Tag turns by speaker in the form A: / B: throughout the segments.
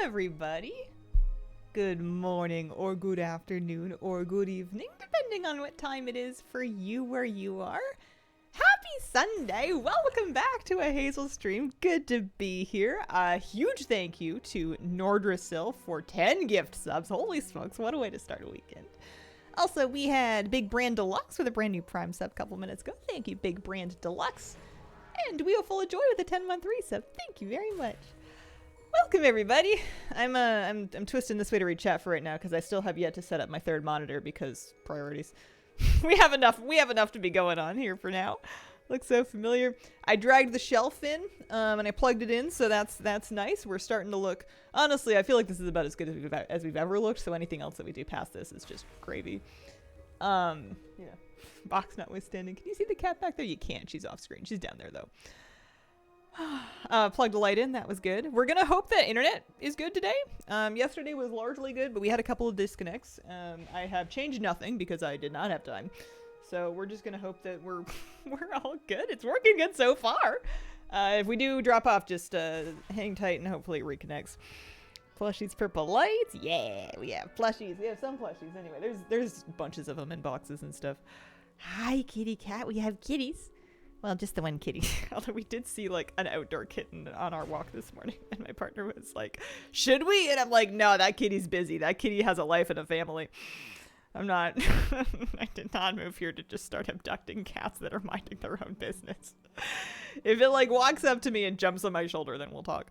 A: everybody. Good morning or good afternoon or good evening, depending on what time it is for you where you are. Happy Sunday! Welcome back to a Hazel stream. Good to be here. A huge thank you to Nordrasil for 10 gift subs. Holy smokes, what a way to start a weekend. Also, we had Big Brand Deluxe with a brand new Prime sub a couple minutes ago. Thank you, Big Brand Deluxe. And Wheel Full of Joy with a 10-month resub. Thank you very much. Welcome everybody. I'm twisting this way to read chat for right now because I still have yet to set up my third monitor because priorities. we have enough to be going on here for now. Looks so familiar. I dragged the shelf in and I plugged it in, so that's nice. We're starting to look, honestly, I feel like this is about as good as we've ever looked, so anything else that we do past this is just gravy. Yeah. Box notwithstanding. Can you see the cat back there? You can't. She's off screen. She's down there though. Plugged a light in. That was good. We're gonna hope that internet is good today. Yesterday was largely good, but we had a couple of disconnects. I have changed nothing because I did not have time. So we're just gonna hope that we're all good. It's working good so far. If we do drop off, just hang tight and hopefully it reconnects. Plushies, purple lights. Yeah, we have plushies. We have some plushies anyway. There's bunches of them in boxes and stuff. Hi, kitty cat. We have kitties. Well, just the one kitty. Although we did see like an outdoor kitten on our walk this morning, and my partner was like, "Should we?" And I'm like, "No, that kitty's busy. That kitty has a life and a family. I'm not." I did not move here to just start abducting cats that are minding their own business. If it like walks up to me and jumps on my shoulder, then we'll talk.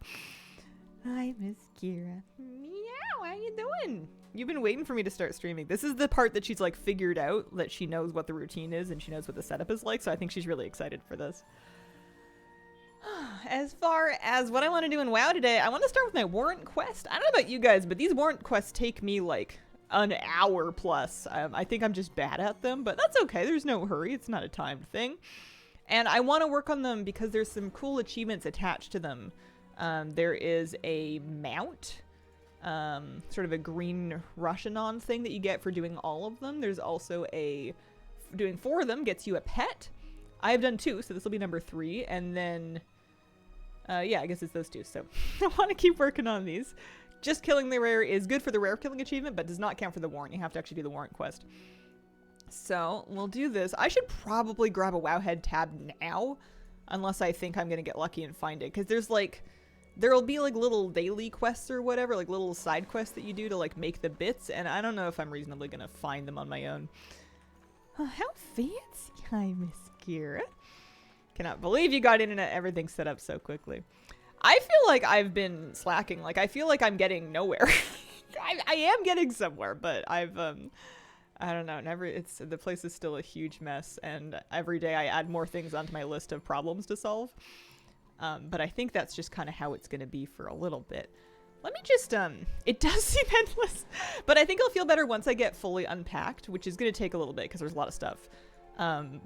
A: Hi, Miss Kira. Meow. How you doing? You've been waiting for me to start streaming. This is the part that she's like figured out, that she knows what the routine is and she knows what the setup is like, so I think she's really excited for this. As far as what I want to do in WoW today, I want to start with my Warrant quest. I don't know about you guys, but these Warrant quests take me like an hour plus. I think I'm just bad at them, but that's okay. There's no hurry. It's not a timed thing. And I want to work on them because there's some cool achievements attached to them. There is a mount. Sort of a green Rushanon thing that you get for doing all of them. There's also doing 4 of them gets you a pet. I have done 2, so this will be number 3. And then, yeah, I guess it's those 2. So I want to keep working on these. Just killing the rare is good for the rare killing achievement, but does not count for the warrant. You have to actually do the warrant quest. So we'll do this. I should probably grab a Wowhead tab now, unless I think I'm going to get lucky and find it. Because there'll be like little daily quests or whatever, like little side quests that you do to like make the bits, and I don't know if I'm reasonably gonna find them on my own. Oh, how fancy. Hi, Miss Kira. Cannot believe you got internet everything set up so quickly. I feel like I've been slacking. Like I feel like I'm getting nowhere. I am getting somewhere, but I don't know, the place is still a huge mess, and every day I add more things onto my list of problems to solve. But I think that's just kind of how it's going to be for a little bit. Let me just, it does seem endless, but I think I'll feel better once I get fully unpacked, which is going to take a little bit because there's a lot of stuff.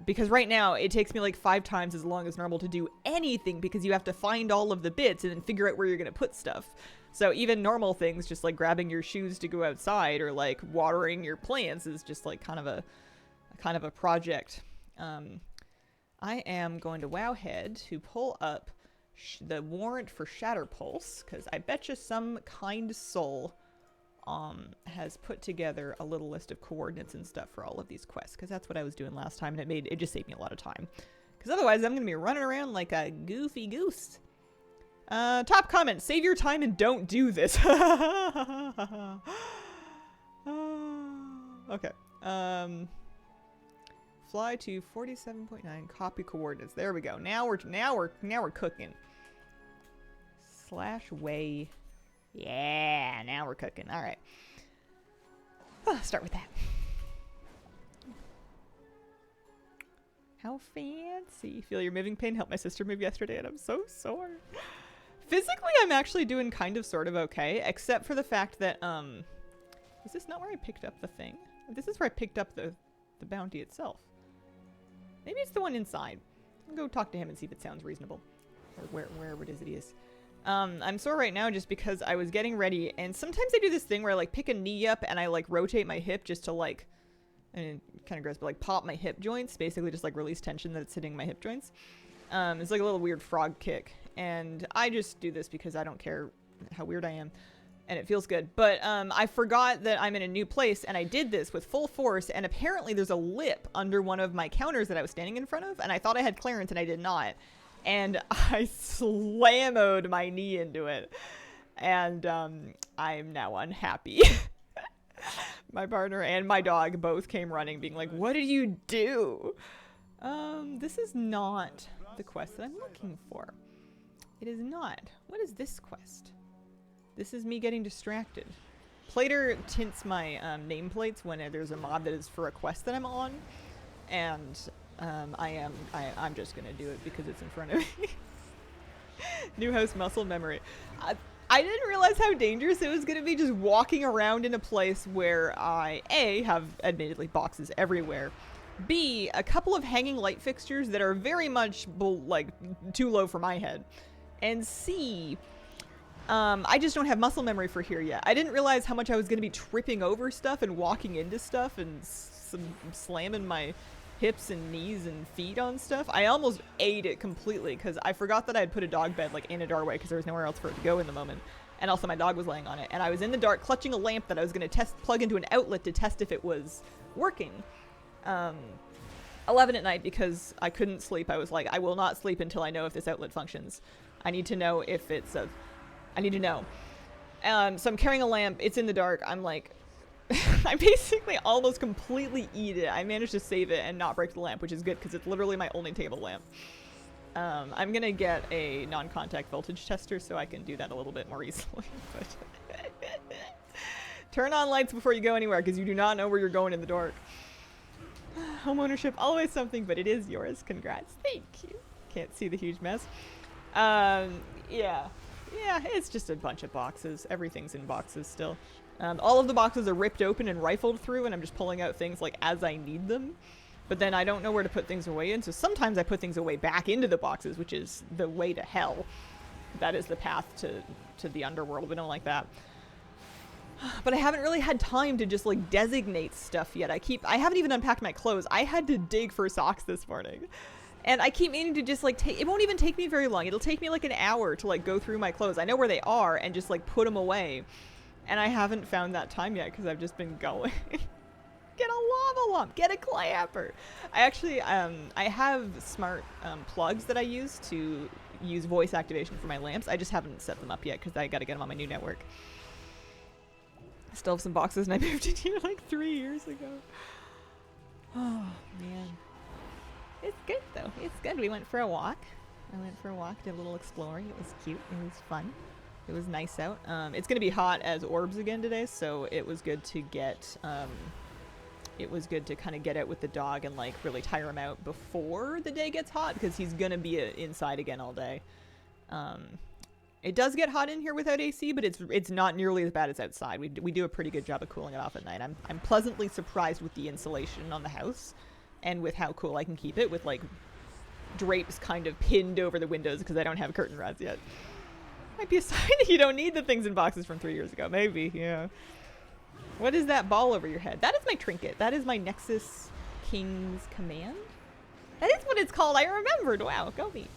A: Because right now it takes me like 5 times as long as normal to do anything because you have to find all of the bits and then figure out where you're going to put stuff. So even normal things, just like grabbing your shoes to go outside or like watering your plants is just like kind of a project. I am going to Wowhead to pull up the warrant for Shatterpulse, because I bet you some kind soul has put together a little list of coordinates and stuff for all of these quests, because that's what I was doing last time, and it just saved me a lot of time. Because otherwise I'm going to be running around like a goofy goose. Top comment, save your time and don't do this. Okay. Fly to 47.9, copy coordinates. There we go. Now we're cooking. /way. Yeah, now we're cooking. All right. Start with that. How fancy. Feel your moving pain. Helped my sister move yesterday and I'm so sore. Physically, I'm actually doing kind of sort of okay, except for the fact that, is this not where I picked up the thing? This is where I picked up the bounty itself. Maybe it's the one inside. I'll go talk to him and see if it sounds reasonable. Or wherever it is. I'm sore right now just because I was getting ready, and sometimes I do this thing where I like pick a knee up and I like rotate my hip just to like, and kind of gross, but like pop my hip joints, basically just like release tension that's sitting in my hip joints. It's like a little weird frog kick, and I just do this because I don't care how weird I am. and it feels good. But I forgot that I'm in a new place, and I did this with full force, and apparently there's a lip under one of my counters that I was standing in front of, and I thought I had clearance, and I did not. And I slammed my knee into it, and I'm now unhappy. My partner and my dog both came running, being like, what did you do? This is not the quest that I'm looking for. It is not. What is this quest? This is me getting distracted. Plater tints my nameplates when there's a mod that is for a quest that I'm on, and I'm just gonna do it because it's in front of me. New house muscle memory. I didn't realize how dangerous it was gonna be just walking around in a place where I A, have admittedly boxes everywhere, B, a couple of hanging light fixtures that are very much like too low for my head, and C, I just don't have muscle memory for here yet. I didn't realize how much I was going to be tripping over stuff and walking into stuff and slamming my hips and knees and feet on stuff. I almost ate it completely because I forgot that I had put a dog bed like in a doorway because there was nowhere else for it to go in the moment. And also my dog was laying on it. And I was in the dark clutching a lamp that I was going to plug into an outlet to test if it was working. 11 at night because I couldn't sleep. I was like, I will not sleep until I know if this outlet functions. I need to know if it's a... I need to know. So I'm carrying a lamp. It's in the dark. I'm like, I basically almost completely eat it. I managed to save it and not break the lamp, which is good because it's literally my only table lamp. I'm going to get a non-contact voltage tester so I can do that a little bit more easily. But turn on lights before you go anywhere because you do not know where you're going in the dark. Homeownership, always something, but it is yours. Congrats. Thank you. Can't see the huge mess. Yeah, it's just a bunch of boxes. Everything's in boxes still. All of the boxes are ripped open and rifled through, and I'm just pulling out things like as I need them. But then I don't know where to put things away in, so sometimes I put things away back into the boxes, which is the way to hell. That is the path to the underworld. We don't like that. But I haven't really had time to just like designate stuff yet. I haven't even unpacked my clothes. I had to dig for socks this morning. And I keep meaning to just like it won't even take me very long. It'll take me like an hour to like go through my clothes. I know where they are and just like put them away. And I haven't found that time yet because I've just been going. Get a lava lamp, get a clamper. I actually, I have smart plugs that I use to use voice activation for my lamps. I just haven't set them up yet because I got to get them on my new network. I still have some boxes and I moved in here like 3 years ago. Oh, man. It's good though. It's good. We went for a walk. I went for a walk, did a little exploring. It was cute. It was fun. It was nice out. It's gonna be hot as orbs again today, so it was good to get. It was good to kind of get out with the dog and like really tire him out before the day gets hot because he's gonna be inside again all day. It does get hot in here without AC, but it's not nearly as bad as outside. We do a pretty good job of cooling it off at night. I'm pleasantly surprised with the insulation on the house. And with how cool I can keep it with like drapes kind of pinned over the windows because I don't have curtain rods yet. Might be a sign that you don't need the things in boxes from 3 years ago. Maybe, yeah. What is that ball over your head? That is my trinket. That is my Nexus King's Command. That is what it's called. I remembered. Wow, go me.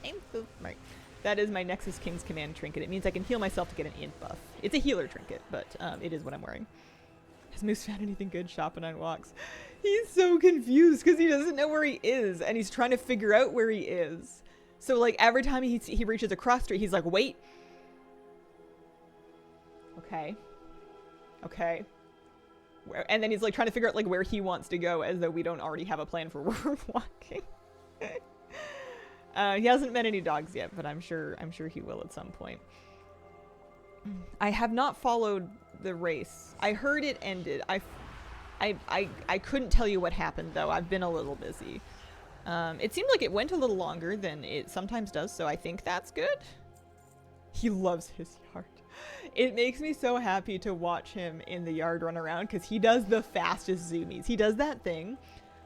A: I'm so smart. That is my Nexus King's Command trinket. It means I can heal myself to get an int buff. It's a healer trinket, but it is what I'm wearing. Has Moose found anything good shopping on walks? He's so confused because he doesn't know where he is and he's trying to figure out where he is. So like every time he reaches a cross street, he's like, wait. Okay. And then he's like trying to figure out like where he wants to go as though we don't already have a plan for where we're walking. He hasn't met any dogs yet, but I'm sure he will at some point. I have not followed the race. I heard it ended. I couldn't tell you what happened though. I've been a little busy. It seemed like it went a little longer than it sometimes does, so I think that's good. He loves his yard. It makes me so happy to watch him in the yard run around because he does the fastest zoomies. He does that thing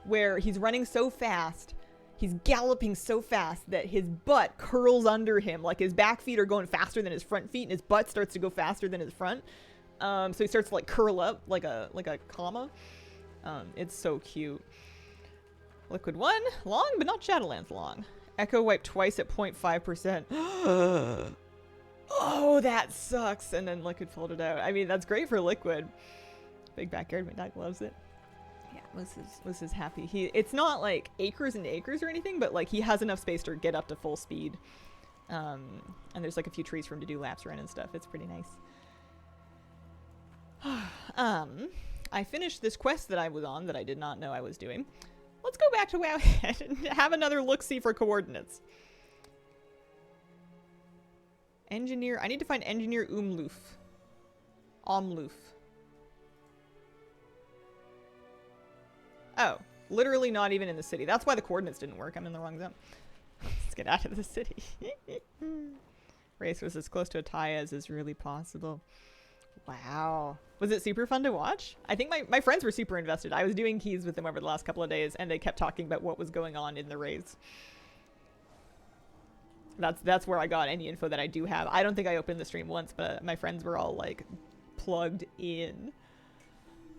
A: where he's running so fast, he's galloping so fast that his butt curls under him. Like his back feet are going faster than his front feet and his butt starts to go faster than his front. So he starts to like curl up like a comma. It's so cute. Liquid 1, long but not Shadowlands long. Echo wipe twice at 0.5%. Oh, that sucks. And then Liquid pulled it out. I mean, that's great for Liquid. Big backyard. My dog loves it. Yeah, Moose is happy. It's not like acres and acres or anything, but like he has enough space to get up to full speed. And there's like a few trees for him to do laps around and stuff. It's pretty nice. I finished this quest that I was on that I did not know I was doing. Let's go back to Wowhead and have another look-see for coordinates. Engineer. I need to find Engineer Umloof. Omloof. Oh, literally not even in the city. That's why the coordinates didn't work. I'm in the wrong zone. Let's get out of the city. Race was as close to a tie as is really possible. Wow. Was it super fun to watch? I think my friends were super invested. I was doing keys with them over the last couple of days, and they kept talking about what was going on in the race. That's where I got any info that I do have. I don't think I opened the stream once, but my friends were all, like, plugged in.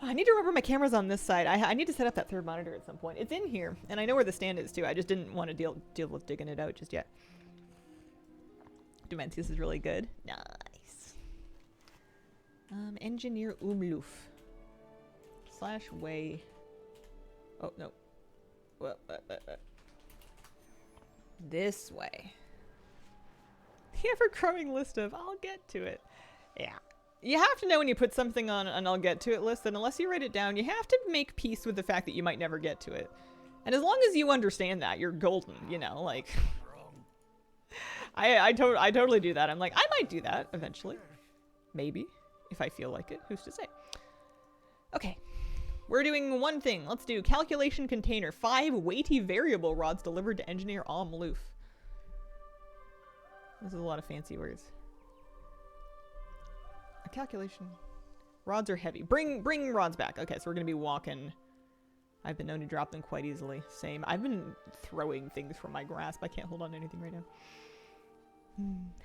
A: I need to remember my camera's on this side. I need to set up that third monitor at some point. It's in here, and I know where the stand is, too. I just didn't want to deal with digging it out just yet. Dementius is really good. Nice. Engineer Umloof. / way. Oh, no. This way. The ever-growing list of I'll get to it. Yeah. You have to know when you put something on an I'll get to it list that unless you write it down, you have to make peace with the fact that you might never get to it. And as long as you understand that, you're golden, you know, like... I totally do that. I'm like, I might do that eventually. Maybe. If I feel like it. Who's to say? Okay. We're doing one thing. Let's do calculation container. 5 weighty variable rods delivered to engineer Omloof. This is a lot of fancy words. A calculation. Rods are heavy. Bring rods back. Okay, so we're going to be walking. I've been known to drop them quite easily. Same. I've been throwing things from my grasp. I can't hold on to anything right now.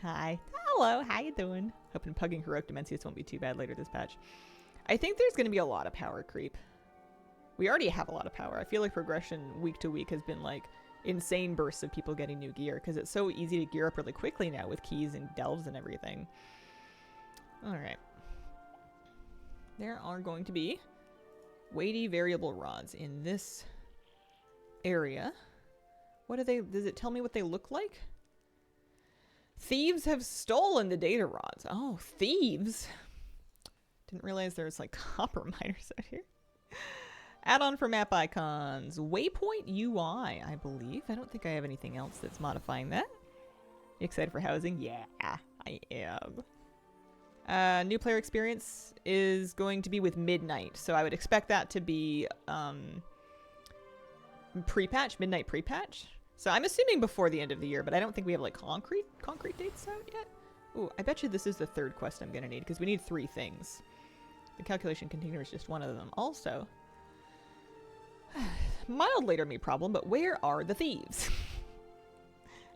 A: Hi. Hello. How you doing? Hoping pugging heroic Dementius won't be too bad later this patch. I think there's going to be a lot of power creep. We already have a lot of power. I feel like progression week to week has been like insane bursts of people getting new gear because it's so easy to gear up really quickly now with keys and delves and everything. Alright. There are going to be weighty variable rods in this area. What are they? Does it tell me what they look like? Thieves have stolen the data rods. Oh, thieves. Didn't realize there's like copper miners out here. Add-on for map icons. Waypoint UI, I believe. I don't think I have anything else that's modifying that. You excited for housing? Yeah, I am. New player experience is going to be with Midnight. So I would expect that to be pre-patch, Midnight pre-patch. So I'm assuming before the end of the year, but I don't think we have like concrete dates out yet. Ooh, I bet you this is the third quest I'm going to need because we need 3 things. The calculation container is just one of them. Also, mild later me problem, but where are the thieves?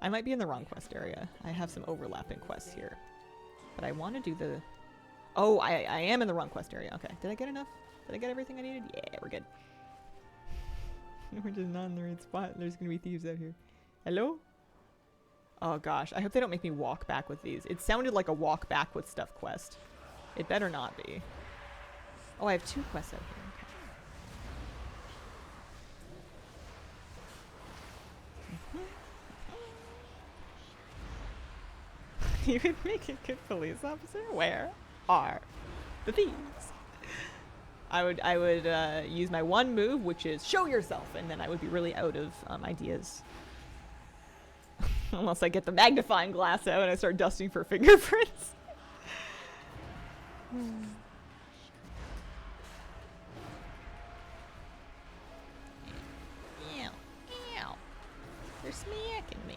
A: I might be in the wrong quest area. I have some overlapping quests here. But I want to do the... Oh, I am in the wrong quest area. Okay. Did I get enough? Did I get everything I needed? Yeah, we're good. We're just not in the right spot. There's going to be thieves out here. Hello? Oh gosh. I hope they don't make me walk back with these. It sounded like a walk back with stuff quest. It better not be. Oh, I have 2 quests out here. Okay. You would make a good police officer? Where are the thieves? I would use my one move, which is show yourself, and then I would be really out of ideas. Unless I get the magnifying glass out and I start dusting for fingerprints. Ew. They're smacking me.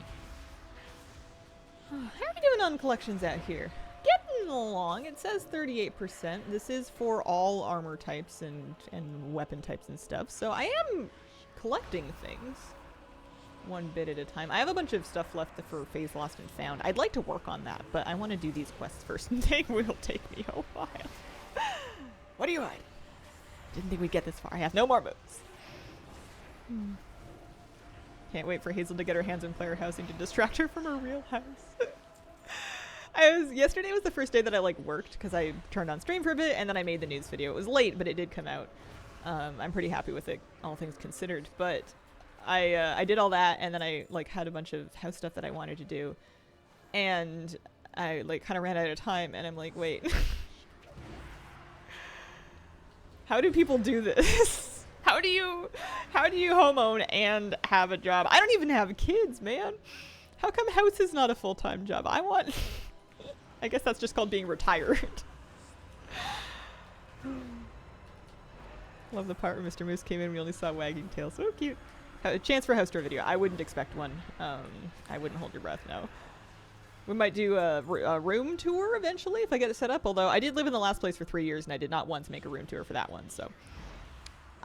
A: How are we doing on collections out here? Getting along. It says 38%. This is for all armor types and weapon types and stuff. So I am collecting things one bit at a time. I have a bunch of stuff left for Phase Lost and Found. I'd like to work on that, but I want to do these quests first, and they will take me a while. What are you hiding? Didn't think we'd get this far. I have no more moves. Can't wait for Hazel to get her hands on player housing to distract her from her real house. Yesterday was the first day that I like worked because I turned on stream for a bit and then I made the news video. It was late, but it did come out. I'm pretty happy with it, all things considered. But I did all that, and then I like had a bunch of house stuff that I wanted to do, and I like kind of ran out of time. And I'm like, wait, how do people do this? How do you home own and have a job? I don't even have kids, man. How come house is not a full-time job? I guess that's just called being retired. Love the part where Mr. Moose came in and we only saw wagging tail. So cute. A chance for a house tour video. I wouldn't expect one. I wouldn't hold your breath, no. We might do a room tour eventually if I get it set up. Although I did live in the last place for 3 years and I did not once make a room tour for that one. So,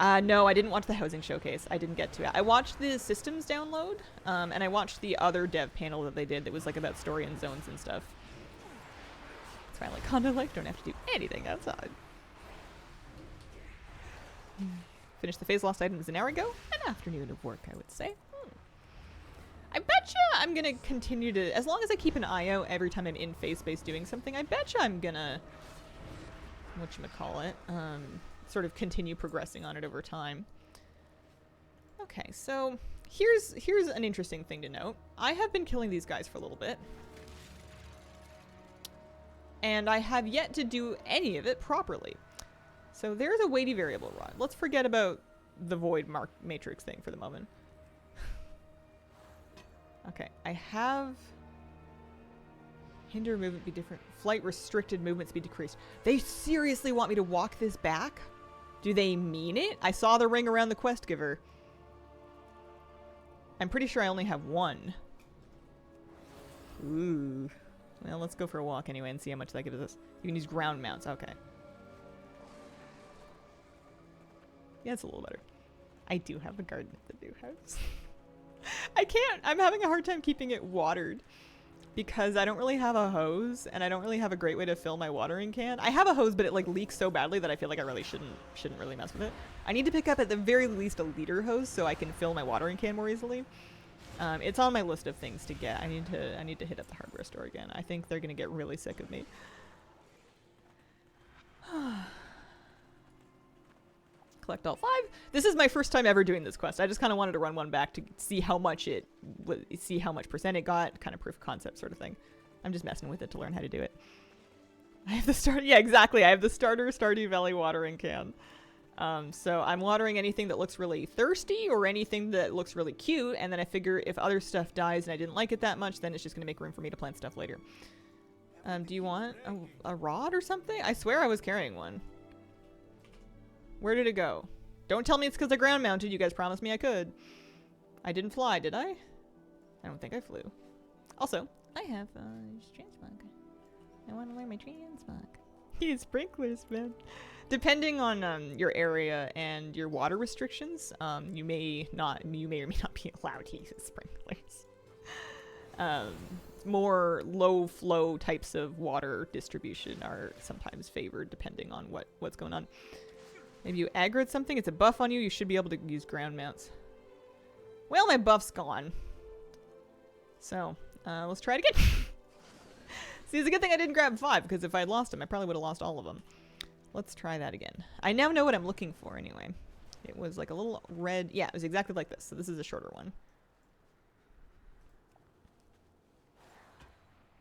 A: no, I didn't watch the housing showcase. I didn't get to it. I watched the systems download, and I watched the other dev panel that they did that was like about story and zones and stuff. It's finally condo-like. Don't have to do anything outside. Finished the phase lost items an hour ago. An afternoon of work, I would say. I betcha I'm gonna continue to, as long as I keep an eye out every time I'm in phase space doing something, I betcha I'm gonna, whatchamacallit, sort of continue progressing on it over time. Okay, so here's an interesting thing to note. I have been killing these guys for a little bit. And I have yet to do any of it properly. So there's a weighty variable rod. Let's forget about the void mark matrix thing for the moment. Okay, I have hinder movement be different. Flight restricted movement speed decreased. They seriously want me to walk this back? Do they mean it? I saw the ring around the quest giver. I'm pretty sure I only have one. Ooh. Well, let's go for a walk anyway and see how much that gives us. You can use ground mounts. Okay. Yeah, it's a little better. I do have a garden at the new house. I can't. I'm having a hard time keeping it watered because I don't really have a hose and I don't really have a great way to fill my watering can. I have a hose, but it like leaks so badly that I feel like I really shouldn't really mess with it. I need to pick up at the very least a liter hose so I can fill my watering can more easily. It's on my list of things to get. I need to hit up the hardware store again. I think they're gonna get really sick of me. Collect all 5. This is my first time ever doing this quest. I just kind of wanted to run one back to see how much percent it got, kind of proof of concept sort of thing. I'm just messing with it to learn how to do it. I have the starter. Yeah, exactly. I have the starter Stardew Valley watering can. So I'm watering anything that looks really thirsty or anything that looks really cute, and then I figure if other stuff dies and I didn't like it that much, then it's just going to make room for me to plant stuff later. Do you want a rod or something? I swear I was carrying one. Where did it go? Don't tell me it's because I ground mounted. You guys promised me I could. I didn't fly, did I? I don't think I flew. Also, I have transmog. I want to learn my transmog. Use sprinklers, man. Depending on your area and your water restrictions, you may or may not be allowed to use sprinklers. More low flow types of water distribution are sometimes favored depending on what's going on. Maybe you aggroed something, it's a buff on you, you should be able to use ground mounts. Well, my buff's gone. So, let's try it again. See, it's a good thing I didn't grab 5, because if I had lost them, I probably would have lost all of them. Let's try that again. I now know what I'm looking for anyway. It was like a little red, yeah, it was exactly like this, so this is a shorter one.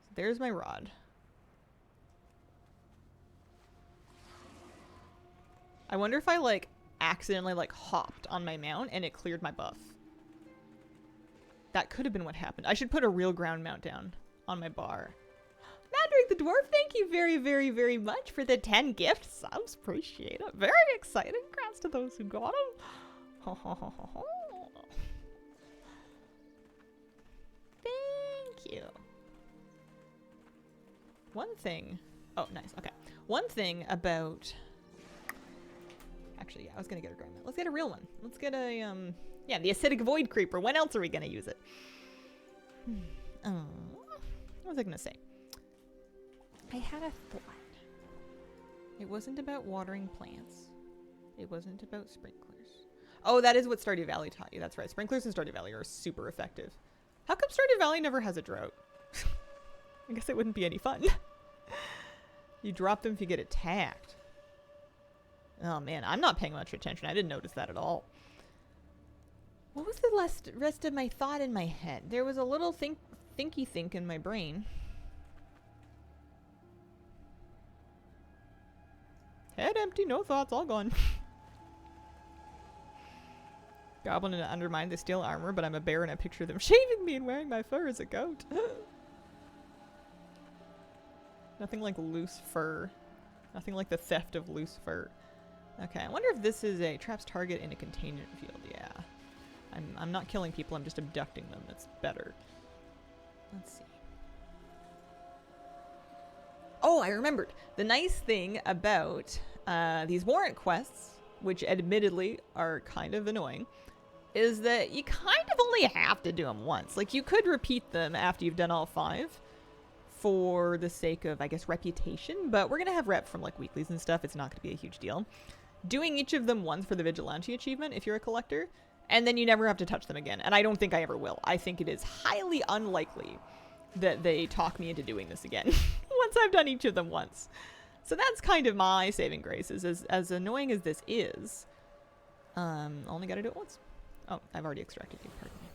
A: So there's my rod. I wonder if I like accidentally like hopped on my mount and it cleared my buff. That could have been what happened. I should put a real ground mount down on my bar. Mandrick the Dwarf, thank you very, very, very much for the 10 gift subs. Appreciate it. Very excited. Congrats to those who got them. Ho, ho, ho, ho, ho. Thank you. One thing. Oh, nice. Okay. One thing about... Actually, yeah, I was going to get a ground mount. Let's get a real one. Let's get a, yeah, the acidic void creeper. When else are we going to use it? What was I going to say? I had a thought. It wasn't about watering plants. It wasn't about sprinklers. Oh, that is what Stardew Valley taught you. That's right. Sprinklers in Stardew Valley are super effective. How come Stardew Valley never has a drought? I guess it wouldn't be any fun. You drop them if you get attacked. Oh man, I'm not paying much attention. I didn't notice that at all. What was the rest of my thought in my head? There was a little thinky think in my brain. Head empty, no thoughts, all gone. Goblin and undermine the steel armor, but I'm a bear and I picture them shaving me and wearing my fur as a goat. Nothing like loose fur. Nothing like the theft of loose fur. Okay, I wonder if this is a traps target in a containment field. Yeah. I'm not killing people, I'm just abducting them. That's better. Let's see. Oh, I remembered. The nice thing about these warrant quests, which admittedly are kind of annoying, is that you kind of only have to do them once. Like, you could repeat them after you've done all 5 for the sake of, I guess, reputation, but we're going to have rep from, like, weeklies and stuff. It's not going to be a huge deal. Doing each of them once for the Vigilante achievement, if you're a collector, and then you never have to touch them again. And I don't think I ever will. I think it is highly unlikely that they talk me into doing this again once I've done each of them once. So that's kind of my saving grace, is as annoying as this is, only gotta do it once. Oh, I've already extracted you, pardon me.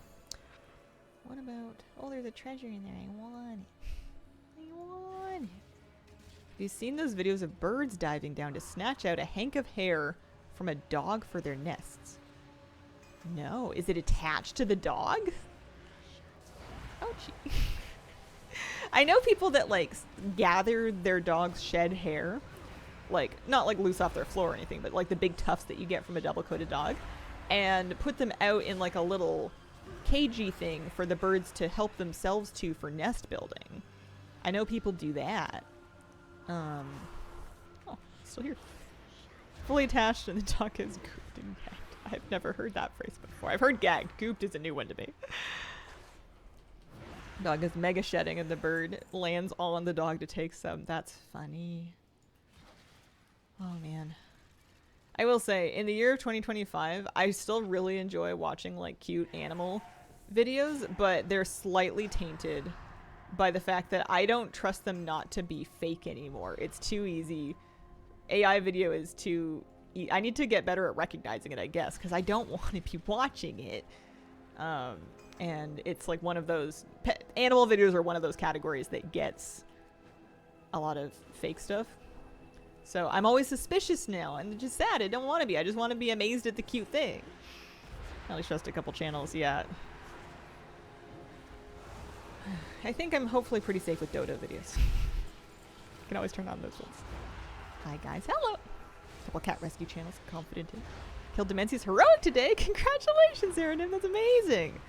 A: What about, oh, there's a treasure in there, I want it. I want it. Have you seen those videos of birds diving down to snatch out a hank of hair from a dog for their nests? No, is it attached to the dog? Ouchie. I know people that, like, gather their dog's shed hair, like, not like loose off their floor or anything, but like the big tufts that you get from a double-coated dog, and put them out in like a little cagey thing for the birds to help themselves to for nest building. I know people do that. Oh, still here. Fully attached and the dog is gooped and gagged. I've never heard that phrase before. I've heard gagged. Gooped is a new one to me. Dog is mega shedding and the bird lands all on the dog to take some. That's funny. Oh man. I will say, in the year of 2025, I still really enjoy watching like cute animal videos, but they're slightly tainted by the fact that I don't trust them not to be fake anymore. It's too easy. AI video is too... I need to get better at recognizing it, I guess, because I don't want to be watching it. And it's like one of those... animal videos are one of those categories that gets a lot of fake stuff. So I'm always suspicious now, and it's just sad. I don't want to be. I just want to be amazed at the cute thing. I only trust a couple channels, yeah. I think I'm hopefully pretty safe with Dodo videos. You can always turn on those ones. Hi guys, hello! Couple cat rescue channels, confident in. Killed Demencius heroic today! Congratulations, Aaron, that's amazing!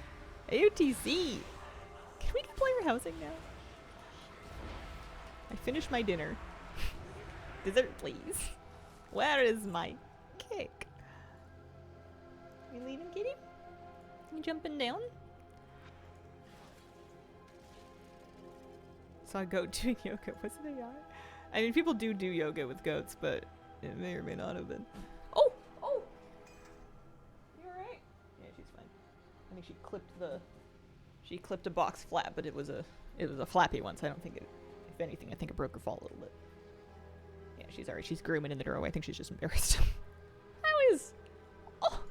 A: AOTC! Can we get player housing now? I finished my dinner. Dessert, please. Where is my cake? You leaving, kitty? You jumping down? Saw a goat doing yoga. Was it AI? I mean, people do yoga with goats, but it may or may not have been. Oh! Oh! You alright? Yeah, she's fine. I think she clipped a box flat, but it was a flappy one, so I don't think it, if anything, I think it broke her fall a little bit. Yeah, she's alright. She's grooming in the doorway. I think she's just embarrassed. How is... Oh!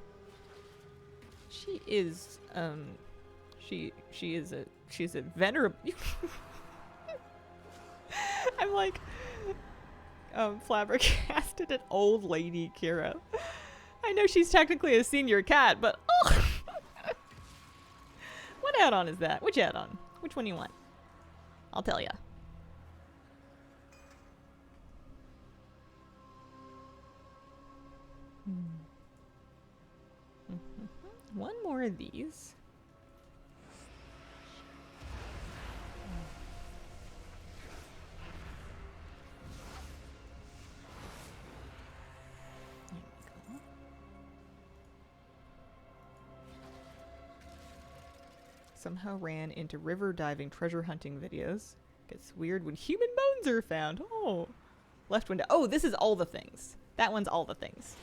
A: She is, she's a venerable... I'm like, flabbergasted an old lady, Kira. I know she's technically a senior cat, but oh! What add-on is that? Which add-on? Which one do you want? I'll tell ya. One more of these. Somehow ran into river diving treasure hunting videos. Gets weird when human bones are found. Oh. Left window. Oh, this is all the things. That one's all the things.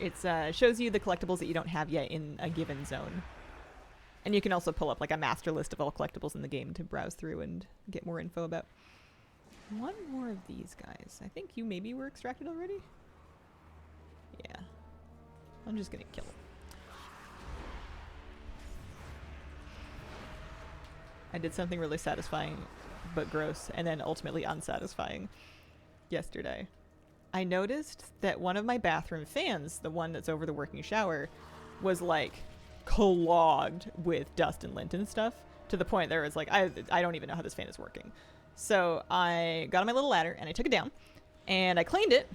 A: It's shows you the collectibles that you don't have yet in a given zone. And you can also pull up like a master list of all collectibles in the game to browse through and get more info about. One more of these guys. I think you maybe were extracted already? Yeah. I'm just gonna kill him. I did something really satisfying but gross and then ultimately unsatisfying yesterday. I noticed that one of my bathroom fans, the one that's over the working shower, was like clogged with dust and lint and stuff to the point there was like, I don't even know how this fan is working. So I got on my little ladder and I took it down and I cleaned it,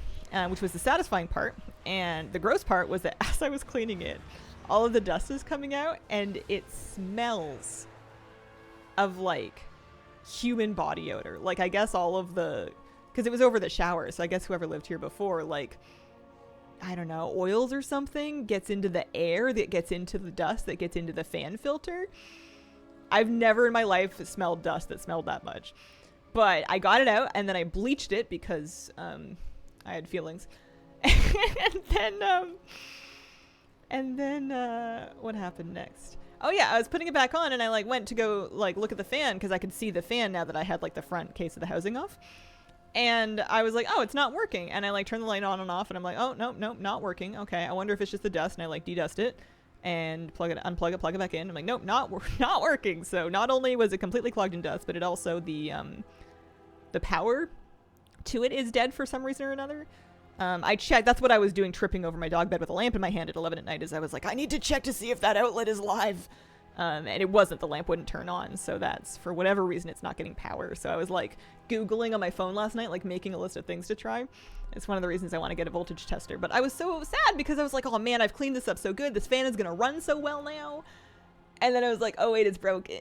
A: which was the satisfying part. And the gross part was that as I was cleaning it, all of the dust is coming out and it smells of like human body odor. Like I guess all of the, because it was over the shower, so I guess whoever lived here before, like, I don't know, oils or something gets into the air, that gets into the dust, that gets into the fan filter. I've never in my life smelled dust that smelled that much. But I got it out and then I bleached it because I had feelings. and then what happened next? Oh yeah, I was putting it back on and I like went to go like look at the fan because I could see the fan now that I had like the front case of the housing off. And I was like, oh, it's not working. And I like turned the light on and off and I'm like, oh, nope, not working. Okay, I wonder if it's just the dust. And I like dedust it and unplug it, plug it back in. I'm like, nope, not working. So not only was it completely clogged in dust, but it also the power to it is dead for some reason or another. I checked. That's what I was doing, tripping over my dog bed with a lamp in my hand at 11 at night. Is I was like, I need to check to see if that outlet is live. And it wasn't. The lamp wouldn't turn on. So that's, for whatever reason, it's not getting power. So I was like Googling on my phone last night, like making a list of things to try. It's one of the reasons I want to get a voltage tester. But I was so sad because I was like, oh man, I've cleaned this up so good. This fan is going to run so well now. And then I was like, oh wait, it's broken.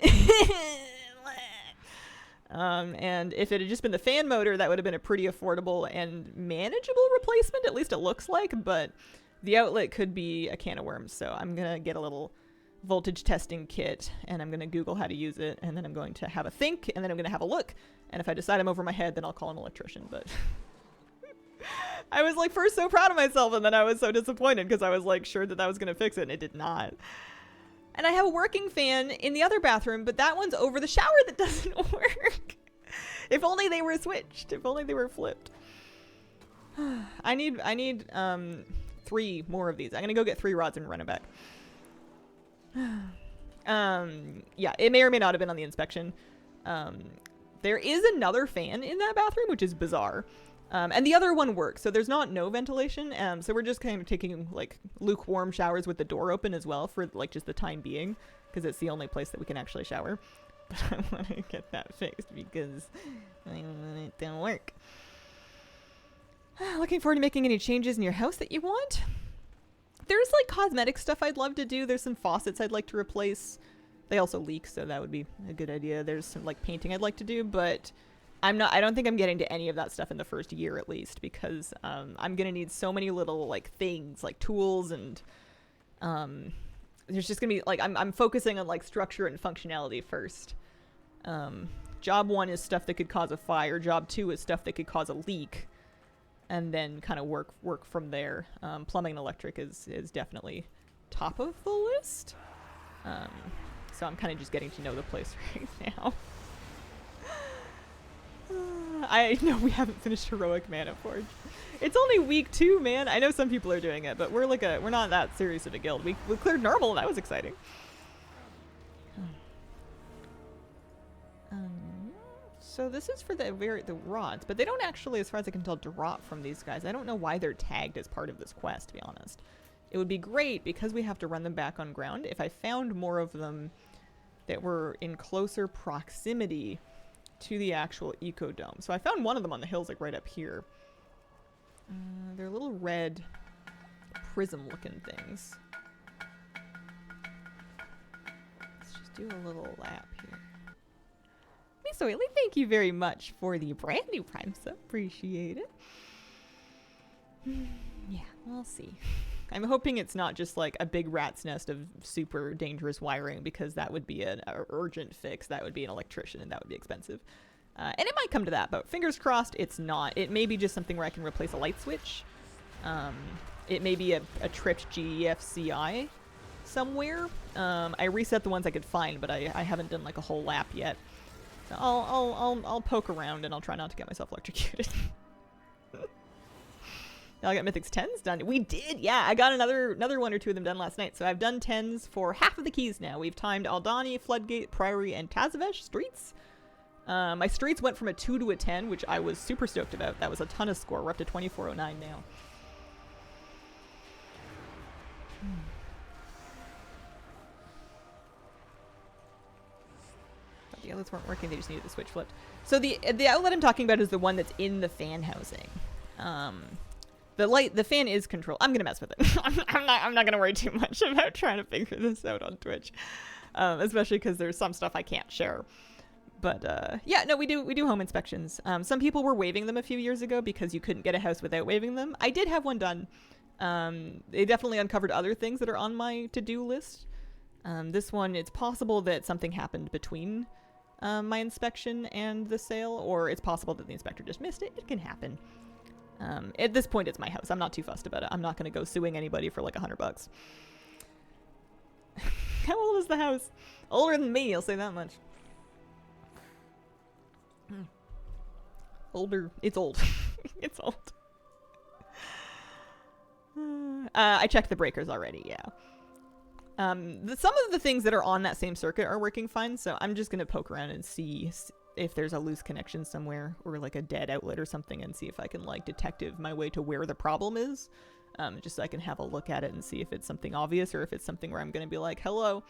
A: And if it had just been the fan motor, that would have been a pretty affordable and manageable replacement. At least it looks like. But the outlet could be a can of worms. So I'm going to get a little voltage testing kit and I'm going to Google how to use it, and then I'm going to have a think, and then I'm going to have a look, and if I decide I'm over my head, then I'll call an electrician. But I was like first so proud of myself, and then I was so disappointed because I was like sure that was going to fix it, and it did not. And I have a working fan in the other bathroom, but that one's over the shower that doesn't work. If only they were switched, if only they were flipped. I need 3 more of these. I'm going to go get 3 rods and run it back. Yeah, it may or may not have been on the inspection. There is another fan in that bathroom, which is bizarre. And the other one works, so there's no ventilation. So we're just kind of taking like lukewarm showers with the door open as well for like just the time being, because it's the only place that we can actually shower. But I want to get that fixed because I want it to work. Looking forward to making any changes in your house that you want. There's like cosmetic stuff I'd love to do. There's some faucets I'd like to replace. They also leak, so that would be a good idea. There's some like painting I'd like to do, but I don't think I'm getting to any of that stuff in the first year at least, because I'm gonna need so many little like things, like tools, and there's just gonna be like I'm focusing on like structure and functionality first. Job 1 is stuff that could cause a fire. Job 2 is stuff that could cause a leak. And then kind of work from there. Plumbing and electric is definitely top of the list. So I'm kind of just getting to know the place right now. I know we haven't finished Heroic Mana Forge. It's only week 2, man. I know some people are doing it, but we're not that serious of a guild. We cleared normal. That was exciting. So this is for the rods, but they don't actually, as far as I can tell, drop from these guys. I don't know why they're tagged as part of this quest, to be honest. It would be great, because we have to run them back on ground, if I found more of them that were in closer proximity to the actual ecodome. So I found one of them on the hills, like right up here. They're little red prism-looking things. Let's just do a little lap here. So Whaley, thank you very much for the brand new Prime sub. Appreciate it. Yeah, we'll see. I'm hoping it's not just like a big rat's nest of super dangerous wiring, because that would be an urgent fix. That would be an electrician, and that would be expensive. And it might come to that, but fingers crossed it's not. It may be just something where I can replace a light switch. It may be a tripped GFCI somewhere. I reset the ones I could find, but I haven't done like a whole lap yet. So I'll poke around and I'll try not to get myself electrocuted. Now I got Mythics 10s done. We did, yeah. I got another one or two of them done last night. So I've done 10s for half of the keys now. We've timed Aldani, Floodgate, Priory, and Tazavesh streets. My streets went from a 2 to a 10, which I was super stoked about. That was a ton of score. We're up to 2409 now. But the outlets weren't working. They just needed the switch flipped. So the outlet I'm talking about is the one that's in the fan housing. The fan is controlled. I'm gonna mess with it. I'm not gonna worry too much about trying to figure this out on Twitch, especially because there's some stuff I can't share. But yeah, no, we do home inspections. Some people were waiving them a few years ago because you couldn't get a house without waiving them. I did have one done. They definitely uncovered other things that are on my to-do list. This one, it's possible that something happened between my inspection and the sale, or it's possible that the inspector just missed it. It can happen. At this point, it's my house. I'm not too fussed about it. I'm not going to go suing anybody for like $100. How old is the house? Older than me, I'll say that much. Older. It's old. It's old. I checked the breakers already, yeah. Some of the things that are on that same circuit are working fine, so I'm just going to poke around and see if there's a loose connection somewhere or like a dead outlet or something, and see if I can like detective my way to where the problem is, just so I can have a look at it and see if it's something obvious or if it's something where I'm going to be like, hello.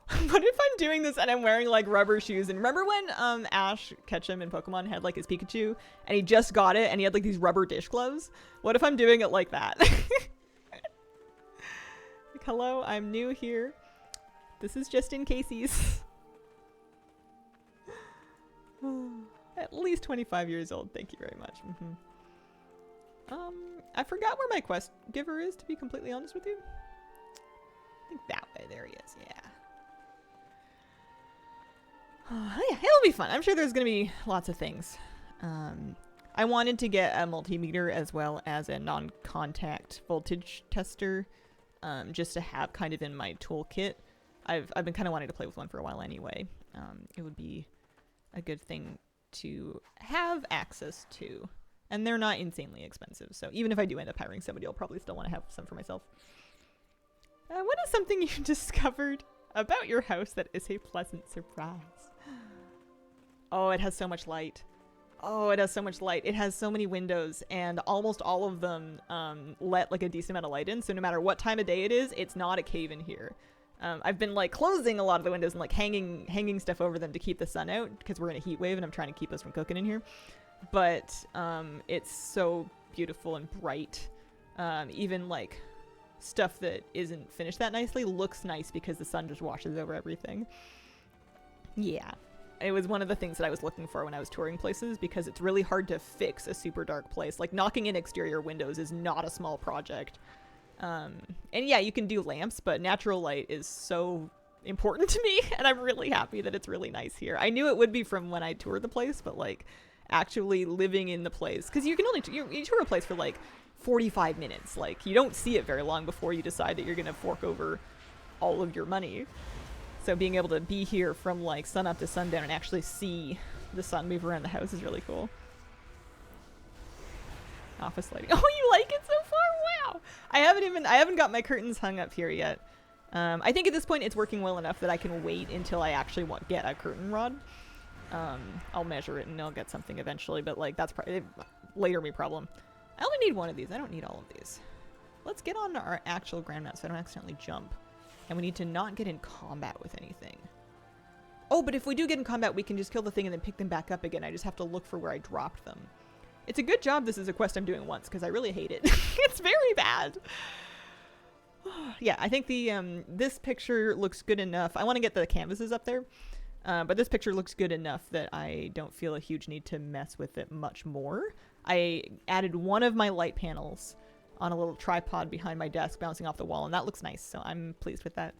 A: What if I'm doing this and I'm wearing like rubber shoes? And remember when Ash Ketchum in Pokemon had like his Pikachu and he just got it and he had like these rubber dish gloves? What if I'm doing it like that? Like, hello, I'm new here. This is just in caseies. At least 25 years old. Thank you very much. I forgot where my quest giver is, to be completely honest with you. I think that way. There he is. Yeah. Yeah, it'll be fun. I'm sure there's going to be lots of things. I wanted to get a multimeter as well as a non-contact voltage tester, just to have kind of in my toolkit. I've been kind of wanting to play with one for a while anyway. It would be a good thing to have access to. And they're not insanely expensive, so even if I do end up hiring somebody, I'll probably still want to have some for myself. What is something you discovered about your house that is a pleasant surprise? Oh, it has so much light. Oh, it has so much light. It has so many windows, and almost all of them let like a decent amount of light in, so no matter what time of day it is, it's not a cave in here. I've been like closing a lot of the windows and like hanging stuff over them to keep the sun out, because we're in a heat wave and I'm trying to keep us from cooking in here. But it's so beautiful and bright. Even like stuff that isn't finished that nicely looks nice because the sun just washes over everything. Yeah. It was one of the things that I was looking for when I was touring places, because it's really hard to fix a super dark place. Like knocking in exterior windows is not a small project. And yeah, you can do lamps, but natural light is so important to me, and I'm really happy that it's really nice here. I knew it would be from when I toured the place, but like actually living in the place, because you can only you tour a place for like 45 minutes. Like you don't see it very long before you decide that you're gonna fork over all of your money. So being able to be here from like sun up to sundown and actually see the sun move around the house is really cool. Office lighting. Oh, you like it so far? Wow. I haven't got my curtains hung up here yet. I think at this point it's working well enough that I can wait until I actually get a curtain rod. I'll measure it and I'll get something eventually, but like that's probably later me problem. I only need one of these. I don't need all of these. Let's get on our actual ground mount so I don't accidentally jump. And we need to not get in combat with anything. Oh, but if we do get in combat, we can just kill the thing and then pick them back up again. I just have to look for where I dropped them. It's a good job this is a quest I'm doing once, because I really hate it. It's very bad. Yeah, I think the this picture looks good enough. I want to get the canvases up there. But this picture looks good enough that I don't feel a huge need to mess with it much more. I added one of my light panels on a little tripod behind my desk bouncing off the wall, and that looks nice, so I'm pleased with that.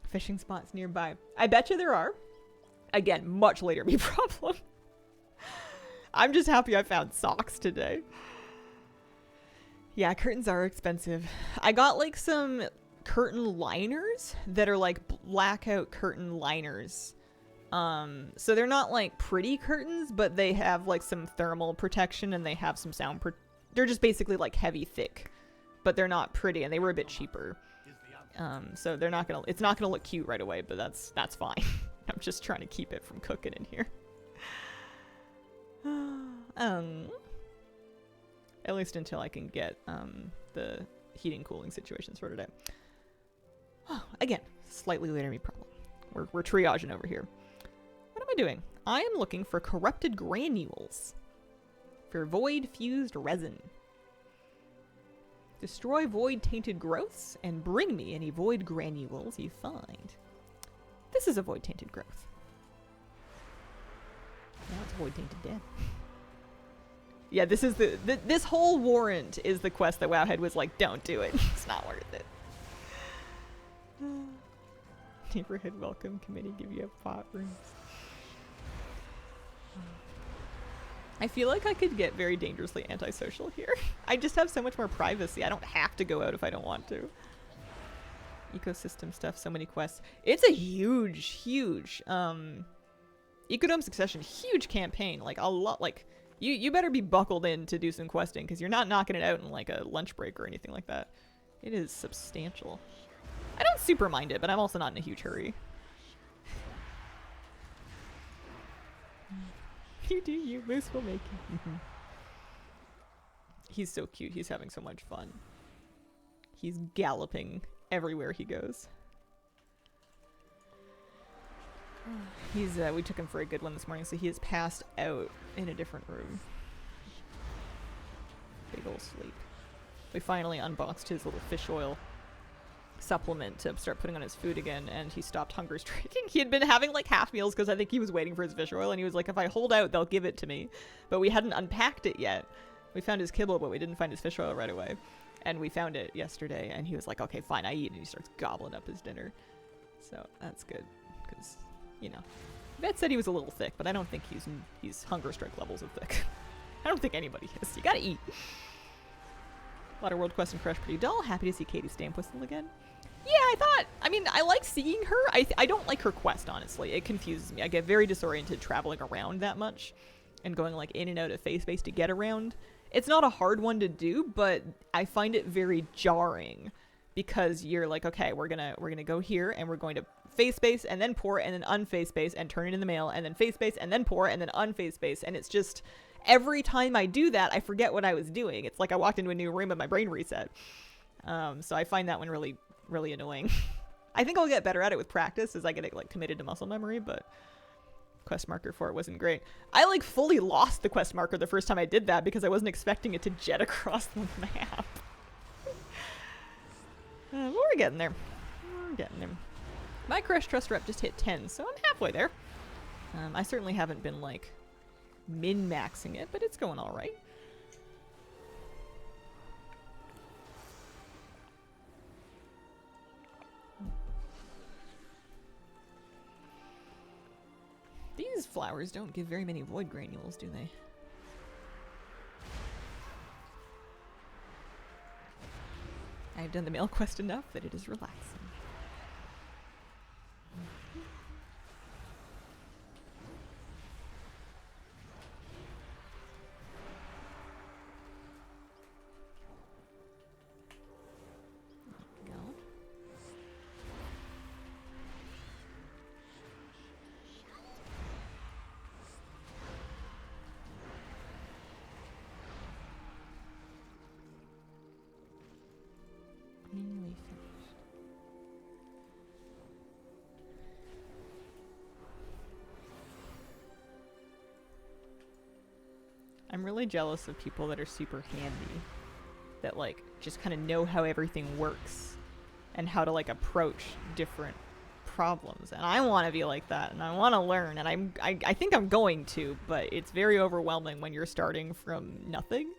A: Fishing spots nearby. I bet you there are. Again, much later me problem. I'm just happy I found socks today. Yeah, curtains are expensive. I got like some curtain liners that are like blackout curtain liners. So they're not like pretty curtains, but they have like some thermal protection and they have some sound. They're just basically like heavy, thick, but they're not pretty, and they were a bit cheaper. So they're not gonna. It's not gonna look cute right away, but that's fine. I'm just trying to keep it from cooking in here. At least until I can get the heating cooling situation sorted out. Oh, again, slightly later me problem. We're triaging over here. What am I doing? I am looking for corrupted granules for void fused resin. Destroy void tainted growths and bring me any void granules you find. This is a void tainted growth. Now it's void tainted dead. Yeah, this is this whole warrant is the quest that Wowhead was like, don't do it. It's not worth it. Neighborhood welcome committee give you a pot rooms. I feel like I could get very dangerously antisocial here. I just have so much more privacy. I don't have to go out if I don't want to. Ecosystem stuff, so many quests. It's a huge Ecodome Succession, huge campaign. Like a lot, like you better be buckled in to do some questing because you're not knocking it out in like a lunch break or anything like that. It is substantial. I don't super mind it, but I'm also not in a huge hurry. You do you, Moose will make you. He's so cute. He's having so much fun. He's galloping everywhere he goes. He's we took him for a good one this morning, so he is passed out in a different room. Big ol' sleep. We finally unboxed his little fish oil supplement to start putting on his food again, and he stopped hunger striking. He had been having like half meals because I think he was waiting for his fish oil, and he was like, if I hold out, they'll give it to me. But we hadn't unpacked it yet. We found his kibble, but we didn't find his fish oil right away. And we found it yesterday, and he was like, okay, fine, I eat. And he starts gobbling up his dinner. So that's good, because, you know, Vet said he was a little thick, but I don't think he's hunger strike levels of thick. I don't think anybody is. You gotta eat. A lot of World Quest and Crush pretty dull. Happy to see Katie Stamp whistle again. Yeah, I like seeing her. I don't like her quest, honestly. It confuses me. I get very disoriented traveling around that much and going like in and out of face space to get around. It's not a hard one to do, but I find it very jarring because you're like, okay, we're gonna go here and we're going to face space and then pour and then unface space and turn it in the mail and then face space and then pour and then unface space, and it's just every time I do that, I forget what I was doing. It's like I walked into a new room and my brain reset. So I find that one really, really annoying. I think I'll get better at it with practice as I get like committed to muscle memory, but quest marker for it wasn't great. I like fully lost the quest marker the first time I did that because I wasn't expecting it to jet across the map. Well, we're getting there. We're getting there. My Crush Trust Rep just hit 10, so I'm halfway there. I certainly haven't been like min-maxing it, but it's going all right. These flowers don't give very many void granules, do they? I've done the mail quest enough that it is relaxing. There we go. Nearly finished. I'm really jealous of people that are super handy, that like just kind of know how everything works and how to like approach different problems. And I want to be like that, and I want to learn, and I think I'm going to, but it's very overwhelming when you're starting from nothing.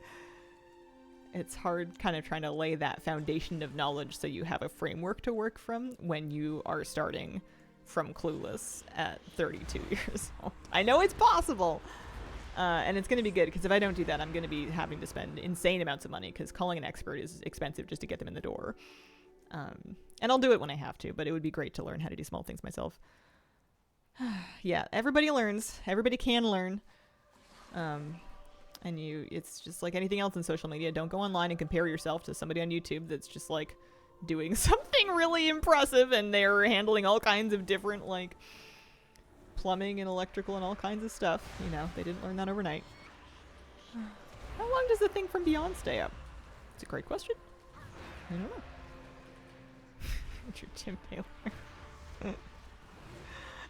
A: It's hard kind of trying to lay that foundation of knowledge so you have a framework to work from when you are starting from clueless at 32 years old. I know it's possible, and it's going to be good, because if I don't do that, I'm going to be having to spend insane amounts of money, because calling an expert is expensive just to get them in the door. And I'll do it when I have to, but it would be great to learn how to do small things myself. Yeah, everybody learns. Everybody can learn. And it's just like anything else in social media. Don't go online and compare yourself to somebody on YouTube that's just like doing something really impressive and they're handling all kinds of different like plumbing and electrical and all kinds of stuff. You know, they didn't learn that overnight. How long does the thing from Beyond stay up? It's a great question. I don't know. Richard Tim Taylor.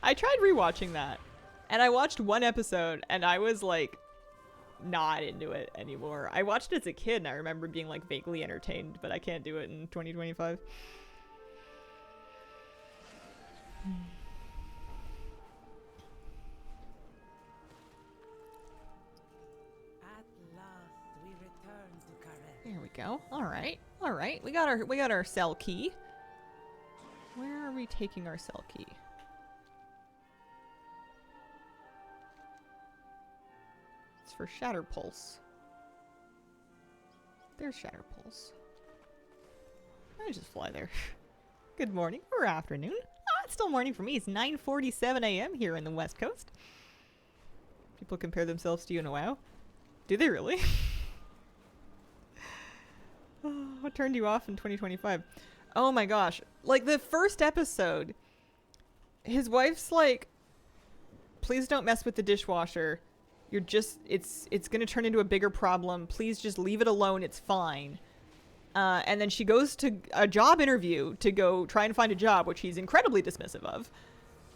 A: I tried rewatching that, and I watched one episode, and I was like, not into it anymore. I watched it as a kid, and I remember being like vaguely entertained, but I can't do it in 2025. There we go. All right. All right. We got our cell key. Where are we taking our cell key? It's for Shatter Pulse. There's Shatter Pulse. I just fly there. Good morning or afternoon. Oh, it's still morning for me. It's 9:47 a.m. here in the West Coast. People compare themselves to you in a WoW. Do they really? Oh, what turned you off in 2025? Oh my gosh. Like the first episode, his wife's like, please don't mess with the dishwasher. You're just, it's going to turn into a bigger problem. Please just leave it alone. It's fine. And then she goes to a job interview to go try and find a job, which he's incredibly dismissive of.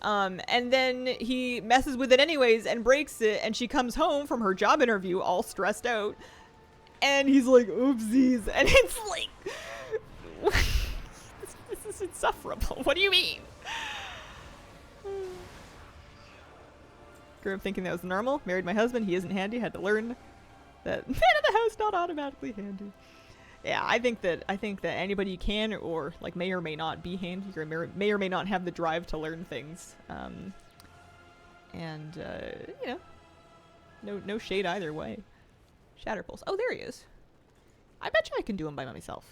A: And then he messes with it anyways and breaks it. And she comes home from her job interview all stressed out. And he's like, oopsies. And it's like, this is insufferable. What do you mean? Grew up thinking that was normal. Married my husband. He isn't handy. Had to learn that man of the house not automatically handy. Yeah, I think that anybody can or like may or may not be handy or may or may not have the drive to learn things. You know, no shade either way. Shatter Pulse. Oh, there he is. I bet you I can do him by myself.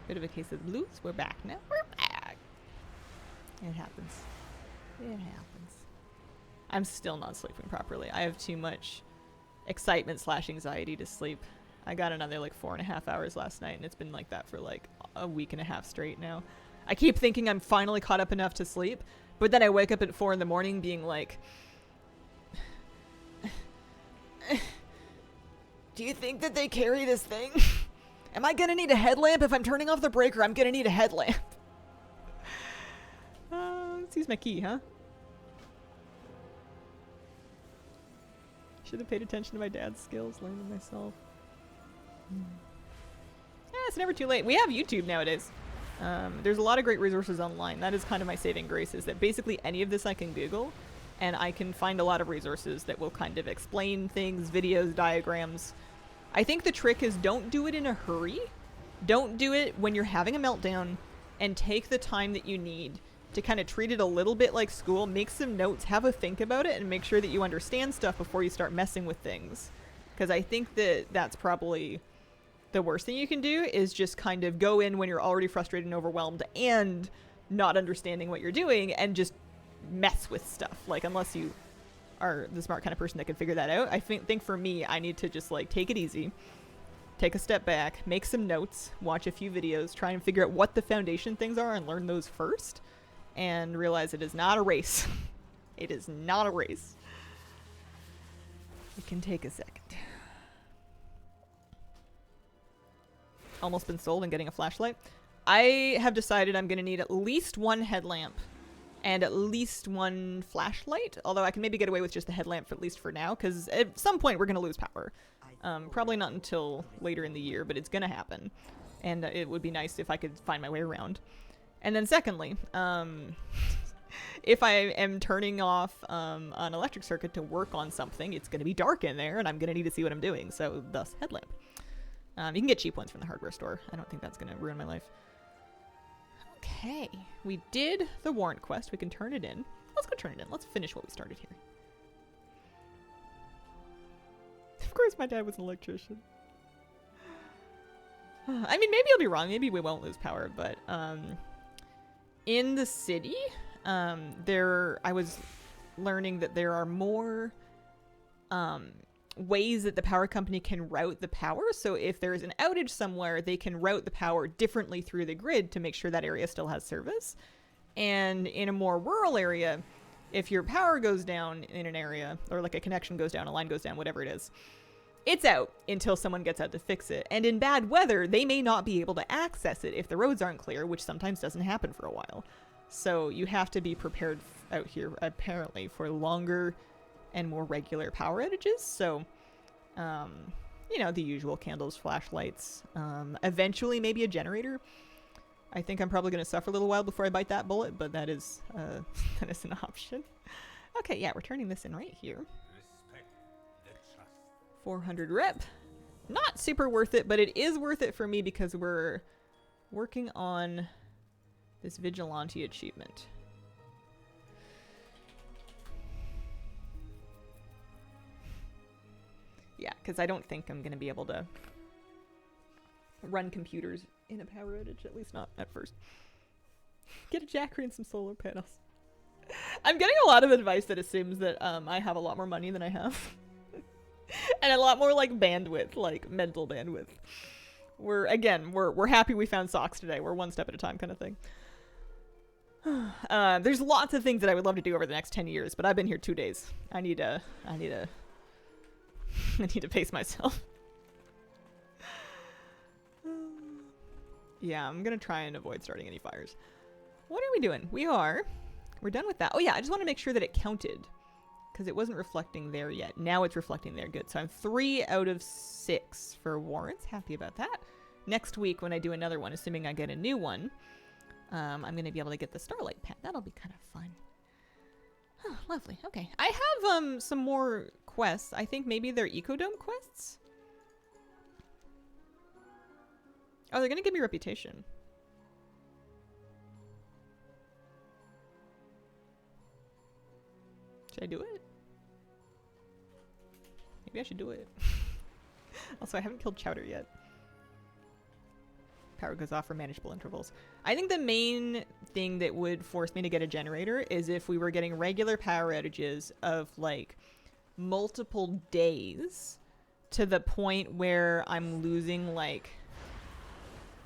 A: Bit of a case of the blues. We're back now. We're back. It happens. It happens. I'm still not sleeping properly. I have too much excitement / anxiety to sleep. I got another like 4.5 hours last night, and it's been like that for like a week and a half straight now. I keep thinking I'm finally caught up enough to sleep, but then I wake up at 4 in the morning being like, do you think that they carry this thing? Am I gonna need a headlamp if I'm turning off the breaker? I'm gonna need a headlamp. Let's use my key, huh? Should have paid attention to my dad's skills, learned them myself. Yeah, it's never too late. We have YouTube nowadays. There's a lot of great resources online. That is kind of my saving grace, is that basically any of this I can Google, and I can find a lot of resources that will kind of explain things, videos, diagrams. I think the trick is don't do it in a hurry. Don't do it when you're having a meltdown, and take the time that you need to kind of treat it a little bit like school. Make some notes, have a think about it, and make sure that you understand stuff before you start messing with things. Because I think that that's probably the worst thing you can do, is just kind of go in when you're already frustrated and overwhelmed and not understanding what you're doing and just mess with stuff. Like, unless you are the smart kind of person that can figure that out. I think for me, I need to just like take it easy, take a step back, make some notes, watch a few videos, try and figure out what the foundation things are and learn those first, and realize it is not a race. It is not a race. It can take a second. Almost been sold and getting a flashlight. I have decided I'm going to need at least one headlamp and at least one flashlight, although I can maybe get away with just the headlamp, at least for now, because at some point we're going to lose power. Probably not until later in the year, but it's going to happen. And it would be nice if I could find my way around. And then secondly, if I am turning off an electric circuit to work on something, it's going to be dark in there, and I'm going to need to see what I'm doing, so thus headlamp. You can get cheap ones from the hardware store. I don't think that's going to ruin my life. Okay, we did the Warrant quest. We can turn it in. Let's go turn it in. Let's finish what we started here. Of course my dad was an electrician. I mean, maybe I'll be wrong. Maybe we won't lose power, but in the city, I was learning that there are more ways that the power company can route the power. So if there's an outage somewhere, they can route the power differently through the grid to make sure that area still has service. And in a more rural area, if your power goes down in an area, or like a connection goes down, a line goes down, whatever it is, it's out until someone gets out to fix it. And in bad weather, they may not be able to access it if the roads aren't clear, which sometimes doesn't happen for a while. So you have to be prepared out here, apparently, for longer and more regular power outages. So, you know, the usual candles, flashlights, eventually maybe a generator. I think I'm probably going to suffer a little while before I bite that bullet, but that is an option. Okay, yeah, we're turning this in right here. 400 rep. Not super worth it, but it is worth it for me because we're working on this vigilante achievement. Yeah, because I don't think I'm going to be able to run computers in a power outage, at least not at first. Get a Jackery and some solar panels. I'm getting a lot of advice that assumes that I have a lot more money than I have. And a lot more like bandwidth, like mental bandwidth. We're happy we found socks today. We're one step at a time kind of thing. There's lots of things that I would love to do over the next 10 years, but I've been here 2 days. I need to pace myself. Yeah, I'm gonna try and avoid starting any fires. What are we doing? We're done with that. Oh yeah, I just want to make sure that it counted because it wasn't reflecting there yet. Now it's reflecting there. Good. So I'm 3 out of 6 for warrants. Happy about that. Next week when I do another one, assuming I get a new one, I'm going to be able to get the Starlight Pet. That'll be kind of fun. Oh, lovely. Okay. I have some more quests. I think maybe they're Ecodome quests. Oh, they're going to give me reputation. Should I do it? Maybe I should do it. Also, I haven't killed Chowder yet. Power goes off for manageable intervals. I think the main thing that would force me to get a generator is if we were getting regular power outages of like multiple days to the point where I'm losing like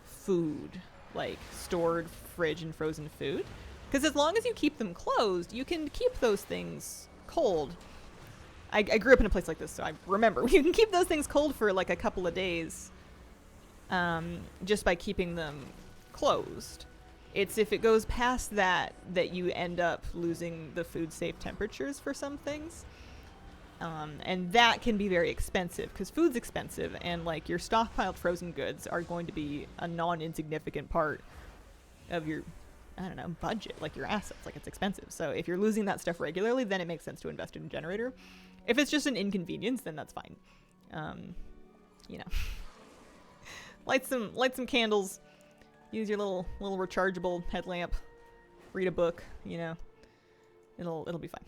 A: food, like stored fridge and frozen food. Because as long as you keep them closed, you can keep those things cold. I grew up in a place like this, so I remember. You can keep those things cold for like a couple of days just by keeping them closed. It's if it goes past that you end up losing the food safe temperatures for some things. And that can be very expensive because food's expensive and like your stockpiled frozen goods are going to be a non-insignificant part of your budget, like your assets, like it's expensive. So if you're losing that stuff regularly, then it makes sense to invest in a generator. If it's just an inconvenience, then that's fine. Light some candles, use your little rechargeable headlamp, read a book, it'll be fine.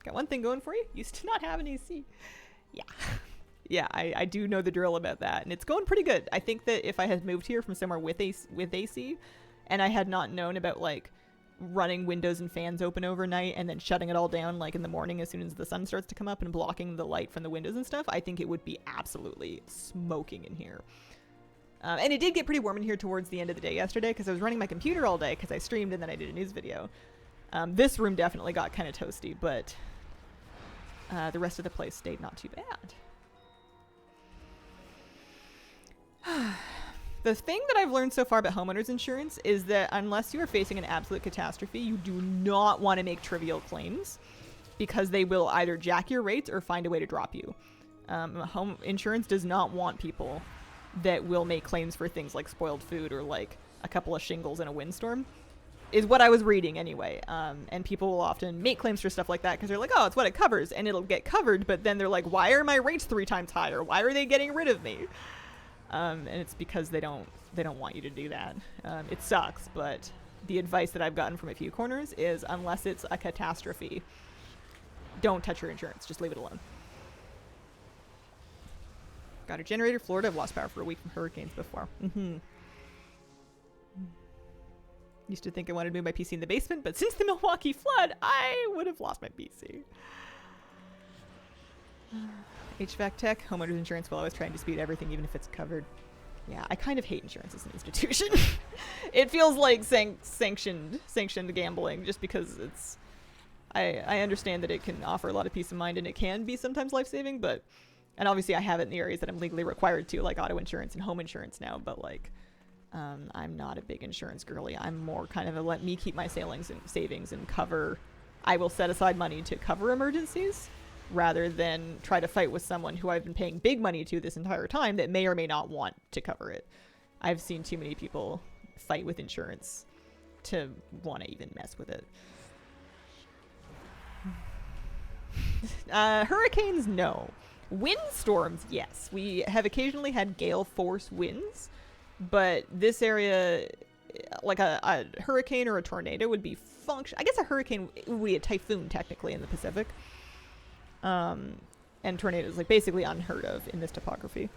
A: Got one thing going for you. Used to not have an AC. Yeah. Yeah, I do know the drill about that, and it's going pretty good. I think that if I had moved here from somewhere with AC, and I had not known about like running windows and fans open overnight and then shutting it all down like in the morning as soon as the sun starts to come up and blocking the light from the windows and stuff, I think it would be absolutely smoking in here. And it did get pretty warm in here towards the end of the day yesterday because I was running my computer all day because I streamed and then I did a news video. This room definitely got kind of toasty, but the rest of the place stayed not too bad. The thing that I've learned so far about homeowners insurance is that unless you are facing an absolute catastrophe, you do not want to make trivial claims because they will either jack your rates or find a way to drop you. Home insurance does not want people that will make claims for things like spoiled food or like a couple of shingles in a windstorm, is what I was reading anyway. And people will often make claims for stuff like that because they're like, oh, it's what it covers, and it'll get covered, but then they're like, why are my rates 3 times higher? Why are they getting rid of me? And it's because they don't want you to do that. It sucks, but the advice that I've gotten from a few corners is unless it's a catastrophe, don't touch your insurance. Just leave it alone. Got a generator. Florida. I've lost power for a week from hurricanes before. Used to think I wanted to move my PC in the basement, but since the Milwaukee flood, I would have lost my PC. HVAC tech. Homeowners insurance will always try and dispute everything, even if it's covered. Yeah, I kind of hate insurance as an institution. It feels like sanctioned gambling, just because it's... I understand that it can offer a lot of peace of mind, and it can be sometimes life-saving, but... And obviously I have it in the areas that I'm legally required to, like auto insurance and home insurance now, but like... I'm not a big insurance girly. I'm more kind of a let me keep my savings and cover... I will set aside money to cover emergencies, rather than try to fight with someone who I've been paying big money to this entire time that may or may not want to cover it. I've seen too many people fight with insurance to want to even mess with it. Hurricanes, no. Windstorms, yes. We have occasionally had gale force winds, but this area, like a hurricane or a tornado would be I guess a hurricane would be a typhoon technically in the Pacific. And tornadoes, like, basically unheard of in this topography.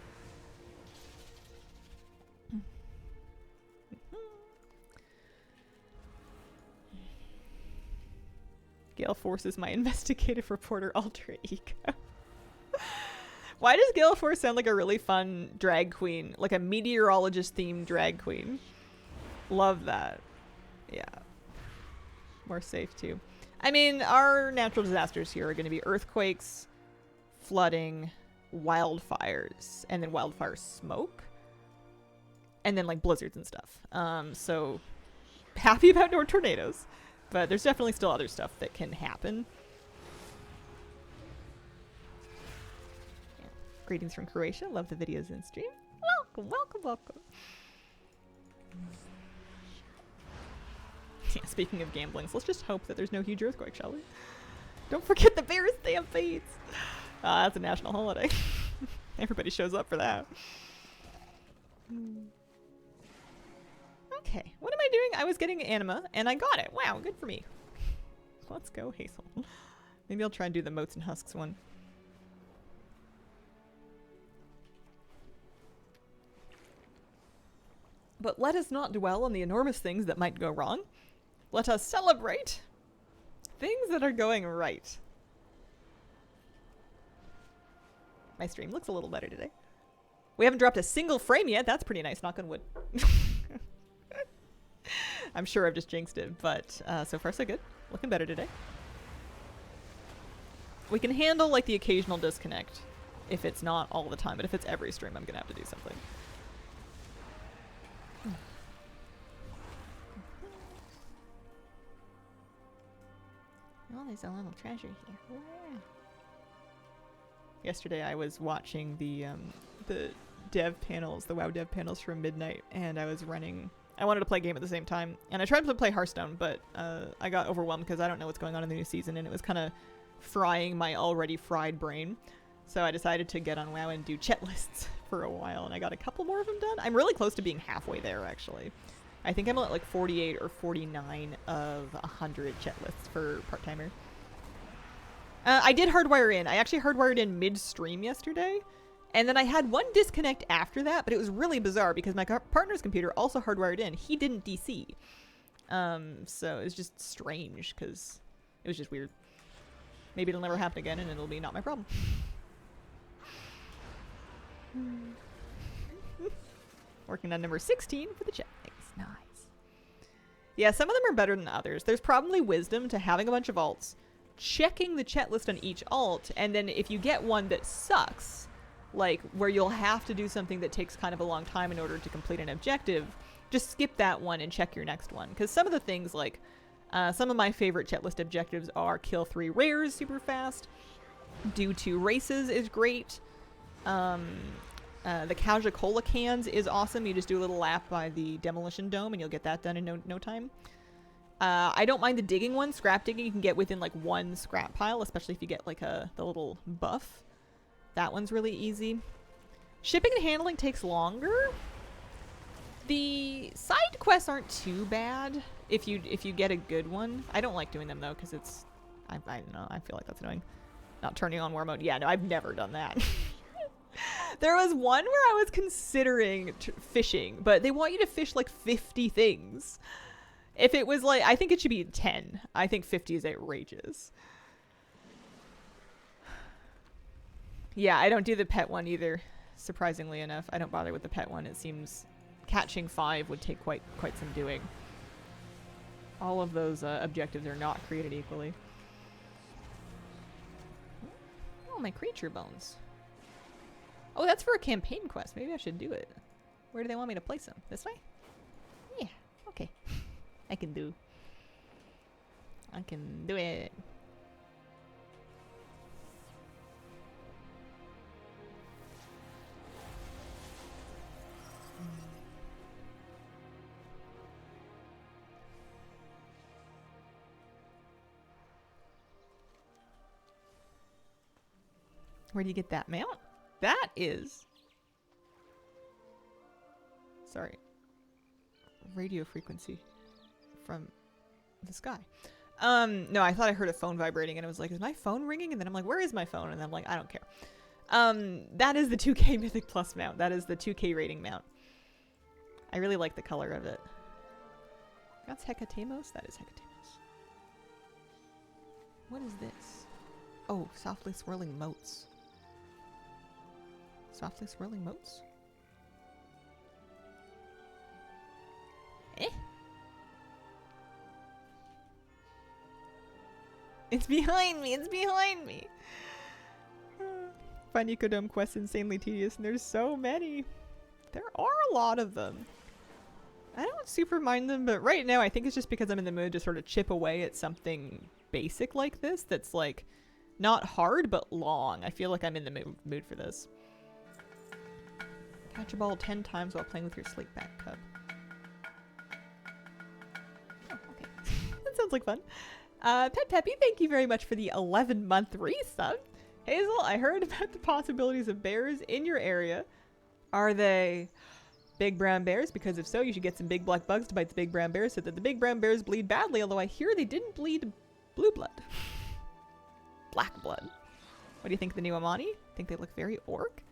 A: Gale Force is my investigative reporter alter ego. Why does Gale Force sound like a really fun drag queen? Like a meteorologist-themed drag queen. Love that. Yeah. More safe, too. I mean, our natural disasters here are going to be earthquakes, flooding, wildfires, and then wildfire smoke. And then, like, blizzards and stuff. So, happy about no tornadoes. But there's definitely still other stuff that can happen. Yeah. Greetings from Croatia. Love the videos in stream. Welcome, welcome, welcome. Yeah, speaking of gambling, so let's just hope that there's no huge earthquake, shall we? Don't forget the Bears Stampedes! That's a national holiday. Everybody shows up for that. Okay, what am I doing? I was getting anima, and I got it. Wow, good for me. Let's go, Hazel. Maybe I'll try and do the Moats and Husks one. But let us not dwell on the enormous things that might go wrong. Let us celebrate things that are going right. My stream looks a little better today. We haven't dropped a single frame yet. That's pretty nice, knock on wood. I'm sure I've just jinxed it, but so far so good. Looking better today. We can handle like the occasional disconnect if it's not all the time, but if it's every stream, I'm gonna have to do something. Oh, there's a little treasure here. Wow. Yesterday I was watching the dev panels, the WoW dev panels from midnight, and I wanted to play a game at the same time, and I tried to play Hearthstone, but I got overwhelmed because I don't know what's going on in the new season, and it was kind of frying my already fried brain. So I decided to get on WoW and do chat lists for a while, and I got a couple more of them done. I'm really close to being halfway there, actually. I think I'm at like 48 or 49 of 100 chat lists for part-timer. I did hardwire in. I actually hardwired in mid-stream yesterday, and then I had one disconnect after that, but it was really bizarre because my partner's computer also hardwired in. He didn't DC. So it was just strange because it was just weird. Maybe it'll never happen again and it'll be not my problem. Working on number 16 for the chat. Nice. Yeah, some of them are better than others. There's probably wisdom to having a bunch of alts, checking the chat list on each alt, and then if you get one that sucks, like where you'll have to do something that takes kind of a long time in order to complete an objective, just skip that one and check your next one. Because some of the things, like some of my favorite chat list objectives are kill 3 rares super fast, do 2 races is great. The Kauja-Cola cans is awesome. You just do a little lap by the demolition dome and you'll get that done in no time. I don't mind the digging one. Scrap digging you can get within like 1 scrap pile, especially if you get like the little buff. That one's really easy. Shipping and handling takes longer. The side quests aren't too bad if you get a good one. I don't like doing them though because it's I don't know. I feel like that's annoying. Not turning on war mode. Yeah, no, I've never done that. There was one where I was considering fishing, but they want you to fish like 50 things. If it was like, I think it should be 10. I think 50 is outrageous. Yeah, I don't do the pet one either. Surprisingly enough, I don't bother with the pet one. It seems catching 5 would take quite some doing. All of those objectives are not created equally. Oh, my creature bones. Oh, that's for a campaign quest. Maybe I should do it. Where do they want me to place them? This way? Yeah, okay. I can do it. Where do you get that mount? That is... Sorry. Radio frequency from the sky. No, I thought I heard a phone vibrating and I was like, is my phone ringing? And then I'm like, where is my phone? And I'm like, I don't care. That is the 2K Mythic Plus mount. That is the 2K rating mount. I really like the color of it. That's Hecatemos? That is Hecatemos. What is this? Oh, softly swirling motes. Softly swirling motes? Eh? It's behind me! It's behind me! Find Ecodome quests insanely tedious, and there's so many. There are a lot of them. I don't super mind them, but right now I think it's just because I'm in the mood to sort of chip away at something basic like this that's like not hard but long. I feel like I'm in the mood for this. Catch a ball 10 times while playing with your Slateback cub. Oh, okay. That sounds like fun. Pet Peppy, thank you very much for the 11-month resub. Hazel, I heard about the possibilities of bears in your area. Are they big brown bears? Because if so, you should get some big black bugs to bite the big brown bears so that the big brown bears bleed badly, although I hear they didn't bleed blue blood. Black blood. What do you think of the new Amani? Think they look very orc?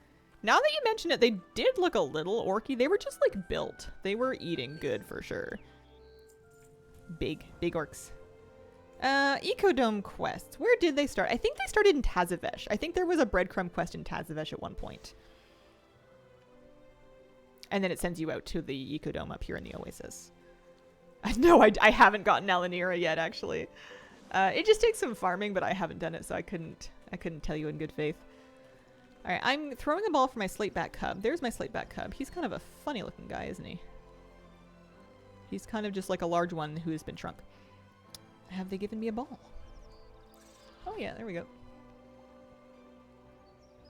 A: Now that you mention it, they did look a little orky. They were just like built. They were eating good for sure. Big orcs. Ecodome quests. Where did they start? I think they started in Tazavesh. I think there was a breadcrumb quest in Tazavesh at one point. And then it sends you out to the Ecodome up here in the Oasis. No, I haven't gotten Alanira yet, actually. It just takes some farming, but I haven't done it, so I couldn't tell you in good faith. Alright, I'm throwing a ball for my Slateback cub. There's my Slateback cub. He's kind of a funny looking guy, isn't he? He's kind of just like a large one who has been shrunk. Have they given me a ball? Oh yeah, there we go.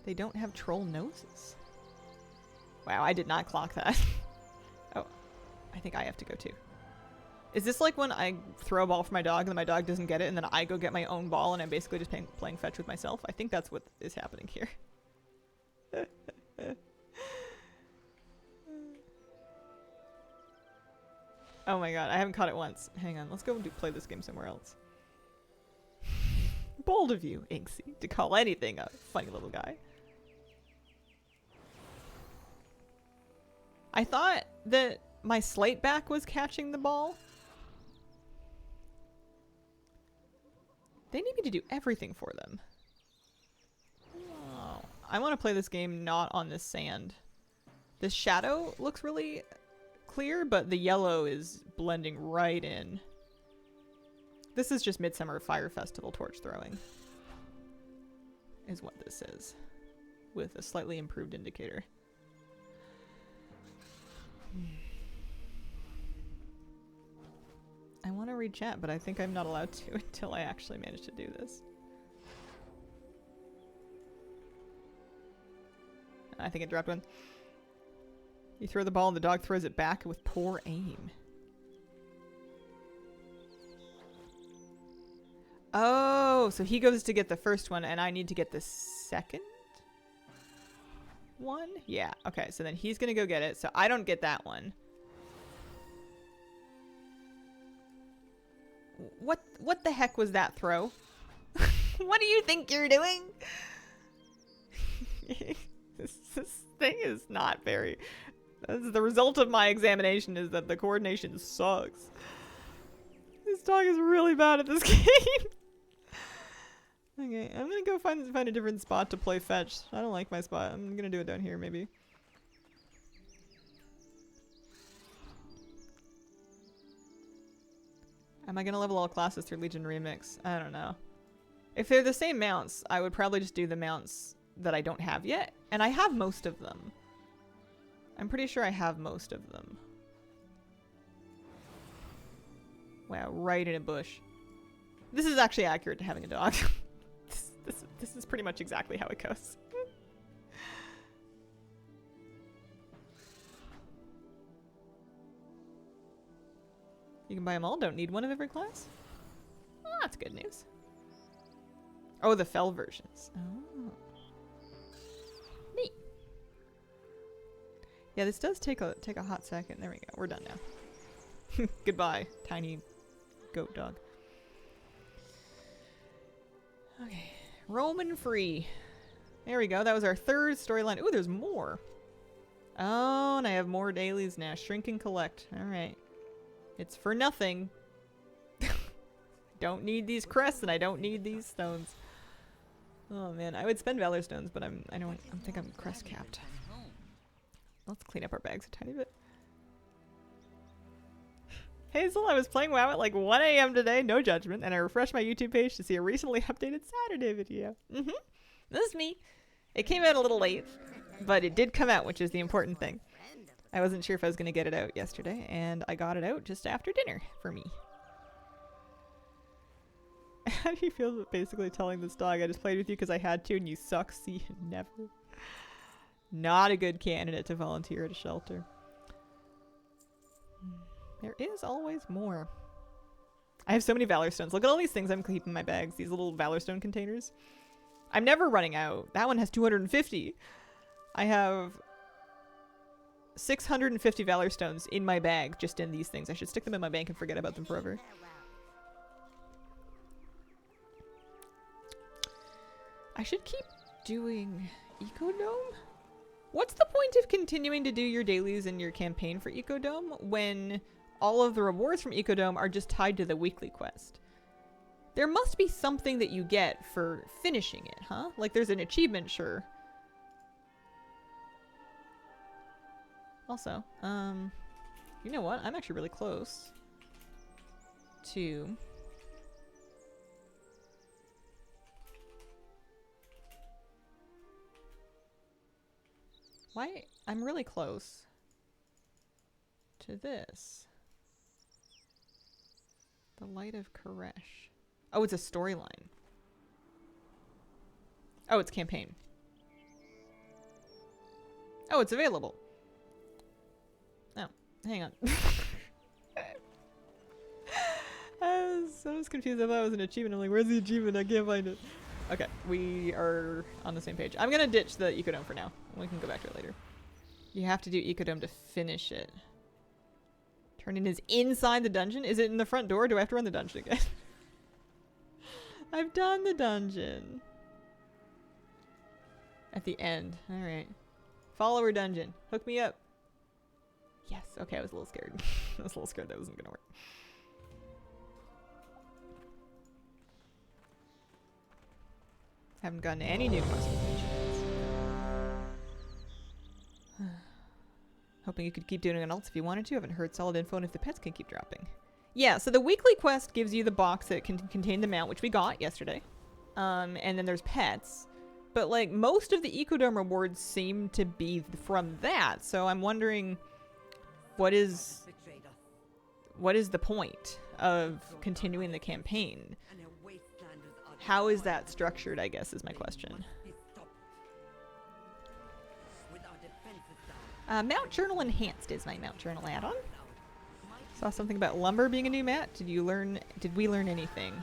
A: They don't have troll noses. Wow, I did not clock that. Oh, I think I have to go too. Is this like when I throw a ball for my dog and then my dog doesn't get it and then I go get my own ball and I'm basically just playing fetch with myself? I think that's what is happening here. Oh my god, I haven't caught it once. Hang on, let's go play this game somewhere else. Bold of you, Inksy, to call anything a funny little guy. I thought that my Slateback was catching the ball. They need me to do everything for them. Oh, I want to play this game not on this sand. This shadow looks really clear, but the yellow is blending right in. This is just Midsummer Fire Festival torch throwing. Is what this is. With a slightly improved indicator. I want to read chat, but I think I'm not allowed to until I actually manage to do this. I think it dropped one. You throw the ball and the dog throws it back with poor aim. Oh, so he goes to get the first one and I need to get the second one? Yeah, okay, so then he's gonna go get it, so I don't get that one. What the heck was that throw? What do you think you're doing? thing is not very... That's the result of my examination is that the coordination sucks. This dog is really bad at this game. Okay, I'm gonna go find a different spot to play fetch. I don't like my spot. I'm gonna do it down here, maybe. Am I gonna level all classes through Legion Remix? I don't know. If they're the same mounts, I would probably just do the mounts that I don't have yet. And I have most of them. I'm pretty sure I have most of them. Wow, right in a bush. This is actually accurate to having a dog. This is pretty much exactly how it goes. You can buy them all, don't need one of every class? Oh, that's good news. Oh, the fell versions. Oh. Neat. Yeah, this does take a hot second. There we go. We're done now. Goodbye, tiny goat dog. Okay. Roman free. There we go. That was our third storyline. Ooh, there's more. Oh, and I have more dailies now. Shrink and collect. Alright. It's for nothing. Don't need these crests and I don't need these stones. Oh man, I would spend Valor stones, but I think I'm crest capped. Let's clean up our bags a tiny bit. Hazel, I was playing WoW at like 1 AM today, no judgment, and I refreshed my YouTube page to see a recently updated Saturday video. This is me. It came out a little late, but it did come out, which is the important thing. I wasn't sure if I was going to get it out yesterday, and I got it out just after dinner for me. How do you feel basically telling this dog I just played with you because I had to and you suck? See you never. Not a good candidate to volunteer at a shelter. There is always more. I have so many Valor Stones. Look at all these things I'm keeping in my bags. These little Valor Stone containers. I'm never running out. That one has 250. I have 650 Valor Stones in my bag just in these things. I should stick them in my bank and forget about them forever. I should keep doing Ecodome? What's the point of continuing to do your dailies in your campaign for Ecodome when all of the rewards from Ecodome are just tied to the weekly quest? There must be something that you get for finishing it, huh? Like there's an achievement, sure. Also, you know what? I'm actually really close to... Why? I'm really close to this. The Light of Koresh. Oh, it's a storyline. Oh, it's campaign. Oh, it's available. Oh, hang on. I was confused. I thought it was an achievement. I'm like, where's the achievement? I can't find it. Okay, we are on the same page. I'm gonna ditch the Ecodome for now. We can go back to it later. You have to do Ecodome to finish it. Turn-in is inside the dungeon? Is it in the front door? Do I have to run the dungeon again? I've done the dungeon. At the end. Alright. Follower dungeon. Hook me up. Yes. Okay, I was a little scared. I was a little scared that wasn't gonna work. Haven't gotten any new classifications. Hoping you could keep doing an else if you wanted to. Haven't heard solid info on if the pets can keep dropping. Yeah, so the weekly quest gives you the box that can contain the mount, which we got yesterday. And then there's pets. But like most of the Ecodome rewards seem to be from that. So I'm wondering what is the point of continuing the campaign? How is that structured, I guess, is my question. Mount Journal Enhanced is my Mount Journal add-on. Saw something about lumber being a new mat. Did we learn anything?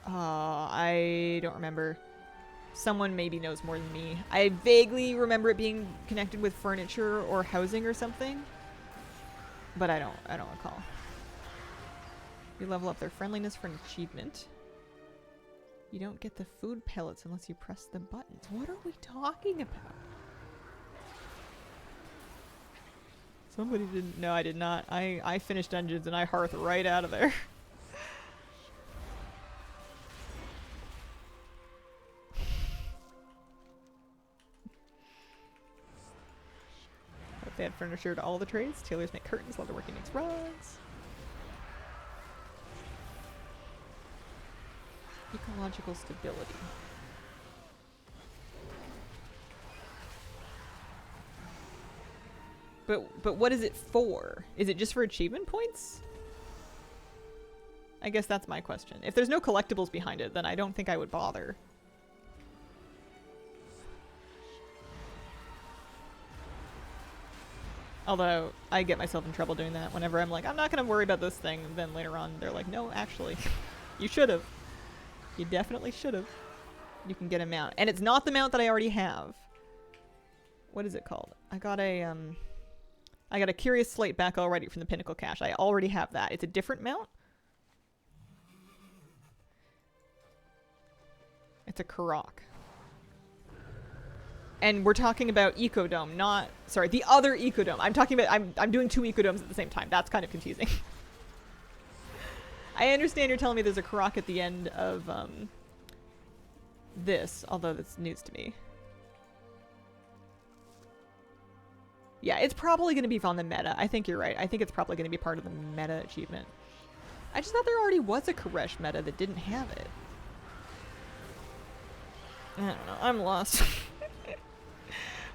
A: I don't remember. Someone maybe knows more than me. I vaguely remember it being connected with furniture or housing or something. But I don't recall. You level up their friendliness for an achievement. You don't get the food pellets unless you press the buttons. What are we talking about? Somebody didn't. No, I did not. I finished dungeons and I hearth right out of there. Hope they had furniture to all the trades. Tailors make curtains, leatherworking makes rugs. Ecological stability. But what is it for? Is it just for achievement points? I guess that's my question. If there's no collectibles behind it, then I don't think I would bother. Although, I get myself in trouble doing that whenever I'm like, I'm not going to worry about this thing, and then later on they're like, no, actually, you should have. You definitely should have. You can get a mount. And it's not the mount that I already have. What is it called? I got a Curious Slate back already from the Pinnacle Cache. I already have that. It's a different mount. It's a Karak. And we're talking about Ecodome, not... Sorry, the other Ecodome. I'm talking about... I'm doing two Ecodomes at the same time. That's kind of confusing. I understand you're telling me there's a Karak at the end of this, although that's news to me. Yeah, it's probably going to be on the meta. I think you're right. I think it's probably going to be part of the meta achievement. I just thought there already was a Koresh meta that didn't have it. I don't know. I'm lost.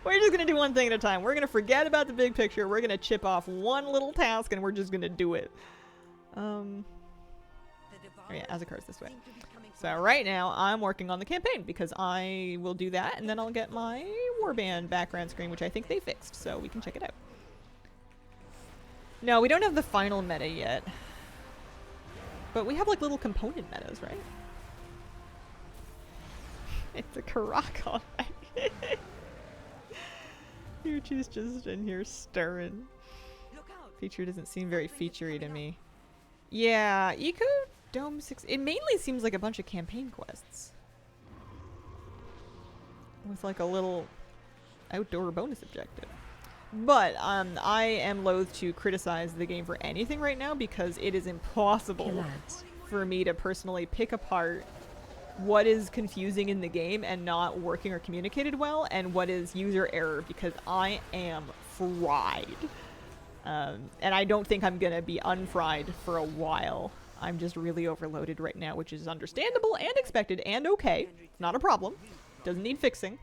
A: We're just going to do one thing at a time. We're going to forget about the big picture. We're going to chip off one little task and we're just going to do it. Oh yeah, Azakar's this way. So right now, I'm working on the campaign because I will do that, and then I'll get my warband background screen, which I think they fixed, so we can check it out. No, we don't have the final meta yet. But we have, like, little component metas, right? It's a Karak, alright. Yuchi's just in here stirring. Feature doesn't seem very featurey to me. Yeah, Ecodome 6... It mainly seems like a bunch of campaign quests. With like a little outdoor bonus objective. But I am loath to criticize the game for anything right now because it is impossible for me to personally pick apart what is confusing in the game and not working or communicated well and what is user error because I am fried. And I don't think I'm gonna be unfried for a while. I'm just really overloaded right now, which is understandable and expected and okay. It's not a problem. Doesn't need fixing.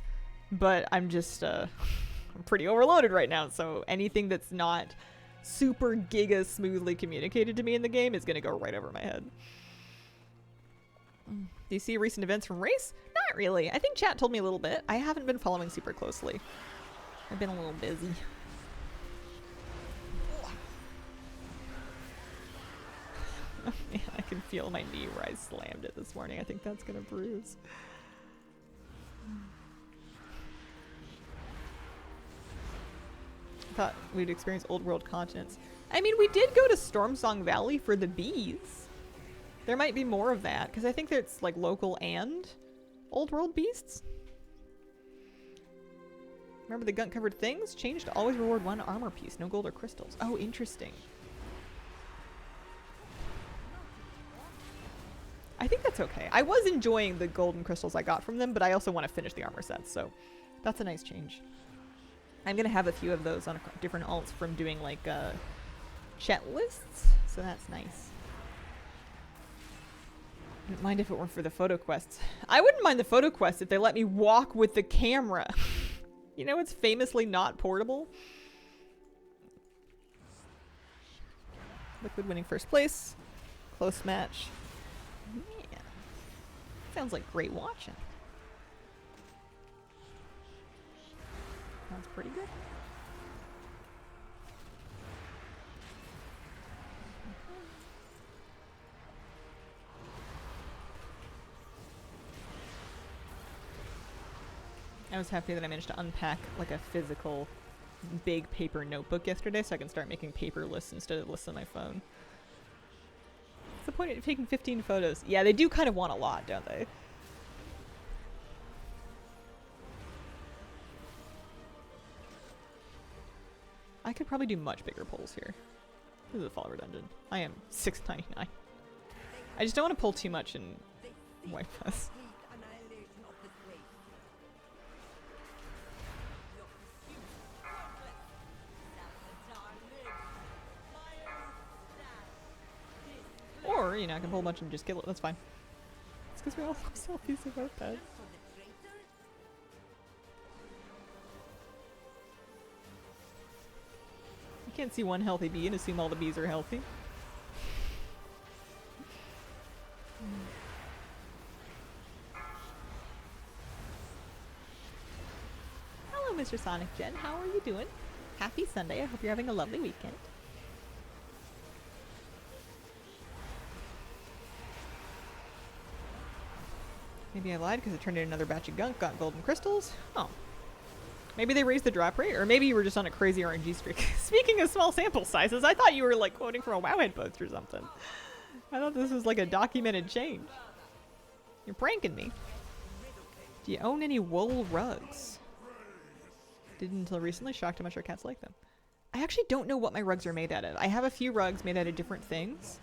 A: But I'm just, I'm pretty overloaded right now, so anything that's not super giga smoothly communicated to me in the game is gonna go right over my head. Do you see recent events from Race? Not really. I think chat told me a little bit. I haven't been following super closely. I've been a little busy. Oh man, I can feel my knee where I slammed it this morning. I think that's gonna bruise. I thought we'd experience old world continents. I mean, we did go to Stormsong Valley for the bees. There might be more of that, because I think it's like local and old world beasts. Remember the gun-covered things? Changed to always reward one armor piece, no gold or crystals. Oh, interesting. I think that's okay. I was enjoying the golden crystals I got from them, but I also want to finish the armor sets, so that's a nice change. I'm going to have a few of those on different alts from doing, like, chat lists, so that's nice. Wouldn't mind if it weren't for the photo quests. I wouldn't mind the photo quests if they let me walk with the camera. You know, it's famously not portable. Liquid winning first place. Close match. Yeah. Sounds like great watching. Sounds pretty good. I was happy that I managed to unpack like a physical big paper notebook yesterday so I can start making paper lists instead of lists on my phone. What's the point of taking 15 photos? Yeah, they do kind of want a lot, don't they? could probably do much bigger pulls here. This is a follower dungeon. I am 699. I just don't want to pull too much and wipe us. Or, you know, I can pull a bunch and just kill it. That's fine. It's because we all have selfies of our pets. You can't see one healthy bee and assume all the bees are healthy. Hello, Mr. Sonic Jen. How are you doing? Happy Sunday. I hope you're having a lovely weekend. Maybe I lied because it turned in another batch of gunk, got golden crystals. Oh. Maybe they raised the drop rate, or maybe you were just on a crazy RNG streak. Speaking of small sample sizes, I thought you were like quoting from a Wowhead post or something. I thought this was like a documented change. You're pranking me. Do you own any wool rugs? Didn't until recently. Shocked how much our cats like them. I actually don't know what my rugs are made out of. I have a few rugs made out of different things.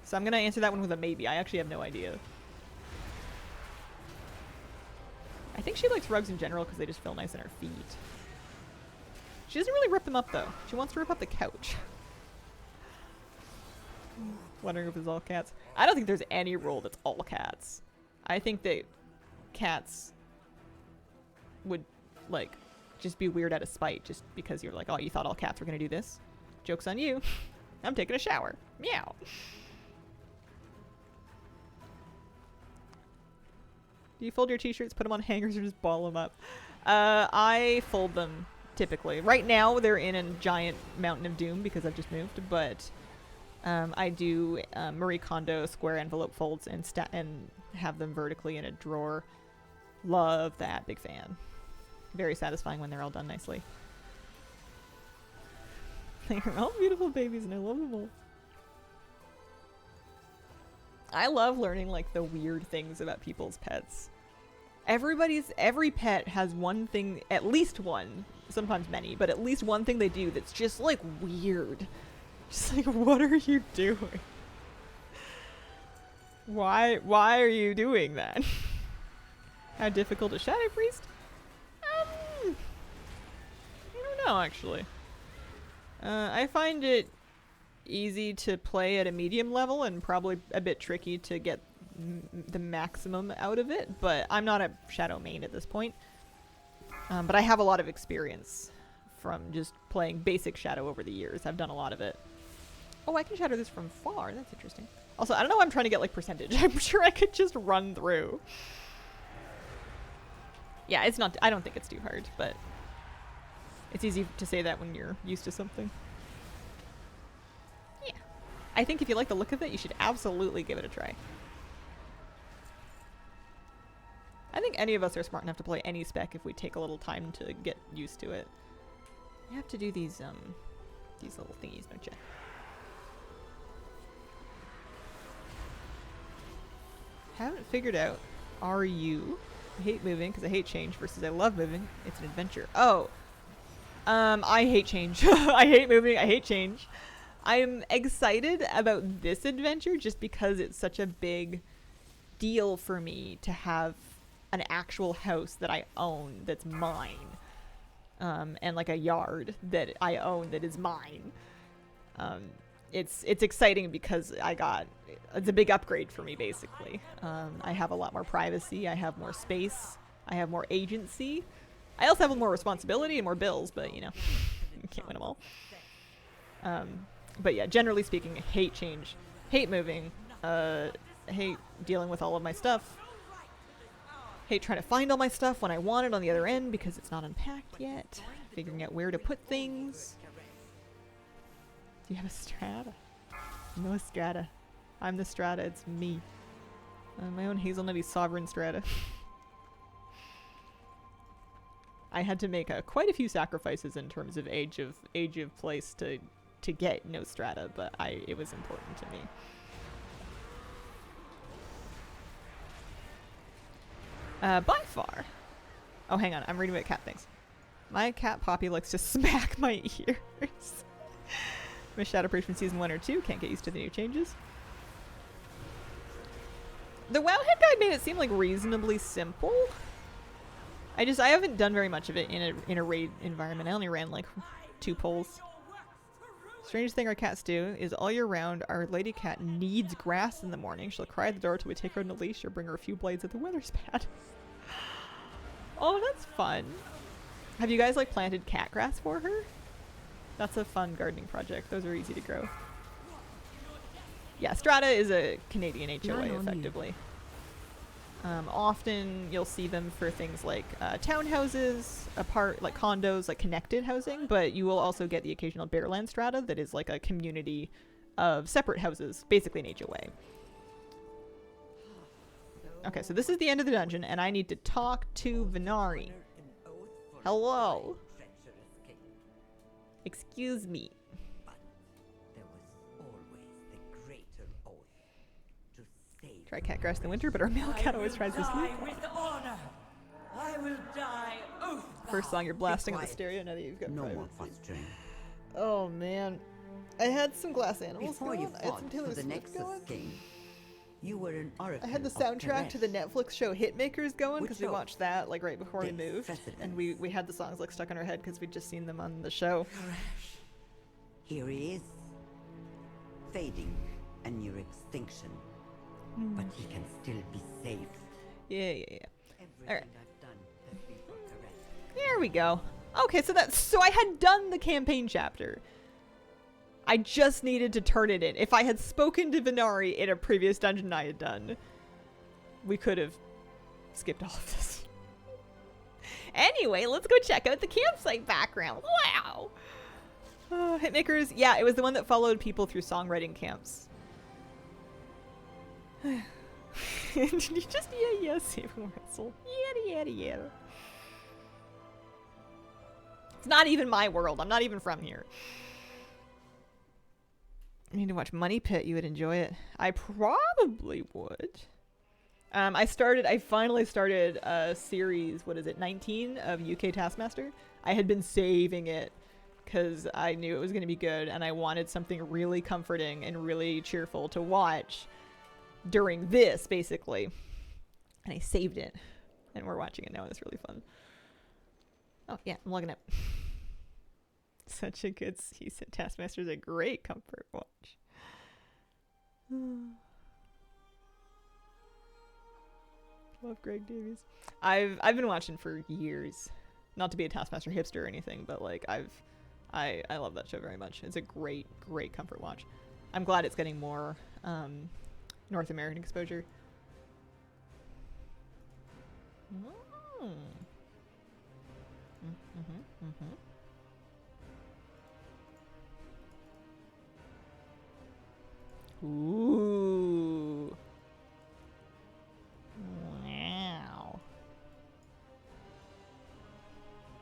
A: So I'm going to answer that one with a maybe. I actually have no idea. I think she likes rugs in general because they just feel nice on her feet. She doesn't really rip them up though. She wants to rip up the couch. Wondering if it's all cats. I don't think there's any rule that's all cats. I think that cats would like just be weird out of spite just because you're like, oh, you thought all cats were gonna do this? Joke's on you. I'm taking a shower. Meow. Do you fold your t-shirts, put them on hangers, or just ball them up? I fold them, typically. Right now, they're in a giant mountain of doom because I've just moved, but I do Marie Kondo square envelope folds and have them vertically in a drawer. Love that. Big fan. Very satisfying when they're all done nicely. They are all beautiful babies, and I love them all. I love learning like the weird things about people's pets. Every pet has one thing, at least one, sometimes many, but at least one thing they do that's just like weird. Just like, what are you doing? Why are you doing that? How difficult is Shadow Priest? I don't know actually. I find it easy to play at a medium level and probably a bit tricky to get the maximum out of it, but I'm not a Shadow main at this point. But I have a lot of experience from just playing basic Shadow over the years. I've done a lot of it. Oh, I can shatter this from far. That's interesting. Also, I don't know why I'm trying to get like percentage. I'm sure I could just run through. Yeah, it's not, I don't think it's too hard, but it's easy to say that when you're used to something. I think if you like the look of it, you should absolutely give it a try. I think any of us are smart enough to play any spec if we take a little time to get used to it. You have to do these little thingies, don't you? Haven't figured out. Are you? I hate moving because I hate change versus I love moving. It's an adventure. Oh. I hate change. I hate moving. I hate change. I'm excited about this adventure just because it's such a big deal for me to have an actual house that I own that's mine. And like a yard that I own that is mine. It's exciting because it's a big upgrade for me basically. I have a lot more privacy, I have more space, I have more agency. I also have more responsibility and more bills, but you know, you can't win them all. But yeah, generally speaking, I hate change, hate moving, hate dealing with all of my stuff, hate trying to find all my stuff when I want it on the other end because it's not unpacked yet, figuring out where to put things. Do you have a strata? No strata. I'm the strata, it's me. My own hazelnutty sovereign strata. I had to make quite a few sacrifices in terms of age of place to get no strata, but it was important to me. By far. Oh, hang on. I'm reading about cat things. My cat Poppy likes to smack my ears. Miss Shadow Priest from season 1 or 2. Can't get used to the new changes. The WoW head guide made it seem like reasonably simple. I haven't done very much of it in a raid environment. I only ran like 2 polls. Strangest thing our cats do is all year round, our lady cat needs grass in the morning. She'll cry at the door till we take her on a leash or bring her a few blades if the weather's bad. Oh, that's fun. Have you guys like planted cat grass for her? That's a fun gardening project. Those are easy to grow. Yeah, Strata is a Canadian HOA effectively. Often you'll see them for things like townhouses, like condos, like connected housing, but you will also get the occasional Bearland Strata that is like a community of separate houses, basically an HOA. Okay, so this is the end of the dungeon, and I need to talk to Venari. Hello. Excuse me. Try cat grass in the winter, but our male cat always tries to sleep.
B: I will die.
A: First song you're blasting on the stereo now that you've got
B: no
A: privacy.
B: more frustrating.
A: Oh man, I had some Glass Animals
B: Before
A: going.
B: you
A: I had some
B: fought
A: Taylor
B: for the
A: Swift
B: Nexus
A: going.
B: game, you were an oracle.
A: I had the
B: of
A: soundtrack to the
B: Perez.
A: Netflix show Hitmakers going because we
B: Which
A: watched that like right before we
B: takes
A: moved,
B: precedence.
A: and we had the songs like stuck in our head because we'd just seen them on the show.
B: Here he is, fading a near extinction, but he can still be saved.
A: Yeah.
B: Everything
A: Alright.
B: I've done has been for Perez.
A: There we go. Okay, so I had done the campaign chapter. I just needed to turn it in. If I had spoken to Venari in a previous dungeon I had done, we could have skipped all of this. Anyway, let's go check out the campsite background. Wow. Hitmakers, yeah, it was the one that followed people through songwriting camps. Did you just yeah, save Wurzel? Yada. It's not even my world. I'm not even from here. I need to watch Money Pit. You would enjoy it. I probably would. I finally started a series, what is it, 19 of UK Taskmaster. I had been saving it because I knew it was going to be good and I wanted something really comforting and really cheerful to watch during this, basically. And I saved it. And we're watching it now and it's really fun. Oh, yeah, I'm logging up. Such a good season. Taskmaster's a great comfort watch. Love Greg Davies. I've been watching for years. Not to be a Taskmaster hipster or anything, but like I love that show very much. It's a great comfort watch. I'm glad it's getting more North American exposure. Ooh. Wow.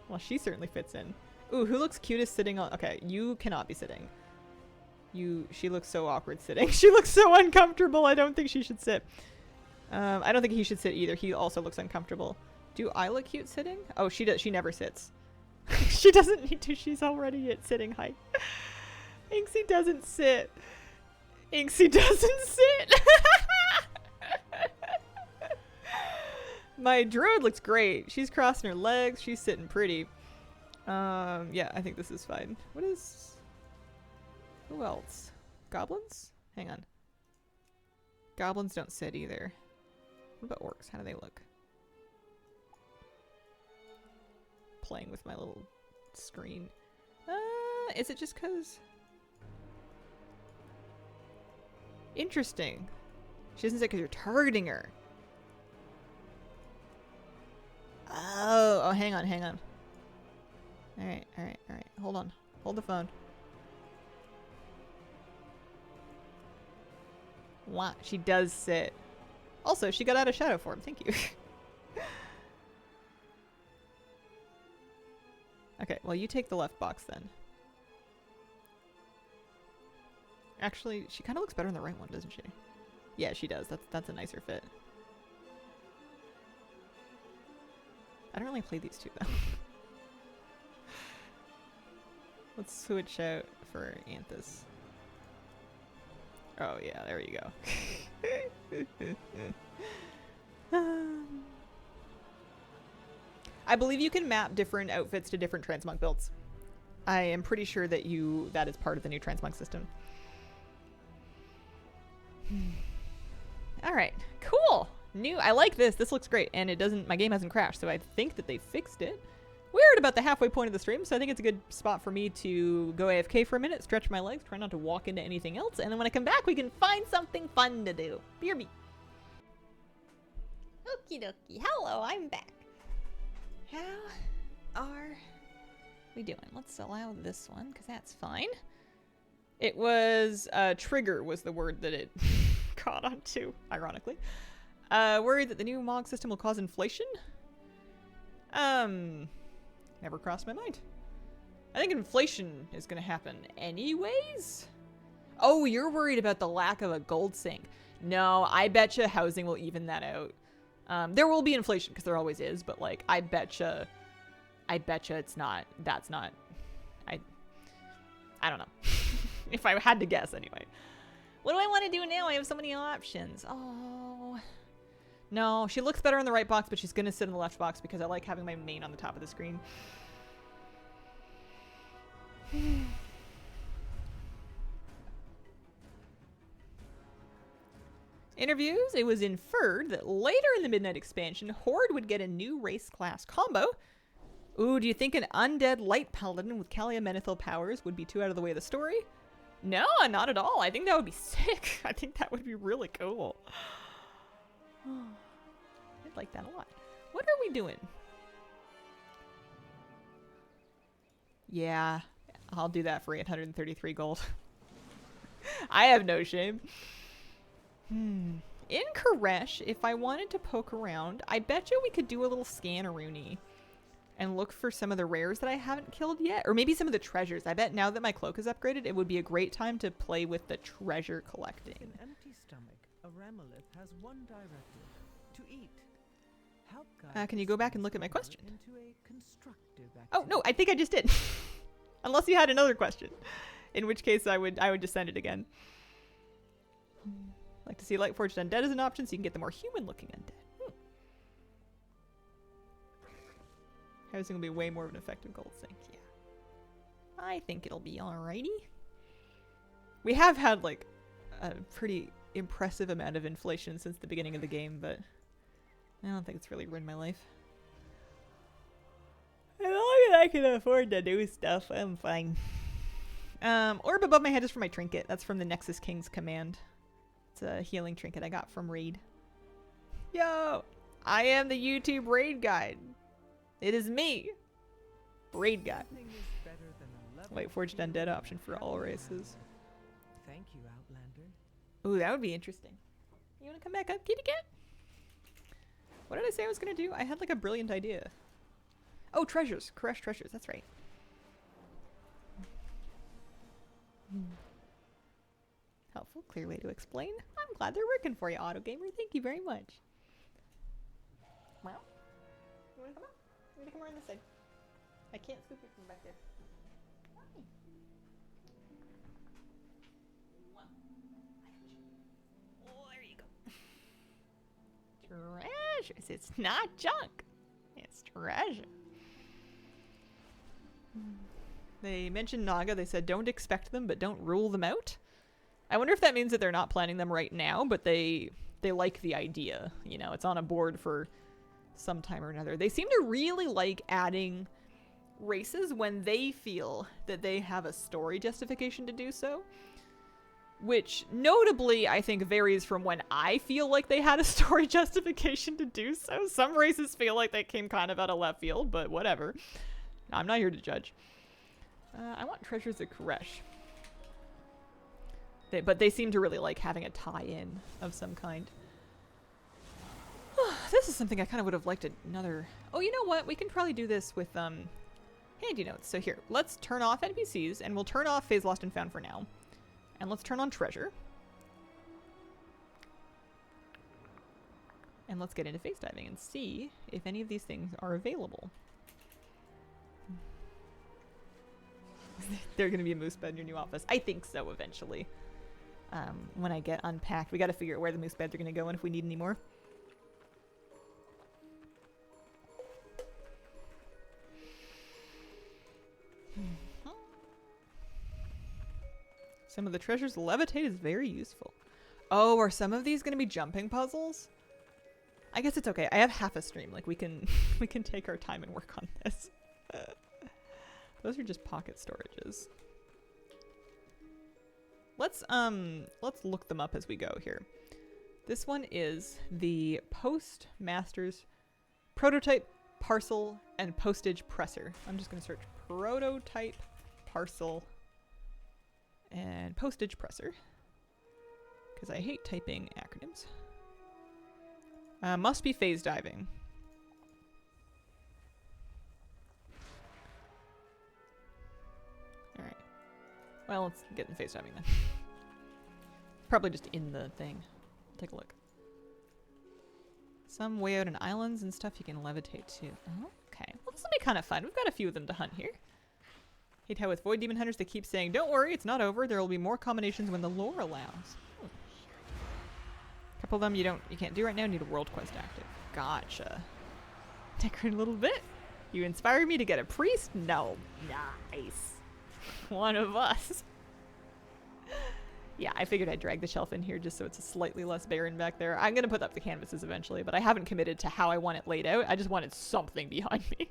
A: Well, she certainly fits in. Ooh, who looks cutest sitting on... Okay, you cannot be sitting. She looks so awkward sitting. She looks so uncomfortable. I don't think she should sit. I don't think he should sit either. He also looks uncomfortable. Do I look cute sitting? Oh, she does. She never sits. She doesn't need to. She's already at sitting height. Inksy doesn't sit. Inksy doesn't sit. My druid looks great. She's crossing her legs. She's sitting pretty. Yeah, I think this is fine. What is... Who else? Goblins? Hang on. Goblins don't sit either. What about orcs? How do they look? Playing with my little screen. Is it just because... Interesting. She doesn't say because you're targeting her. Oh, hang on. Alright. Hold on. Hold the phone. Wow, she does sit. Also, she got out of shadow form. Thank you. Okay, well, you take the left box then. Actually, she kind of looks better in the right one, doesn't she? Yeah, she does. That's a nicer fit. I don't really play these two, though. Let's switch out for Anthus. Oh yeah, there you go. I believe you can map different outfits to different transmog builds. I am pretty sure that that is part of the new transmog system. All right, cool. I like this. This looks great, and my game hasn't crashed, so I think that they fixed it. We're at about the halfway point of the stream, so I think it's a good spot for me to go AFK for a minute, stretch my legs, try not to walk into anything else, and then when I come back, we can find something fun to do. BRB. Okie dokie. Hello, I'm back. How are we doing? Let's allow this one, because that's fine. It was, trigger was the word that it caught on to, ironically. Worried that the new MOG system will cause inflation? Never crossed my mind. I think inflation is going to happen anyways. Oh, you're worried about the lack of a gold sink. No, I betcha housing will even that out. There will be inflation because there always is, but like I betcha it's not. That's not. I don't know. If I had to guess anyway. What do I want to do now? I have so many options. Oh. No, she looks better in the right box, but she's going to sit in the left box because I like having my main on the top of the screen. Interviews, it was inferred that later in the Midnight expansion, Horde would get a new race class combo. Ooh, do you think an undead light paladin with Kalia Menethil powers would be too out of the way of the story? No, not at all. I think that would be sick. I think that would be really cool. I'd like that a lot. What are we doing? Yeah, I'll do that for 833 gold. I have no shame. In Koresh, if I wanted to poke around, I bet you we could do a little scan-a-rooney and look for some of the rares that I haven't killed yet. Or maybe some of the treasures. I bet now that my cloak is upgraded, it would be a great time to play with the treasure collecting.
C: In an empty stomach, a Ramolith has one directive: to eat. Help guide
A: can you go back and look at my question?
C: Into a constructive
A: Oh, no, I think I just did. Unless you had another question. In which case, I would just send it again. Like to see Lightforged Undead as an option so you can get the more human-looking undead. Housing will be way more of an effective gold sink, yeah. I think it'll be alrighty. We have had, like, a pretty impressive amount of inflation since the beginning of the game, but I don't think it's really ruined my life. As long as I can afford to do stuff, I'm fine. Orb above my head is for my trinket. That's from the Nexus King's command. It's a healing trinket I got from Raid. Yo! I am the YouTube Raid Guide. It is me! Raid Guide. Lightforged Undead option for all races.
C: Thank you, Outlander.
A: Ooh, that would be interesting. You wanna come back up, kitty cat? What did I say I was gonna do? I had like a brilliant idea. Oh, treasures. Koresh treasures, that's right. Helpful, clear way to explain. I'm glad they're working for you, Autogamer. Thank you very much. Well, you wanna come up? You wanna come around this side? I can't scoop you from back there. Hi. Oh, there you go. Treasures. It's not junk. It's treasure. They mentioned Naga. They said don't expect them, but don't rule them out. I wonder if that means that they're not planning them right now, but they like the idea. You know, it's on a board for some time or another. They seem to really like adding races when they feel that they have a story justification to do so. Which, notably, I think varies from when I feel like they had a story justification to do so. Some races feel like they came kind of out of left field, but whatever. I'm not here to judge. I want treasures of Koresh. But they seem to really like having a tie-in of some kind. This is something I kind of would have liked another... Oh, you know what? We can probably do this with handy notes. So here, let's turn off NPCs, and we'll turn off Phase Lost and Found for now. And let's turn on treasure. And let's get into face diving and see if any of these things are available. They're gonna be a moose bed in your new office. I think so eventually. When I get unpacked, we got to figure out where the moose beds are gonna go and if we need any more. Some of the treasures levitate is very useful. Oh, are some of these gonna be jumping puzzles? I guess it's okay. I have half a stream. Like we can we can take our time and work on this. Those are just pocket storages. Let's look them up as we go here. This one is the Postmaster's Prototype Parcel and Postage Presser. I'm just gonna search Prototype Parcel and Postage Presser because I hate typing acronyms. Must be phase diving. Alright. Well, let's get in phase diving then. Probably just in the thing. Take a look. Some way out in islands and stuff you can levitate too. Oh, okay. Well, this will be kind of fun. We've got a few of them to hunt here. Hate how with Void Demon Hunters they keep saying, don't worry, it's not over. There will be more combinations when the lore allows. Oh. A couple of them you can't do right now. Need a world quest active. Gotcha. Decorate a little bit. You inspire me to get a priest? No. Nice. One of us. Yeah, I figured I'd drag the shelf in here just so it's a slightly less barren back there. I'm going to put up the canvases eventually, but I haven't committed to how I want it laid out. I just wanted something behind me.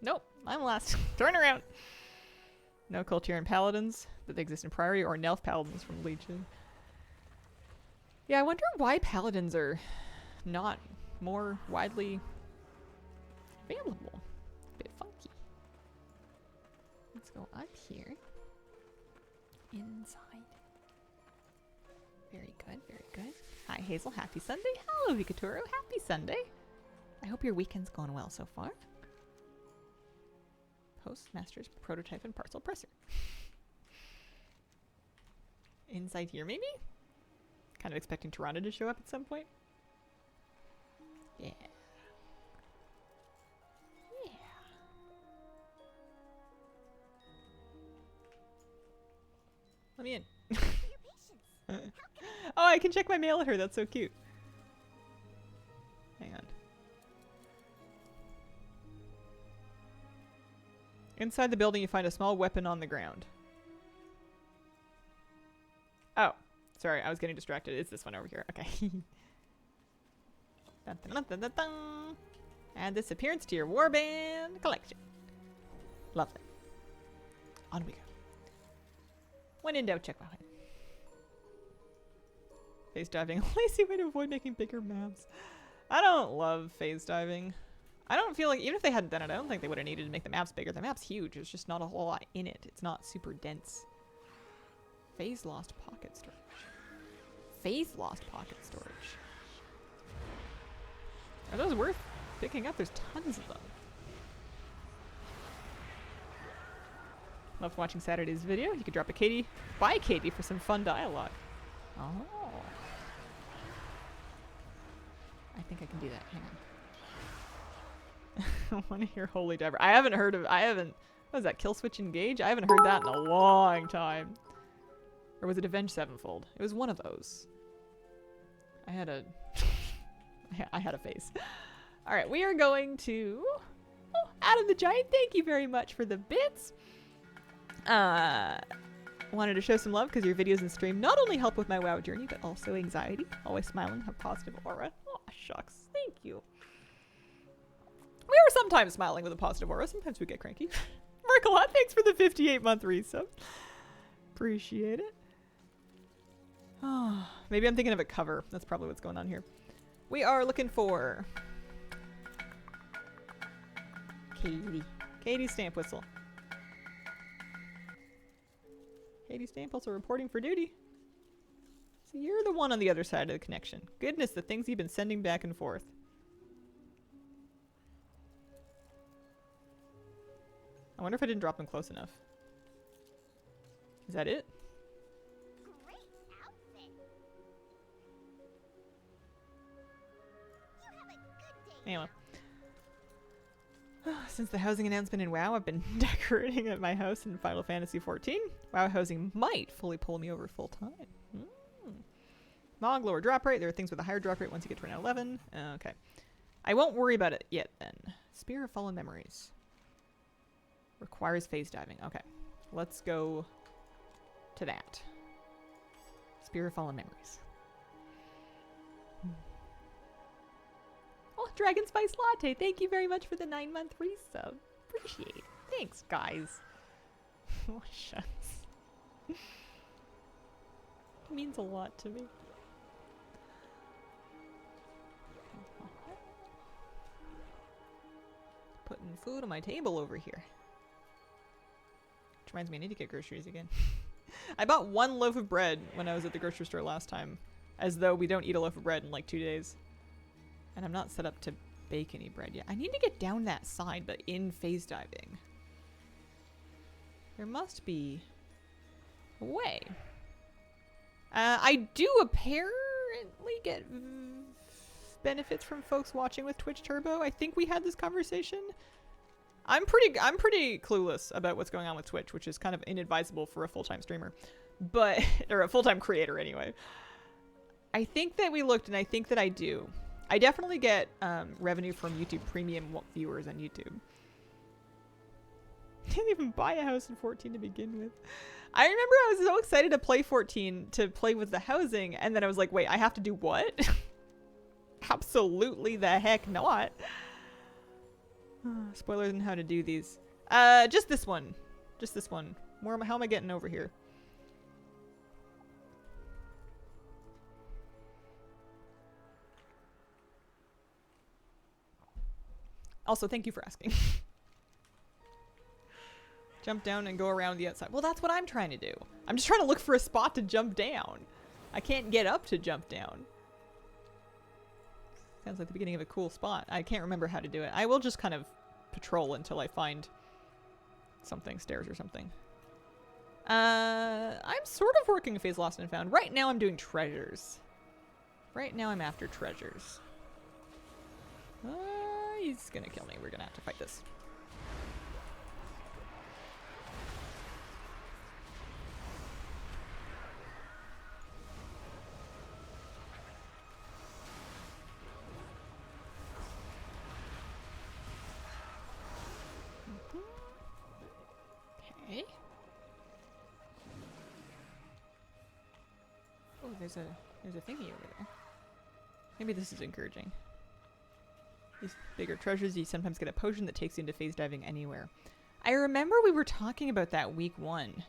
A: Nope, I'm last. Turn around. No Kultiran Paladins that exist in Priory or Nelf Paladins from Legion. Yeah, I wonder why Paladins are not more widely available. A bit funky. Let's go up here. Inside. Very good, very good. Hi Hazel, happy Sunday. Hello Vikaturo, happy Sunday. I hope your weekend's going well so far. Postmaster's Prototype and Parcel Presser. Inside here, maybe? Kind of expecting Toronto to show up at some point. Yeah. Yeah. Let me in. Oh, I can check my mail at her. That's so cute. Hang on. Inside the building, you find a small weapon on the ground. Oh, sorry, I was getting distracted. It's this one over here. Okay. Dun, dun, dun, dun, dun. Add this appearance to your warband collection. Lovely. On we go. When in doubt, check behind. Phase diving. Lazy way to avoid making bigger maps. I don't love phase diving. I don't feel like, even if they hadn't done it, I don't think they would have needed to make the maps bigger. The map's huge. There's just not a whole lot in it. It's not super dense. Phase lost pocket storage. Phase lost pocket storage. Are those worth picking up? There's tons of them. Loved watching Saturday's video. You could drop a Katie, buy Katie for some fun dialogue. Oh. I think I can do that. Hang on. I want to hear Holy Diver. I haven't, what was that, Kill Switch Engage? I haven't heard that in a long time. Or was it Avenge Sevenfold? It was one of those. I had a face. Alright, we are going to... Oh, Adam the Giant, thank you very much for the bits. Wanted to show some love because your videos and stream not only help with my WoW journey, but also anxiety. Always smiling, have positive aura. Oh, shucks. Thank you. We are sometimes smiling with a positive aura. Sometimes we get cranky. Merkelot, thanks for the 58-month resub. Appreciate it. Oh, maybe I'm thinking of a cover. That's probably what's going on here. We are looking for... Katie. Katie Stamp Whistle. Katie Stamp also reporting for duty. So you're the one on the other side of the connection. Goodness, the things you've been sending back and forth. I wonder if I didn't drop them close enough. Is that it?
D: Great outfit. You have a good day.
A: Anyway. Since the housing announcement in WoW, I've been decorating at my house in Final Fantasy XIV. WoW housing might fully pull me over full time. Mog, lower drop rate. There are things with a higher drop rate once you get to around 11. Okay. I won't worry about it yet then. Spear of Fallen Memories. Requires phase diving. Okay. Let's go to that. Spear of Fallen Memories. Oh, Dragon Spice Latte. Thank you very much for the 9-month resub. Appreciate it. Thanks, guys. Oh, shucks. It means a lot to me. Putting food on my table over here. Which reminds me, I need to get groceries again. I bought 1 loaf of bread when I was at the grocery store last time. As though we don't eat a loaf of bread in like 2 days. And I'm not set up to bake any bread yet. I need to get down that side, but in phase diving. There must be a way. I do apparently get benefits from folks watching with Twitch Turbo. I think we had this conversation. I'm pretty clueless about what's going on with Twitch, which is kind of inadvisable for a full-time streamer. But, or a full-time creator anyway. I think that we looked, and I think that I do. I definitely get revenue from YouTube Premium viewers on YouTube. Didn't even buy a house in 14 to begin with. I remember I was so excited to play 14 to play with the housing, and then I was like, wait, I have to do what? Absolutely the heck not. Spoilers on how to do these. Just this one. Just this one. How am I getting over here? Also, thank you for asking. Jump down and go around the outside. Well, that's what I'm trying to do. I'm just trying to look for a spot to jump down. I can't get up to jump down. Sounds like the beginning of a cool spot. I can't remember how to do it. I will just kind of patrol until I find something, stairs or something. I'm sort of working a phase lost and found. Right now I'm doing treasures. Right now I'm after treasures. He's gonna kill me. We're gonna have to fight this. Okay. Oh, there's a thingy over there. Maybe this is encouraging. These bigger treasures, you sometimes get a potion that takes you into phase diving anywhere. I remember we were talking about that week 1.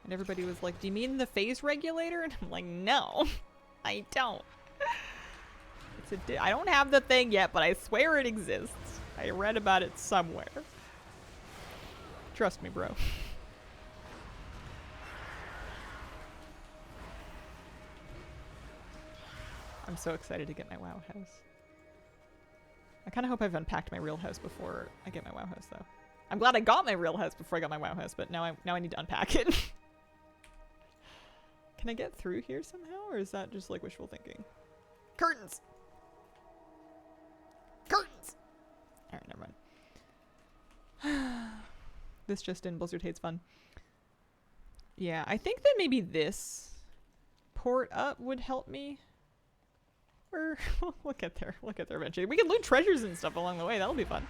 A: And everybody was like, do you mean the phase regulator? And I'm like, no, I don't. I don't have the thing yet, but I swear it exists. I read about it somewhere. Trust me, bro. I'm so excited to get my WoW house. I kind of hope I've unpacked my real house before I get my WoW house, though. I'm glad I got my real house before I got my WoW house, but now I need to unpack it. Can I get through here somehow, or is that just like wishful thinking? Curtains! Curtains! Alright, never mind. This just in, Blizzard hates fun. Yeah, I think that maybe this port up would help me. Or we'll get there eventually. We can loot treasures and stuff along the way. That'll be fun.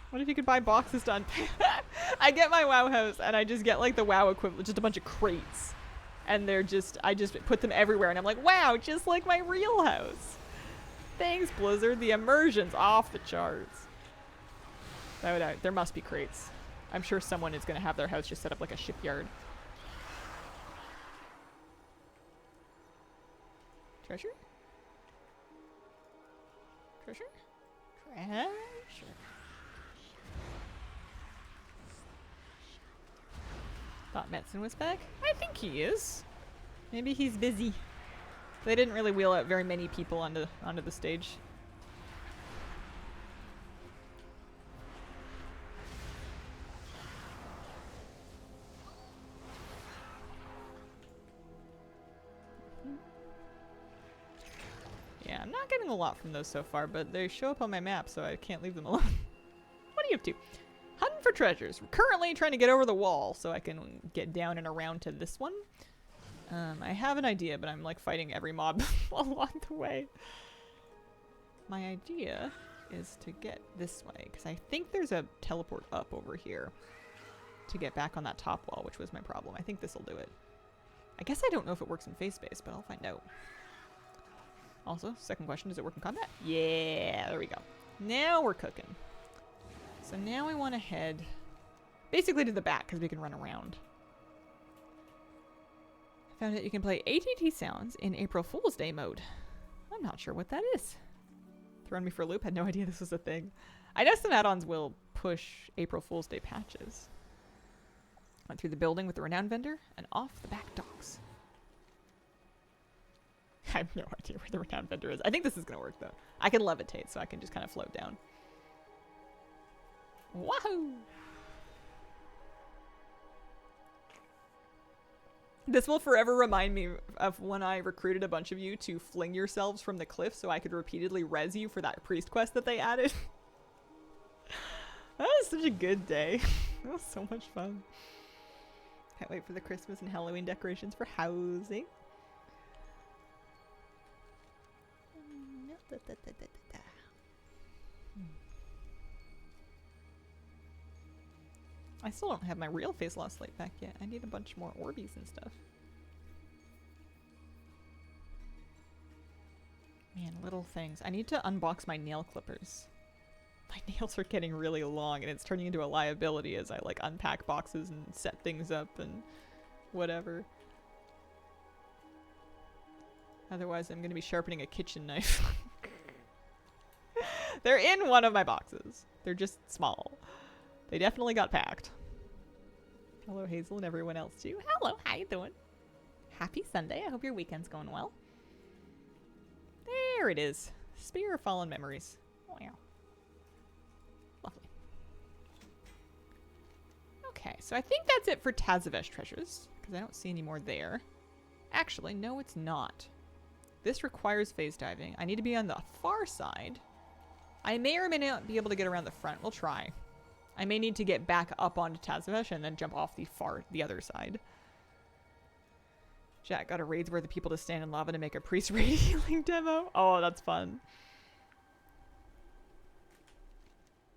A: What if you could buy boxes to unpack? I get my WoW house and I just get like the WoW equivalent, just a bunch of crates. And they're just, I just put them everywhere and I'm like, wow, just like my real house. Thanks, Blizzard. The immersion's off the charts. There must be crates. I'm sure someone is going to have their house just set up like a shipyard. Treasure? Treasure? Treasure. Thought Metzen was back? I think he is. Maybe he's busy. They didn't really wheel out very many people onto the stage. I'm not getting a lot from those so far, but they show up on my map, so I can't leave them alone. What are you up to? Hunting for treasures. We're currently trying to get over the wall so I can get down and around to this one. I have an idea, but I'm like fighting every mob along the way. My idea is to get this way, because I think there's a teleport up over here to get back on that top wall, which was my problem. I think this will do it. I guess I don't know if it works in phase space, but I'll find out. Also, second question, does it work in combat? Yeah, there we go. Now we're cooking. So now we want to head basically to the back because we can run around. I found out you can play ATT sounds in April Fool's Day mode. I'm not sure what that is. Throwing me for a loop, had no idea this was a thing. I know some add-ons will push April Fool's Day patches. Went through the building with the renowned vendor and off the back docks. I have no idea where the renowned vendor is. I think this is going to work though. I can levitate so I can just kind of float down. Wahoo! This will forever remind me of when I recruited a bunch of you to fling yourselves from the cliff so I could repeatedly res you for that priest quest that they added. That was such a good day. That was so much fun. Can't wait for the Christmas and Halloween decorations for housing. I still don't have my real face lost light back yet. I need a bunch more Orbeez and stuff. Man, little things. I need to unbox my nail clippers. My nails are getting really long and it's turning into a liability as I like unpack boxes and set things up and whatever. Otherwise I'm going to be sharpening a kitchen knife. They're in one of my boxes. They're just small. They definitely got packed. Hello, Hazel, and everyone else too. Hello, how you doing? Happy Sunday. I hope your weekend's going well. There it is. Spear of Fallen Memories. Oh, yeah. Lovely. Okay, so I think that's it for Tazavesh treasures, because I don't see any more there. Actually, no, it's not. This requires phase diving. I need to be on the far side. I may or may not be able to get around the front. We'll try. I may need to get back up onto Tazavesh and then jump off the other side. Jack got a raids where the people to stand in lava to make a priest raid healing demo. Oh, that's fun.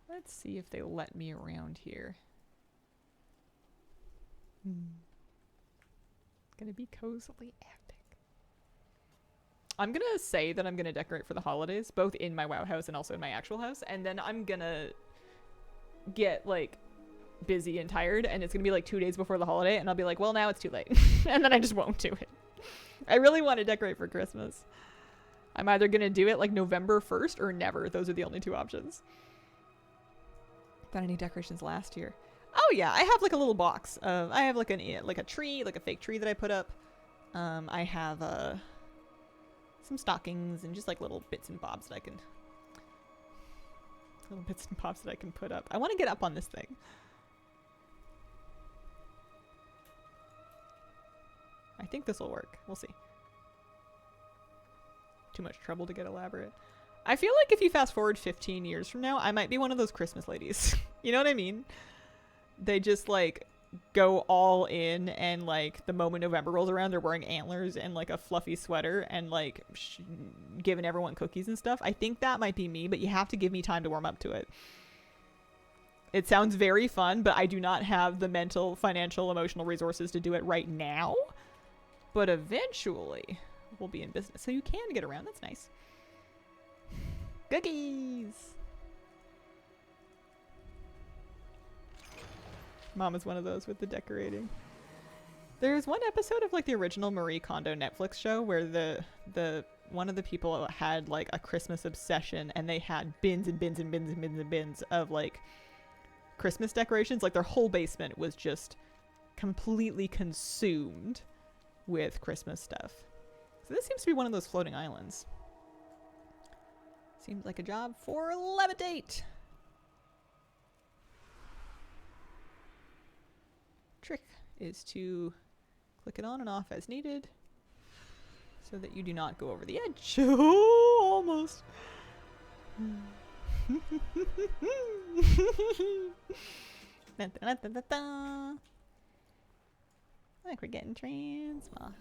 A: Let's see if they let me around here. Gonna be cozily epic. I'm gonna say that I'm gonna decorate for the holidays, both in my WoW house and also in my actual house, and then I'm gonna get like busy and tired, and it's gonna be like 2 days before the holiday, and I'll be like, well, now it's too late. And then I just won't do it. I really want to decorate for Christmas. I'm either gonna do it like November 1st or never. Those are the only two options. Done any decorations last year? Oh yeah, I have like a little box of, I have like a tree, like a fake tree that I put up. I have some stockings and just like little bits and bobs that I can put up. I want to get up on this thing. I think this will work. We'll see. Too much trouble to get elaborate. I feel like if you fast forward 15 years from now, I might be one of those Christmas ladies. You know what I mean? They just like go all in, and like the moment November rolls around, they're wearing antlers and like a fluffy sweater and like giving everyone cookies and stuff. I think that might be me, but you have to give me time to warm up to it. It sounds very fun, but I do not have the mental, financial, emotional resources to do it right now. But eventually we'll be in business. So you can get around. That's nice. Cookies! Mom is one of those with the decorating. There's one episode of like the original Marie Kondo Netflix show where the one of the people had like a Christmas obsession, and they had bins and bins and bins and bins and bins of like Christmas decorations. Like their whole basement was just completely consumed with Christmas stuff. So this seems to be one of those floating islands. Seems like a job for Levitate. Trick is to click it on and off as needed. So that you do not go over the edge. Oh, almost. Da, da, da, da, da. Like we're getting transmogs.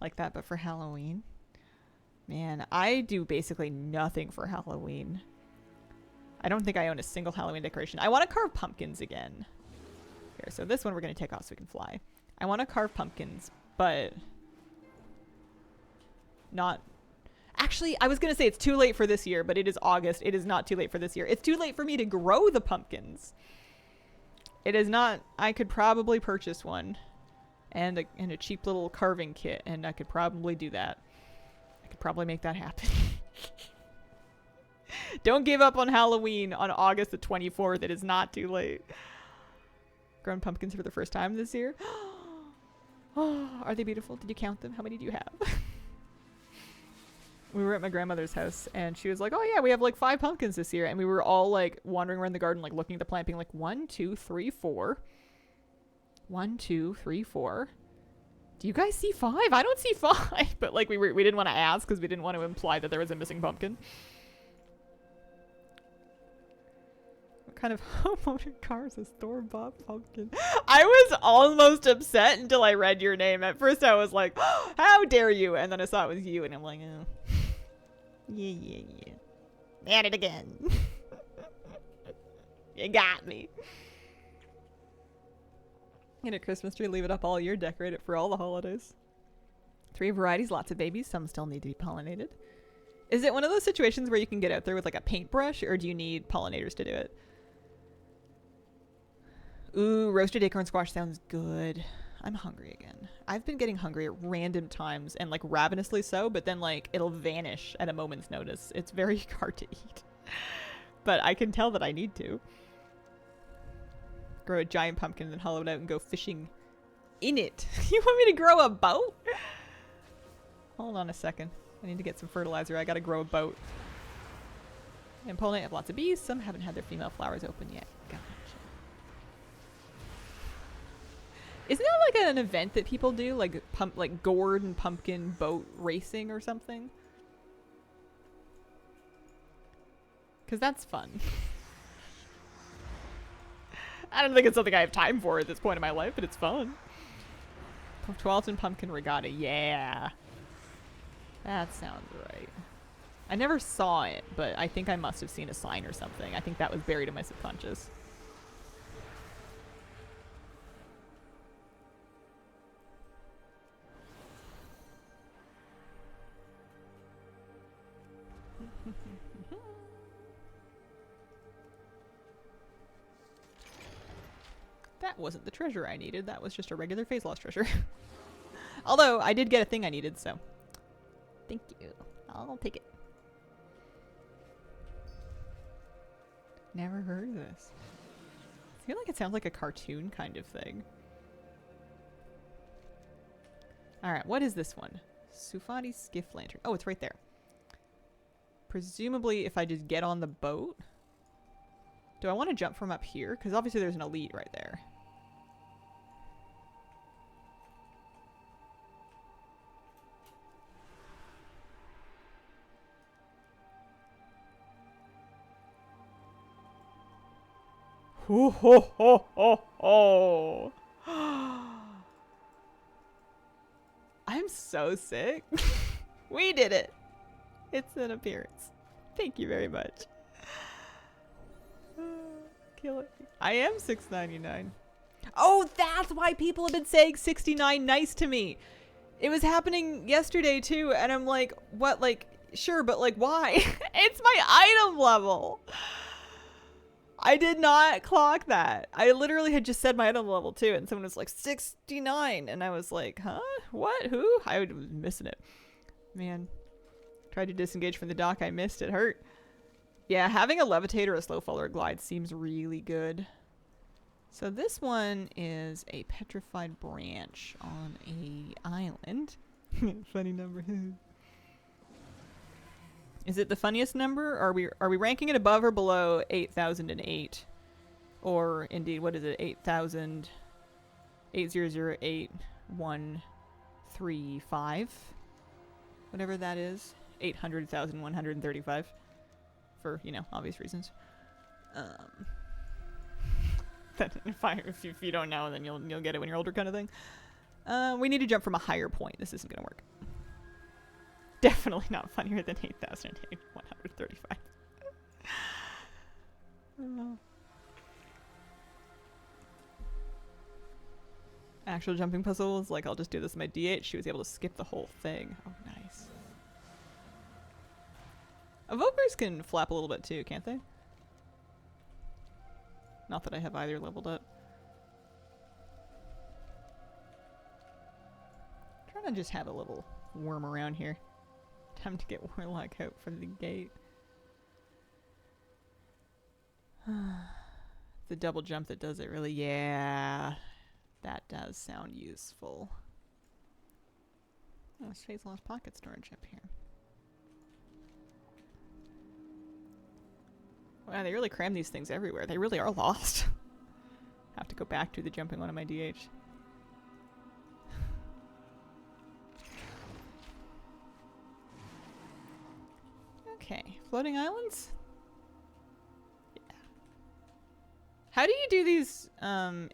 A: Like that, but for Halloween. Man, I do basically nothing for Halloween. I don't think I own a single Halloween decoration. I want to carve pumpkins again. Here, so this one we're going to take off so we can fly. I want to carve pumpkins, but not... Actually, I was going to say it's too late for this year, but it is August. It is not too late for this year. It's too late for me to grow the pumpkins. It is not... I could probably purchase one and a cheap little carving kit, and I could probably do that. I could probably make that happen. Don't give up on Halloween on August the 24th. It is not too late. Grown pumpkins for the first time this year. Oh, are they beautiful? Did you count them? How many do you have? We were at my grandmother's house and she was like, oh yeah, we have like 5 pumpkins this year. And we were all like wandering around the garden, like looking at the plant, being like 1, 2, 3, 4. 1, 2, 3, 4. Do you guys see 5? I don't see 5. But like we didn't want to ask because we didn't want to imply that there was a missing pumpkin. What kind of homeowner car is a store-bought pumpkin? I was almost upset until I read your name. At first I was like, oh, how dare you? And then I saw it was you and I'm like, oh. Yeah. At it again. You got me. Get a Christmas tree, leave it up all year, decorate it for all the holidays. 3 varieties, lots of babies, some still need to be pollinated. Is it one of those situations where you can get out there with like a paintbrush, or do you need pollinators to do it? Ooh, roasted acorn squash sounds good. I'm hungry again. I've been getting hungry at random times, and like ravenously so, but then like it'll vanish at a moment's notice. It's very hard to eat. But I can tell that I need to. Grow a giant pumpkin and then hollow it out and go fishing in it. You want me to grow a boat? Hold on a second. I need to get some fertilizer. I gotta grow a boat. And pollinate have lots of bees. Some haven't had their female flowers open yet. Gotcha. Isn't that like an event that people do? Like gourd and pumpkin boat racing or something? Because that's fun. I don't think it's something I have time for at this point in my life, but it's fun. Twelton Pumpkin Regatta. Yeah. That sounds right. I never saw it, but I think I must have seen a sign or something. I think that was buried in my subconscious. That wasn't the treasure I needed. That was just a regular phase loss treasure. Although, I did get a thing I needed, so... Thank you. I'll take it. Never heard of this. I feel like it sounds like a cartoon kind of thing. Alright, what is this one? Sufati Skiff Lantern. Oh, it's right there. Presumably, if I just get on the boat... Do I want to jump from up here? Because obviously there's an elite right there. Ho ho ho ho ho! I'm so sick. We did it. It's an appearance. Thank you very much. Kill it. I am $6.99. Oh, that's why people have been saying 69 nice to me. It was happening yesterday too, and I'm like, what? Like, sure, but like, why? It's my item level. I did not clock that. I literally had just said my item level too, and someone was like 69, and I was like, huh? What? Who? I was missing it. Man, tried to disengage from the dock. I missed. It hurt. Yeah, having a levitate or a slow fall or glide seems really good. So this one is a petrified branch on a island. Funny number. Is it the funniest number? Are we ranking it above or below 8,008? Or indeed, what is it? 8,000. 8008135. Whatever that is. 800,135. For, you know, obvious reasons. If you don't know, then you'll get it when you're older, kind of thing. We need to jump from a higher point. This isn't gonna work. Definitely not funnier than 8,135. Actual jumping puzzles, like I'll just do this in my D8. She was able to skip the whole thing. Oh, nice. Evokers can flap a little bit too, can't they? Not that I have either leveled up. Trying to just have a little worm around here. Time to get Warlock out from the gate. The double jump that does it really, yeah. That does sound useful. Oh, Space Lost pocket storage up here. Wow, they really cram these things everywhere. They really are lost. Have to go back to the jumping one of my DH. Okay, floating islands? Yeah. How do you do these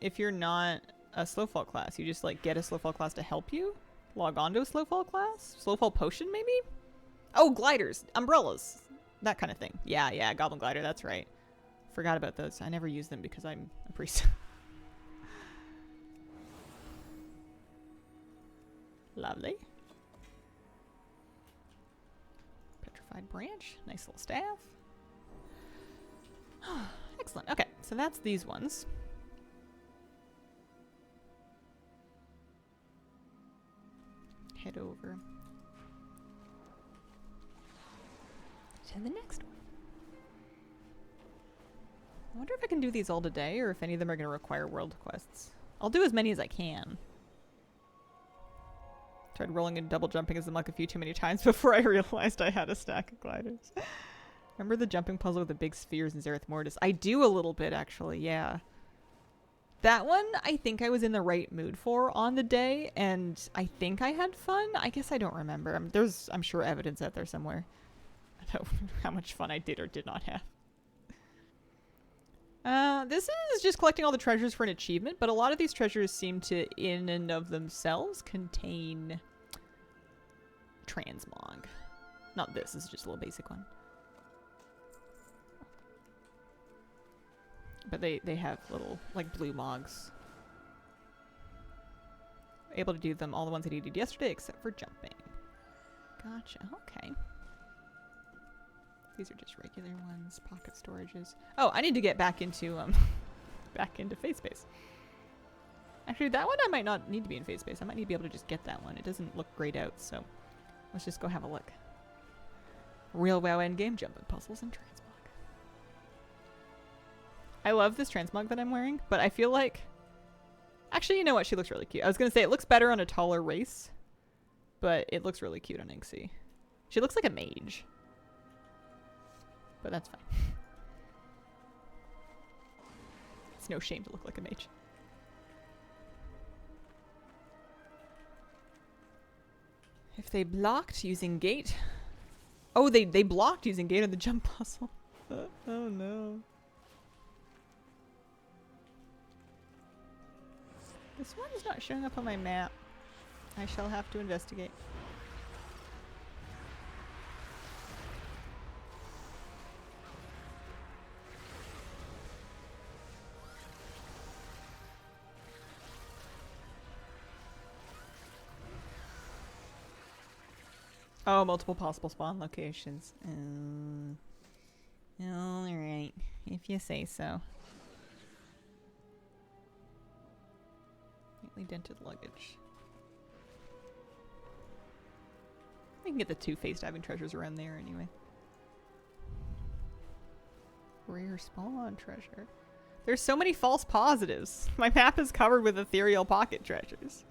A: if you're not a slowfall class? You just like get a slowfall class to help you? Log on to a slowfall class? Slowfall potion maybe? Oh, gliders, umbrellas, that kind of thing. Yeah, goblin glider, that's right. Forgot about those. I never use them because I'm a priest. Lovely. Petrified branch, nice little staff. Excellent. Okay, so that's these ones. Head over to the next one. I wonder if I can do these all today or if any of them are going to require world quests. I'll do as many as I can. Tried rolling and double jumping as a monk a few too many times before I realized I had a stack of gliders. Remember the jumping puzzle with the big spheres in Zereth Mortis? I do a little bit, actually, yeah. That one, I think I was in the right mood for on the day, and I think I had fun. I guess I don't remember. There's, I'm sure, evidence out there somewhere. I don't know how much fun I did or did not have. This is just collecting all the treasures for an achievement, but a lot of these treasures seem to, in and of themselves, contain transmog. Not this is just a little basic one. But they have little, like, blue mogs. Able to do them, all the ones I needed yesterday, except for jumping. Gotcha, okay. These are just regular ones, pocket storages. Oh, I need to get back into, back into phase space. Actually, that one I might not need to be in phase space. I might need to be able to just get that one. It doesn't look grayed out, so let's just go have a look. Real WoW endgame jumping puzzles and transmog. I love this transmog that I'm wearing, but I feel like... Actually, you know what? She looks really cute. I was going to say it looks better on a taller race, but it looks really cute on Inksy. She looks like a mage. But that's fine. It's no shame to look like a mage. If they blocked using gate... Oh, they blocked using gate on the jump puzzle. Oh no. This one is not showing up on my map. I shall have to investigate. Oh, multiple possible spawn locations. Alright, if you say so. Lightly dented luggage. We can get the 2 face diving treasures around there anyway. Rare spawn treasure. There's so many false positives. My map is covered with ethereal pocket treasures.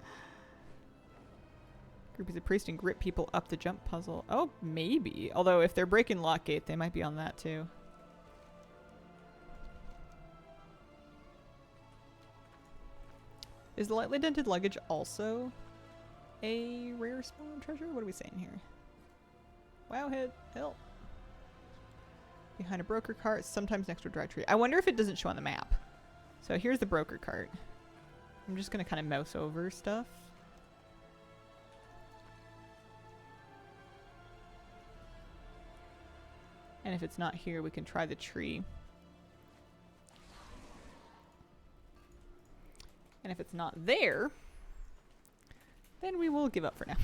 A: Group is a priest and grip people up the jump puzzle. Oh, maybe. Although if they're breaking Lockgate, they might be on that too. Is the lightly dented luggage also a rare spawn treasure? What are we saying here? Wow, head, help. Behind a broker cart, sometimes next to a dry tree. I wonder if it doesn't show on the map. So here's the broker cart. I'm just gonna kind of mouse over stuff. And if it's not here, we can try the tree. And if it's not there, then we will give up for now.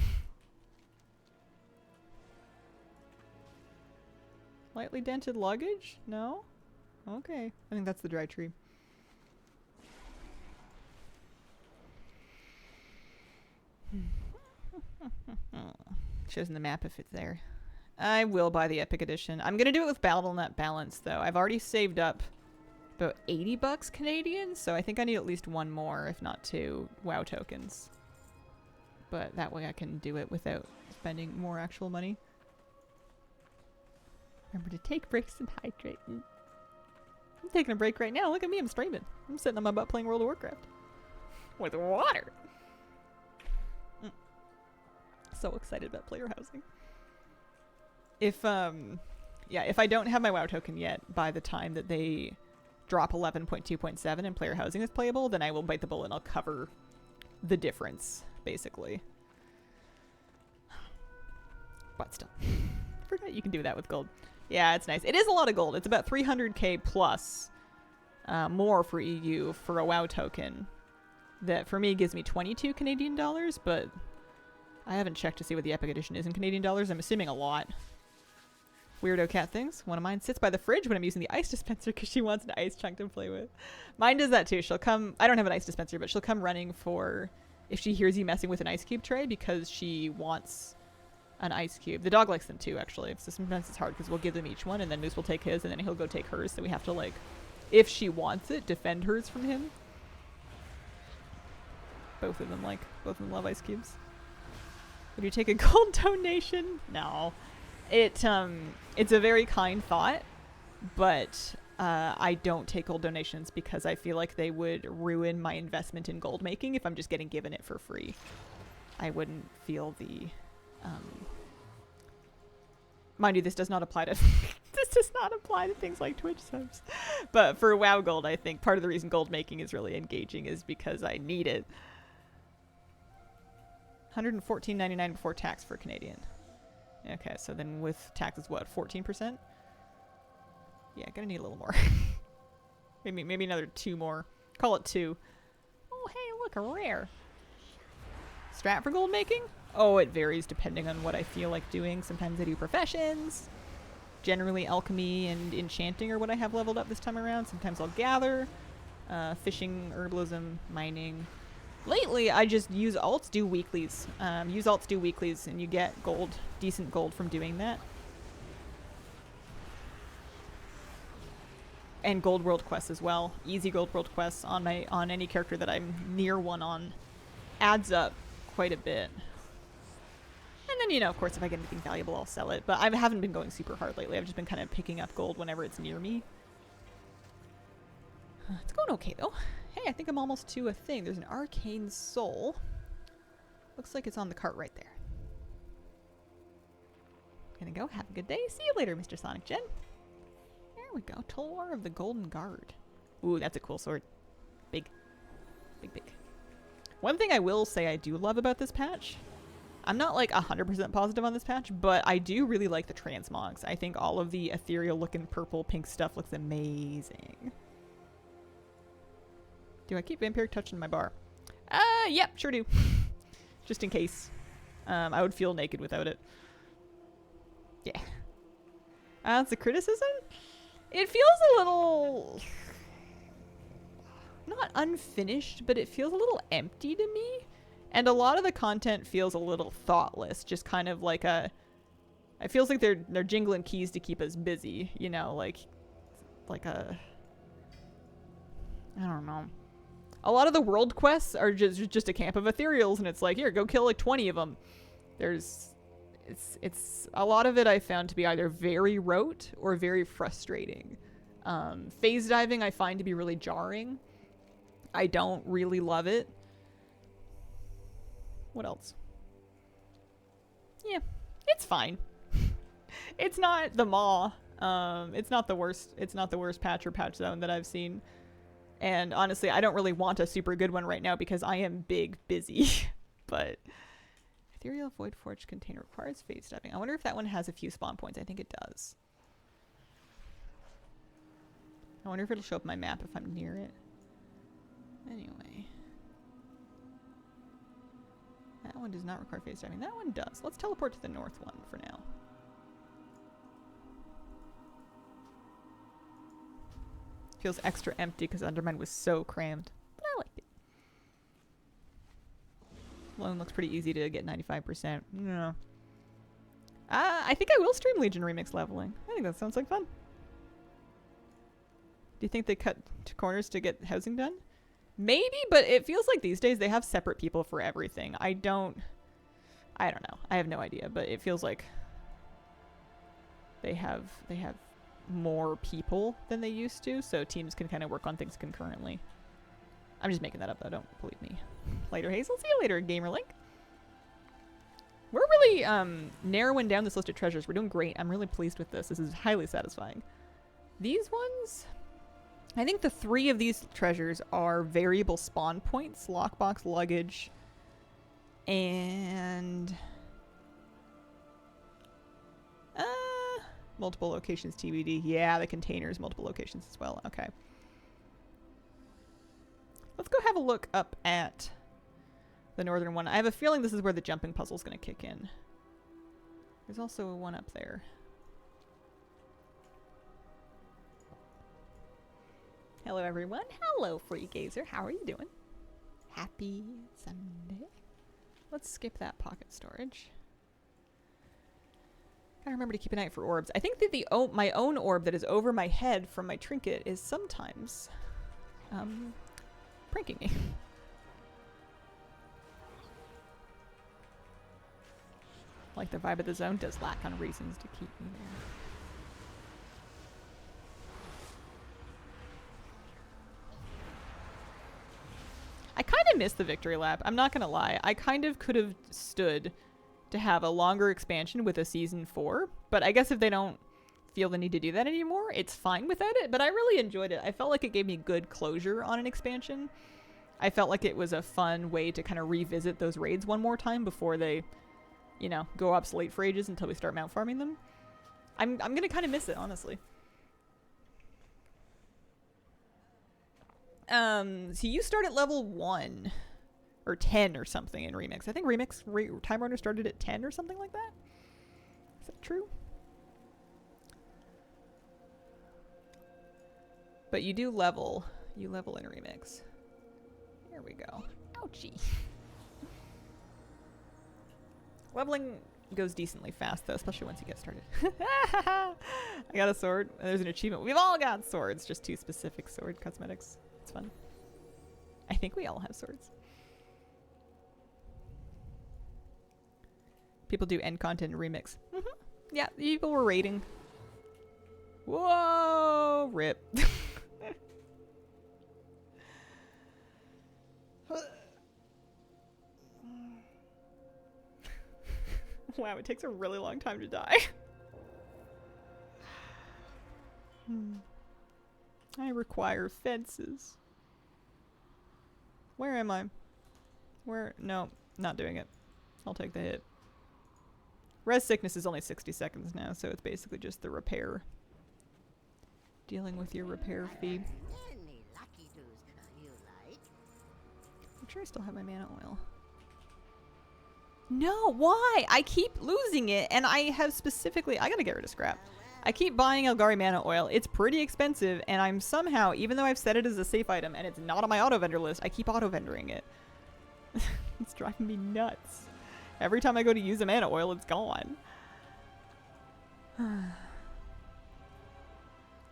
A: Lightly dented luggage? No? Okay. I think that's the dry tree. Shows in the map if it's there. I will buy the Epic Edition. I'm going to do it with BattleNet Balance, though. I've already saved up about 80 bucks Canadian, so I think I need at least one more, if not two, WoW tokens. But that way I can do it without spending more actual money. Remember to take breaks and hydrate. I'm taking a break right now. Look at me, I'm streaming. I'm sitting on my butt playing World of Warcraft. With water. So excited about player housing. If I don't have my WoW token yet, by the time that they drop 11.2.7 and player housing is playable, then I will bite the bullet and I'll cover the difference, basically. But still. Forgot you can do that with gold. Yeah, it's nice. It is a lot of gold. It's about 300k plus more for EU for a WoW token. That for me gives me 22 Canadian dollars, but I haven't checked to see what the Epic Edition is in Canadian dollars. I'm assuming a lot. Weirdo cat things. One of mine sits by the fridge when I'm using the ice dispenser because she wants an ice chunk to play with. Mine does that too. She'll come. I don't have an ice dispenser, but she'll come running for if she hears you messing with an ice cube tray because she wants an ice cube. The dog likes them too, actually. So sometimes it's hard because we'll give them each one and then Moose will take his and then he'll go take hers. So we have to, like, if she wants it, defend hers from him. Both of them love ice cubes. Would you take a gold donation? No. It's a very kind thought, but I don't take gold donations because I feel like they would ruin my investment in gold making if I'm just getting given it for free. I wouldn't feel the mind you, this does not apply to things like Twitch subs. But for WoW Gold, I think part of the reason gold making is really engaging is because I need it. $114.99 before tax for Canadian. Okay, so then with taxes, what, 14%? Yeah, gonna need a little more. maybe another 2 more. Call it 2. Oh, hey, look, a rare. Strat for gold making? Oh, it varies depending on what I feel like doing. Sometimes I do professions. Generally alchemy and enchanting are what I have leveled up this time around. Sometimes I'll gather. Fishing, herbalism, mining. Lately, I just use alts, do weeklies. Use alts, do weeklies, and you get gold, decent gold from doing that. And gold world quests as well. Easy gold world quests on any character that I'm near one on adds up quite a bit. And then, you know, of course, if I get anything valuable, I'll sell it. But I haven't been going super hard lately. I've just been kind of picking up gold whenever it's near me. It's going okay, though. Hey, I think I'm almost to a thing. There's an arcane soul. Looks like it's on the cart right there. Gonna go. Have a good day. See you later, Mr. Sonic Gen. There we go. Tulwar of the Golden Guard. Ooh, that's a cool sword. Big. Big, big. One thing I will say I do love about this patch, I'm not like 100% positive on this patch, but I do really like the transmogs. I think all of the ethereal looking purple pink stuff looks amazing. Do I keep vampiric touching my bar? Yep, sure do. Just in case. I would feel naked without it. Yeah. That's a criticism? It feels a little... not unfinished, but it feels a little empty to me. And a lot of the content feels a little thoughtless. Just kind of like a... it feels like they're jingling keys to keep us busy. You know, like a... I don't know. A lot of the world quests are just a camp of ethereals, and it's like, here, go kill like 20 of them. It's a lot of it I found to be either very rote or very frustrating. Phase diving I find to be really jarring. I don't really love it. What else? Yeah, it's fine. It's not the Maw. It's not the worst. It's not the worst patch or patch zone that I've seen. And honestly, I don't really want a super good one right now because I am busy. But Ethereal Void Forge container requires phase stepping. I wonder if that one has a few spawn points. I think it does. I wonder if it'll show up on my map if I'm near it. Anyway. That one does not require phase stepping. That one does. Let's teleport to the north one for now. Feels extra empty because Undermine was so crammed. But I liked it. Lone looks pretty easy to get 95%. No. I think I will stream Legion Remix leveling. I think that sounds like fun. Do you think they cut to corners to get housing done? Maybe, but it feels like these days they have separate people for everything. I don't know. I have no idea, but it feels like they have more people than they used to, so teams can kind of work on things concurrently. I'm just making that up though, don't believe me. Later, Hazel. See you later, GamerLink. We're really narrowing down this list of treasures. We're doing great. I'm really pleased with this. This is highly satisfying. These ones, I think the 3 of these treasures are variable spawn points, lockbox, luggage, and multiple locations TBD. Yeah, the containers, multiple locations as well. Okay. Let's go have a look up at the northern one. I have a feeling this is where the jumping puzzle is going to kick in. There's also one up there. Hello, everyone. Hello, Free Gazer. How are you doing? Happy Sunday. Let's skip that pocket storage. Gotta remember to keep an eye out for orbs. I think that my own orb that is over my head from my trinket is sometimes pranking me. Like the vibe of the zone does lack on reasons to keep me there. I kind of miss the victory lap. I'm not gonna lie. I kind of could have stood to have a longer expansion with a season 4, but I guess if they don't feel the need to do that anymore, it's fine without it. But I really enjoyed it. I felt like it gave me good closure on an expansion. I felt like it was a fun way to kind of revisit those raids one more time before they, you know, go obsolete for ages until we start mount farming them. I'm gonna kind of miss it, honestly. So you start at level 1 or 10 or something in Remix. I think Remix Time Runner started at 10 or something like that. Is that true? But you do level. You level in Remix. There we go. Ouchie. Leveling goes decently fast though, especially once you get started. I got a sword. There's an achievement. We've all got swords, just 2 specific sword cosmetics. It's fun. I think we all have swords. People do end content in Remix. Yeah, people were raiding. Whoa, rip. Wow, it takes a really long time to die. I require fences. Where am I? Where? No, not doing it. I'll take the hit. Res sickness is only 60 seconds now, so it's basically just the repair. Dealing with your repair fee.
D: Any lucky doos you like?
A: I'm sure I still have my mana oil. No, why? I keep losing it, and I have specifically... I gotta get rid of scrap. I keep buying Elgari mana oil. It's pretty expensive, and I'm somehow, even though I've set it as a safe item and it's not on my auto-vendor list, I keep auto-vendoring it. It's driving me nuts. Every time I go to use a mana oil, it's gone.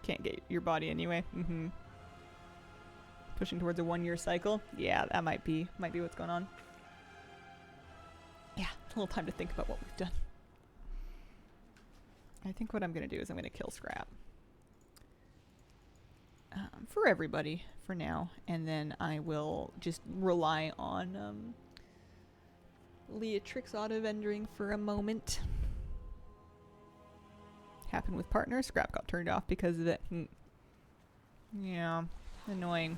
A: Can't get your body anyway. Pushing towards a 1-year cycle. Yeah, that might be what's going on. Yeah, a little time to think about what we've done. I think what I'm going to do is I'm going to kill scrap. For everybody, for now. And then I will just rely on Leatrix auto-vendoring for a moment. Happened with partner. Scrap got turned off because of it. Yeah, annoying.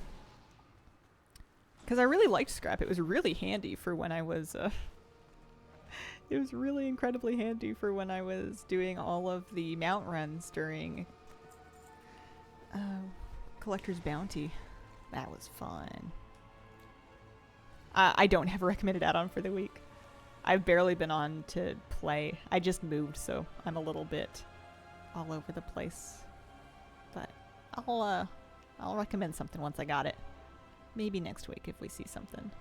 A: Because I really liked Scrap. It was really handy for when I was... it was really incredibly handy for when I was doing all of the mount runs during Collector's Bounty. That was fun. I don't have a recommended add-on for the week. I've barely been on to play. I just moved, so I'm a little bit all over the place. But I'll recommend something once I got it. Maybe next week if we see something.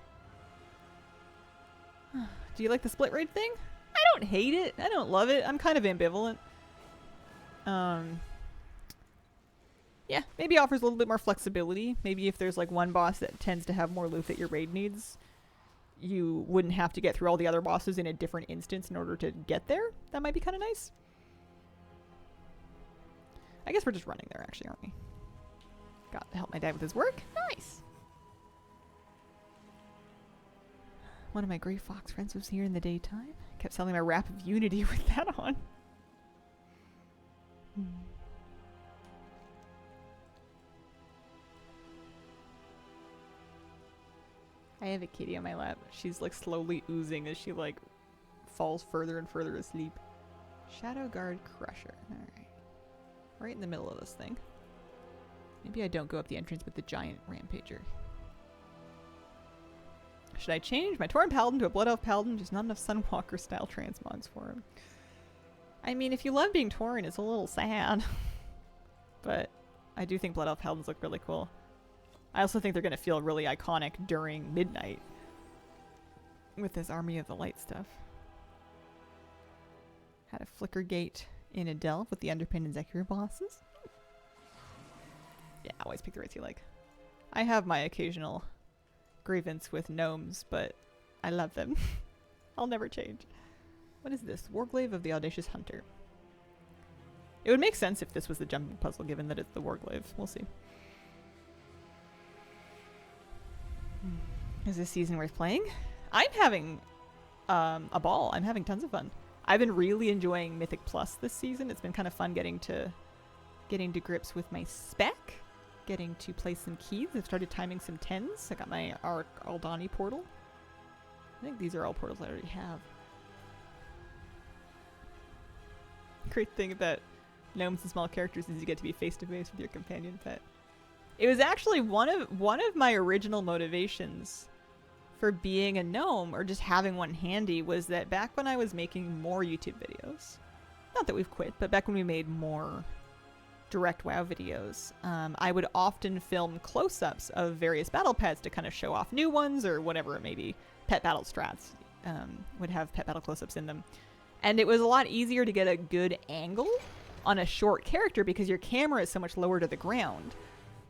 A: Do you like the split raid thing? I don't hate it. I don't love it. I'm kind of ambivalent. Yeah, maybe offers a little bit more flexibility. Maybe if there's like one boss that tends to have more loot that your raid needs, you wouldn't have to get through all the other bosses in a different instance in order to get there. That might be kind of nice. I guess we're just running there actually, aren't we? Got to help my dad with his work. Nice. One of my Grey Fox friends was here in the daytime. Kept selling my Wrap of Unity with that on. I have a kitty on my lap. She's like slowly oozing as she like falls further and further asleep. Shadow Guard Crusher. Alright. Right in the middle of this thing. Maybe I don't go up the entrance with the giant rampager. Should I change my Tauren Paladin to a Blood Elf Paladin? Just not enough Sunwalker style transmogs for him. I mean, if you love being Tauren, it's a little sad. But I do think Blood Elf Paladins look really cool. I also think they're going to feel really iconic during midnight with this Army of the Light stuff. Had a Flicker Gate in a delve with the Underpin and Zekir bosses. Yeah, always pick the rates you like. I have my occasional grievance with gnomes, but I love them. I'll never change. What is this? Warglaive of the Audacious Hunter. It would make sense if this was the jumping puzzle, given that it's the Warglaive. We'll see. Is this season worth playing? I'm having a ball. I'm having tons of fun. I've been really enjoying Mythic Plus this season. It's been kind of fun getting to grips with my spec, getting to play some keys. I've started timing some 10s. I got my Arc Aldani portal. I think these are all portals I already have. Great thing about gnomes and small characters is you get to be face to face with your companion pet. It was actually one of my original motivations for being a gnome, or just having one handy, was that back when I was making more YouTube videos, not that we've quit, but back when we made more direct WoW videos, I would often film close-ups of various battle pets to kind of show off new ones or whatever it may be. Pet battle strats would have pet battle close-ups in them. And it was a lot easier to get a good angle on a short character because your camera is so much lower to the ground.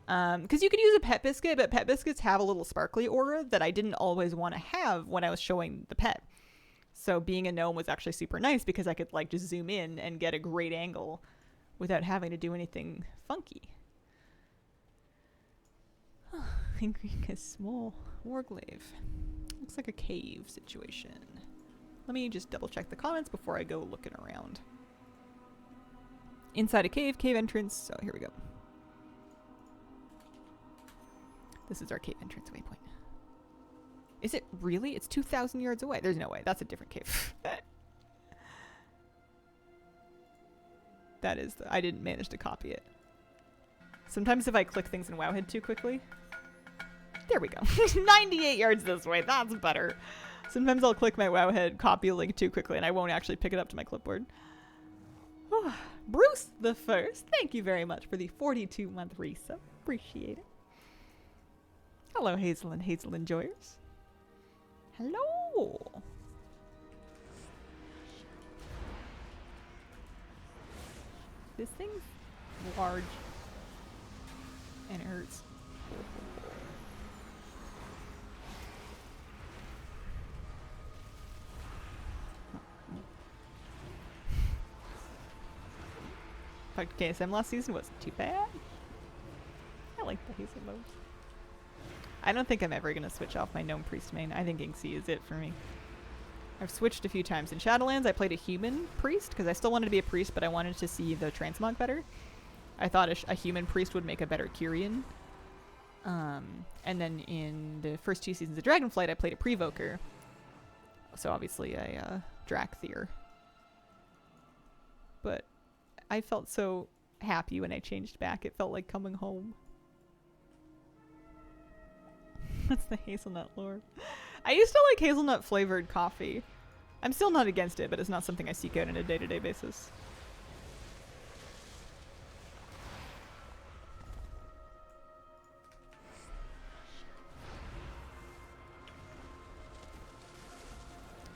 A: Because you could use a pet biscuit, but pet biscuits have a little sparkly aura that I didn't always want to have when I was showing the pet. So being a gnome was actually super nice because I could like just zoom in and get a great angle without having to do anything funky. Ingrink is small. Warglaive. Looks like a cave situation. Let me just double check the comments before I go looking around. Inside a cave, cave entrance. So here we go. This is our cave entrance waypoint. Is it really? It's 2,000 yards away. There's no way. That's a different cave. That is I didn't manage to copy it. Sometimes if I click things in Wowhead too quickly. There we go. 98 yards this way. That's better. Sometimes I'll click my Wowhead copy link too quickly and I won't actually pick it up to my clipboard. Bruce the First, thank you very much for the 42-month resub. Appreciate it. Hello, Hazel and Hazel Enjoyers. Hello. This thing's large and it hurts. Fucked KSM last season wasn't too bad. I like the Hazel modes. I don't think I'm ever going to switch off my Gnome Priest main. I think Inksy is it for me. I've switched a few times. In Shadowlands, I played a human priest because I still wanted to be a priest, but I wanted to see the transmog better. I thought a human priest would make a better Kyrian. And then in the first 2 seasons of Dragonflight, I played a Prevoker. So obviously a Drakthir. But I felt so happy when I changed back. It felt like coming home. That's the hazelnut lore. I used to like hazelnut flavored coffee. I'm still not against it, but it's not something I seek out on a day-to-day basis.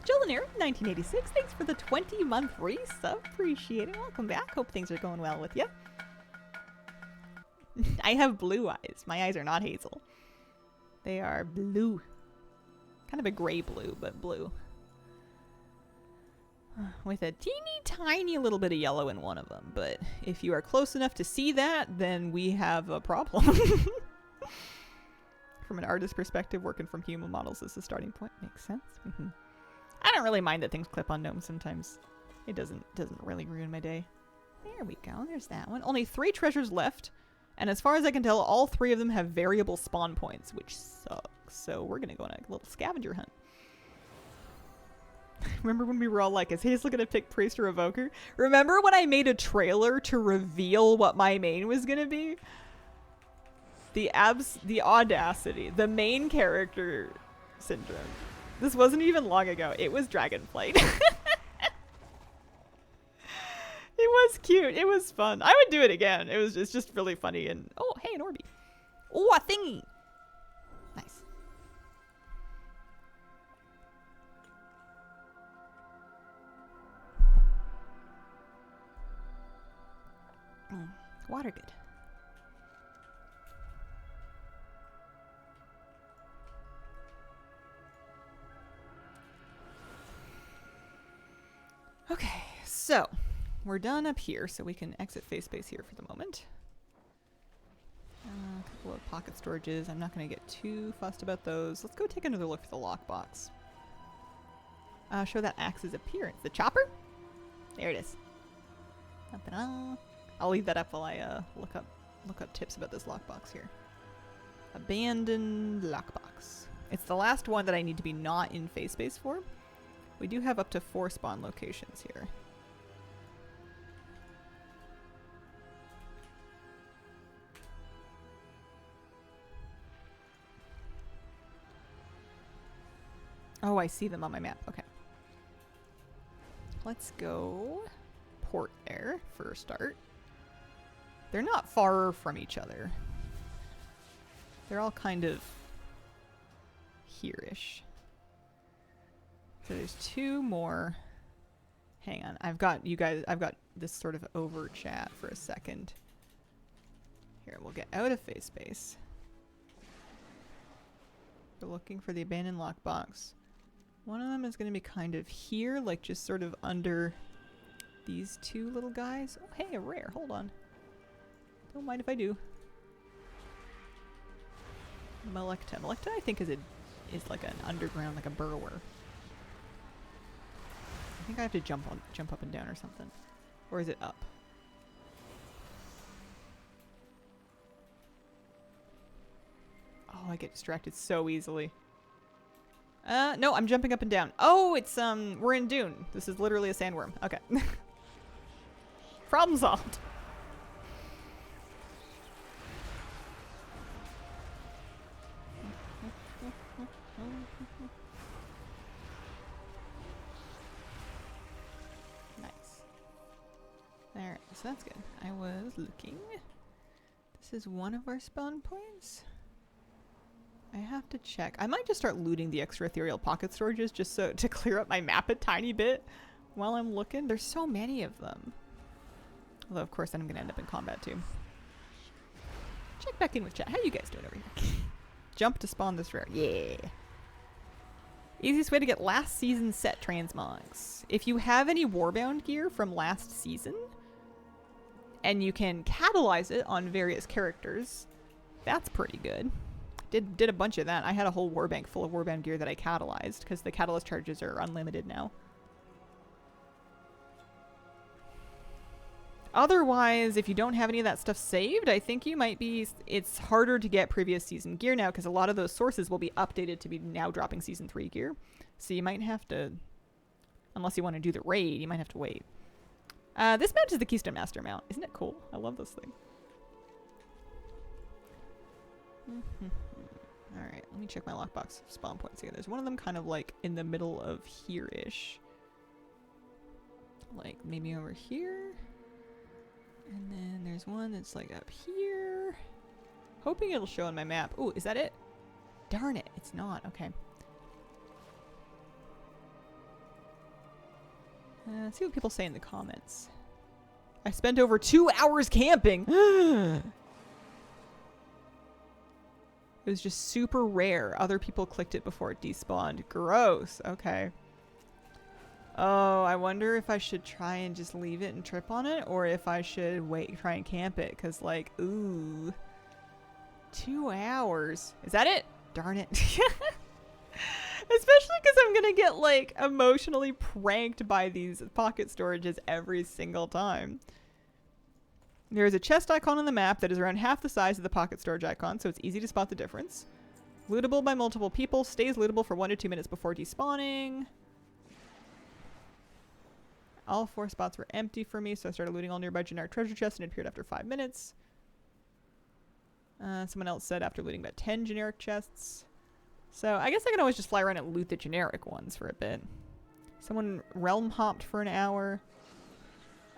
A: Jolinair, 1986, thanks for the 20-month resub. Appreciate it. Welcome back. Hope things are going well with you. I have blue eyes. My eyes are not hazel. They are blue. Kind of a gray blue, but blue. With a teeny tiny little bit of yellow in one of them. But if you are close enough to see that, then we have a problem. From an artist perspective, working from human models is the starting point. Makes sense. I don't really mind that things clip on gnomes sometimes. It doesn't really ruin my day. There we go. There's that one. Only 3 treasures left. And as far as I can tell, all 3 of them have variable spawn points, which sucks. So we're going to go on a little scavenger hunt. Remember when we were all like, is Hazel going to pick Priest or Evoker? Remember when I made a trailer to reveal what my main was going to be? The audacity. The main character syndrome. This wasn't even long ago. It was Dragonflight. It was cute. It was fun. I would do it again. It's just really funny. And oh, hey, an Orby. Oh, a thingy. Nice. Water good. Okay, so we're done up here, so we can exit face space here for the moment. A couple of pocket storages. I'm not going to get too fussed about those. Let's go take another look for the lockbox. Show that axe's appearance. The chopper? There it is. I'll leave that up while I look up tips about this lockbox here. Abandoned lockbox. It's the last one that I need to be not in face space for. We do have up to 4 spawn locations here. Oh, I see them on my map. Okay. Let's go port there for a start. They're not far from each other. They're all kind of here-ish. So there's 2 more. Hang on. I've got this sort of over chat for a second. Here, we'll get out of face space. We're looking for the abandoned lockbox. One of them is going to be kind of here, like just sort of under these 2 little guys. Oh, hey, a rare. Hold on. Don't mind if I do. Melecta. Melecta, I think, is like an underground, like a burrower. I think I have to jump up and down or something. Or is it up? Oh, I get distracted so easily. No, I'm jumping up and down. Oh, it's, we're in Dune. This is literally a sandworm. Okay. Problem solved. Alright, so that's good. I was looking. This is one of our spawn points. I have to check. I might just start looting the extra ethereal pocket storages just so to clear up my map a tiny bit while I'm looking. There's so many of them. Although, of course, then I'm going to end up in combat too. Check back in with chat. How you guys doing over here? Jump to spawn this rare. Yeah. Easiest way to get last season's set transmogs. If you have any Warbound gear from last season, and you can catalyze it on various characters, that's pretty good. Did a bunch of that. I had a whole warbank full of warband gear that I catalyzed because the catalyst charges are unlimited now. Otherwise, if you don't have any of that stuff saved, I think you might be... It's harder to get previous season gear now because a lot of those sources will be updated to be now dropping season 3 gear. So you might have to... Unless you want to do the raid, you might have to wait. This mount is the Keystone Master mount. Isn't it cool? I love this thing. Alright, let me check my lockbox spawn points again. There's one of them kind of like in the middle of here-ish. Like maybe over here. And then there's one that's like up here. Hoping it'll show on my map. Oh, is that it? Darn it, it's not. Okay. Let's see what people say in the comments. I spent over 2 hours camping. It was just super rare. Other people clicked it before it despawned. Gross. Okay. Oh, I wonder if I should try and just leave it and trip on it, or if I should try and camp it, because, like, ooh. 2 hours. Is that it? Darn it. Especially because I'm going to get, like, emotionally pranked by these pocket storages every single time. There is a chest icon on the map that is around half the size of the pocket storage icon, so it's easy to spot the difference. Lootable by multiple people. Stays lootable for 1 to 2 minutes before despawning. All 4 spots were empty for me, so I started looting all nearby generic treasure chests and it appeared after 5 minutes. Someone else said after looting about 10 generic chests. So I guess I can always just fly around and loot the generic ones for a bit. Someone realm hopped for an hour.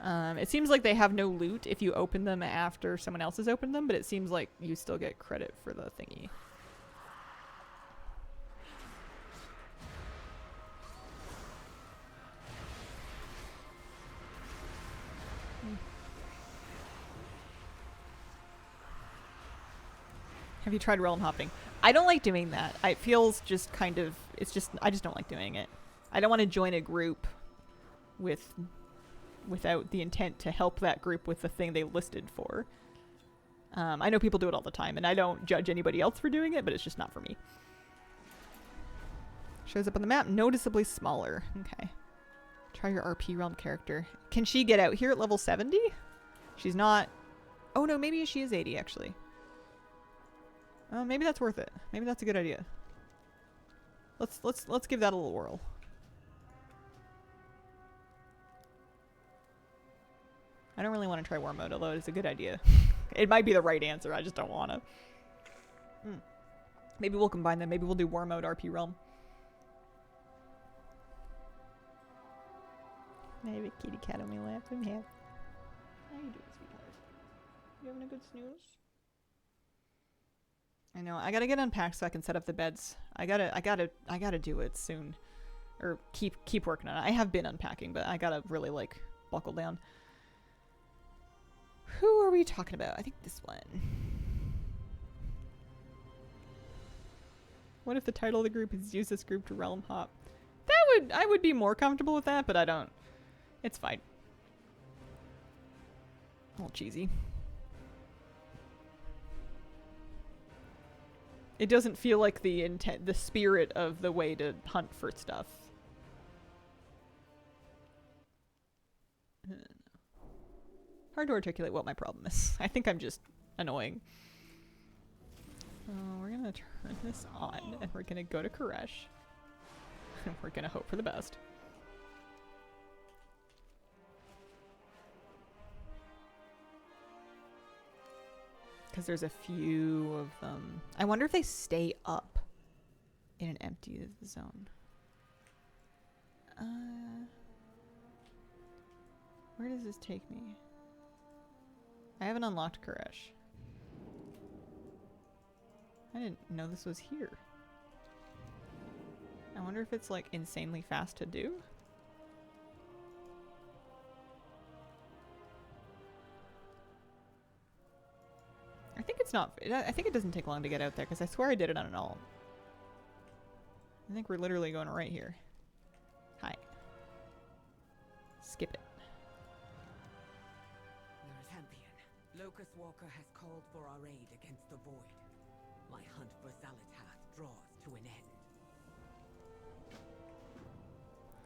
A: It seems like they have no loot if you open them after someone else has opened them, but it seems like you still get credit for the thingy. Have you tried realm hopping? I don't like doing that. It feels just kind of, I just don't like doing it. I don't want to join a group without the intent to help that group with the thing they listed for. I know people do it all the time, and I don't judge anybody else for doing it, but it's just not for me. Shows up on the map, noticeably smaller. Okay. Try your RP realm character. Can she get out here at level 70? She's not. Oh no, maybe she is 80 actually. Maybe that's worth it. Maybe that's a good idea. Let's give that a little whirl. I don't really want to try war mode, although it's a good idea. It might be the right answer. I just don't want to. Maybe we'll combine them. Maybe we'll do war mode RP realm. I have a kitty cat on my lap. I'm happy. How you doing, sweetheart? You having a good snooze? I know. I gotta get unpacked so I can set up the beds. I gotta do it soon, or keep working on it. I have been unpacking, but I gotta really like buckle down. Who are we talking about? I think this one. What if the title of the group is use this group to realm hop? I would be more comfortable with that, but I don't. It's fine. A little cheesy. It doesn't feel like the spirit of the way to hunt for stuff. Hard to articulate what my problem is. I think I'm just annoying. We're gonna turn this on, and we're gonna go to Koresh. And we're gonna hope for the best. Because there's a few of them. I wonder if they stay up in an empty zone. Where does this take me? I haven't unlocked Koresh. I didn't know this was here. I wonder if it's like insanely fast to do. I think it's not. I think it doesn't take long to get out there because I swear I did it on an alt. I think we're literally going right here. Hi. Skip it.
E: Champion, Locust Walker has called for our aid against the Void. My hunt
C: Verzalatath draws to an end.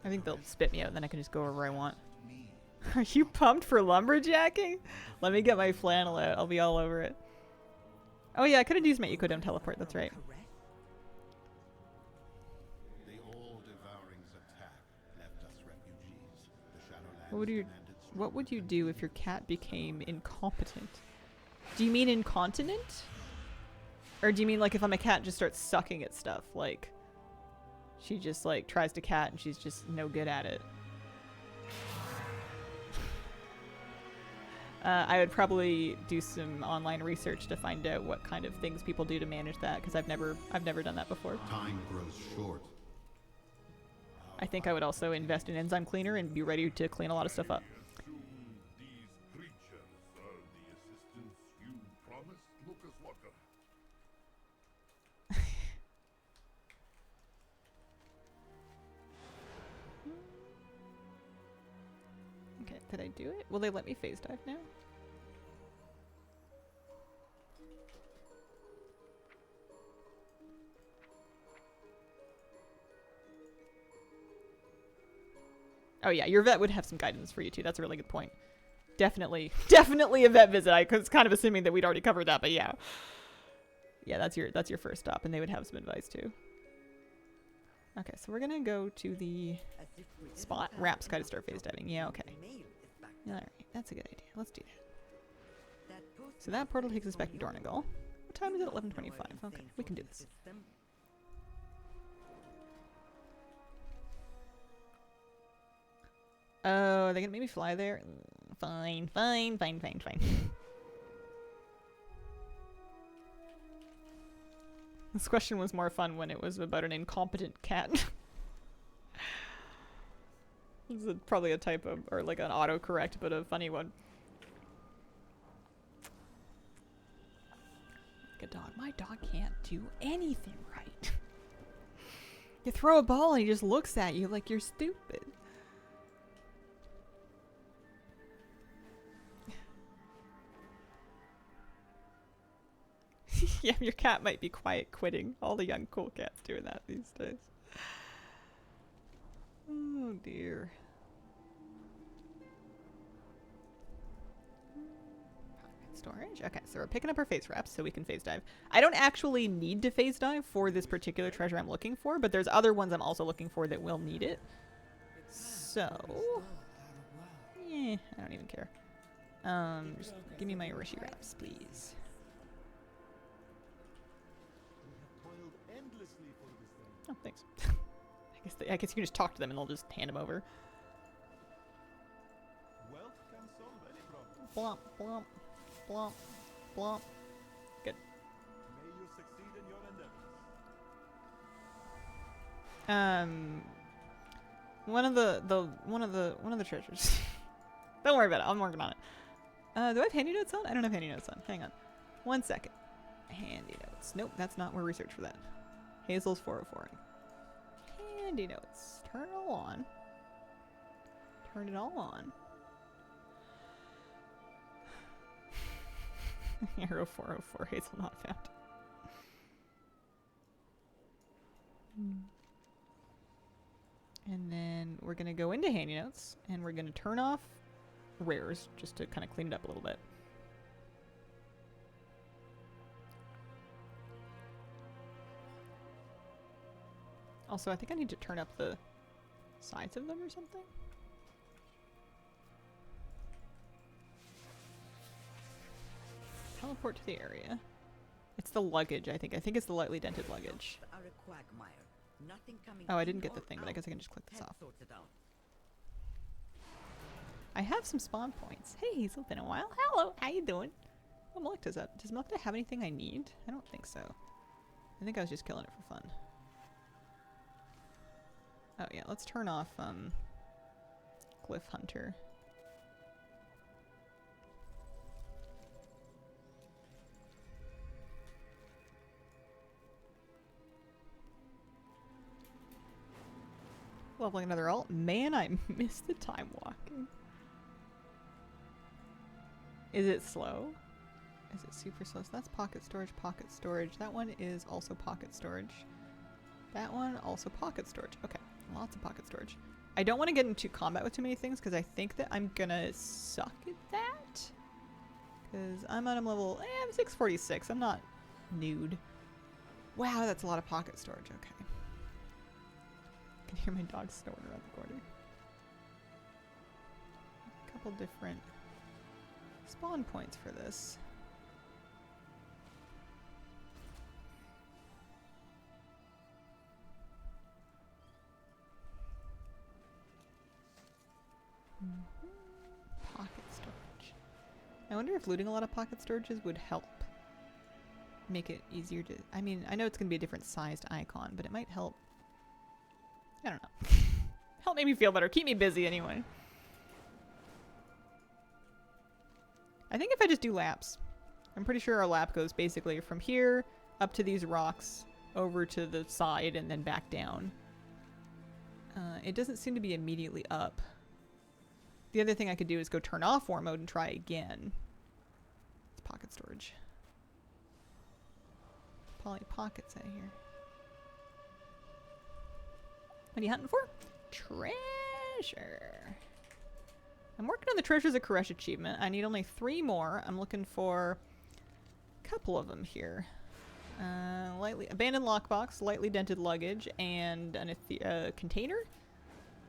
A: I think they'll spit me out and then I can just go wherever I want. Are you pumped for lumberjacking? Let me get my flannel out. I'll be all over it. Oh yeah, I could have used my ecodome teleport. That's right.
E: The all-devourings attack left us refugees. The Shadowlands
A: What would you do if your cat became incompetent? Do you mean incontinent? Or do you mean like if I'm a cat and just starts sucking at stuff? Like, she just like tries to cat and she's just no good at it. I would probably do some online research to find out what kind of things people do to manage that, because I've never done that before.
E: Time grows short.
A: I think I would also invest in enzyme cleaner and be ready to clean a lot of stuff up.
F: These creatures are the assistants you promised, Lucas Walker.
A: Okay, did I do it? Will they let me phase dive now? Oh yeah, your vet would have some guidance for you too. That's a really good point. Definitely a vet visit. I was kind of assuming that we'd already covered that, but yeah. Yeah, that's your first stop, and they would have some advice too. Okay, so we're gonna go to the spot. Raps gotta start phase diving. Yeah, okay. Alright, that's a good idea. Let's do that. So that portal takes us back to Dornagal. What time is it? 11:25. Okay, we can do this. Oh, are they gonna make me fly there? Fine. This question was more fun when it was about an incompetent cat. This is probably a typo, or like an autocorrect, but a funny one. Like a dog. My dog can't do anything right. You throw a ball and he just looks at you like you're stupid. Yeah, your cat might be quiet quitting. All the young cool cats doing that these days. Oh dear. Storage. Okay, so we're picking up our phase wraps so we can phase dive. I don't actually need to phase dive for this particular treasure I'm looking for, but there's other ones I'm also looking for that will need it. So, I don't even care. Just give me my Rishi wraps, please. Oh, thanks. I guess you can just talk to them and they'll just hand them over.
F: Wealth can solve any problem.
A: Blomp, blomp, blomp, blomp. Good.
F: May you succeed in your endeavors.
A: One of the treasures. Don't worry about it. I'm working on it. Do I have handy notes on? I don't have handy notes on. Hang on. 1 second. Handy notes. Nope, that's not where research for that. Hazel's 404. Handy notes. Turn it all on. Turn it all on. Arrow 404. Hazel not found. And then we're going to go into handy notes and we're going to turn off rares just to kind of clean it up a little bit. Also, I think I need to turn up the size of them or something. Teleport to the area. It's the luggage, I think. I think it's the lightly dented luggage. Oh, I didn't get the thing, but I guess I can just click this off. I have some spawn points. Hey, Hazel, been a while. Hello, how you doing? Oh, Melicta's up. Does Melicta have anything I need? I don't think so. I think I was just killing it for fun. Oh yeah, let's turn off Glyph Hunter. Leveling another ult. Man, I missed the time walking. Is it slow? Is it super slow? So that's pocket storage, pocket storage. That one is also pocket storage. That one also pocket storage. Okay, lots of pocket storage. I don't want to get into combat with too many things because I think that I'm gonna suck at that. Because I'm level, I'm 646. I'm not nude. Wow, that's a lot of pocket storage. Okay. I can hear my dog snoring around the corner. A couple different spawn points for this. Pocket storage. I wonder if looting a lot of pocket storages would help make it easier to... I mean, I know it's going to be a different sized icon, but it might help... I don't know. Help make me feel better. Keep me busy anyway. I think if I just do laps, I'm pretty sure our lap goes basically from here up to these rocks, over to the side, and then back down. It doesn't seem to be immediately up. The other thing I could do is go turn off war mode and try again. It's pocket storage. Poly pockets out here. What are you hunting for? Treasure. I'm working on the Treasures of Koresh achievement. I need only 3 more. I'm looking for a couple of them here. Lightly abandoned lockbox, lightly dented luggage, and a container?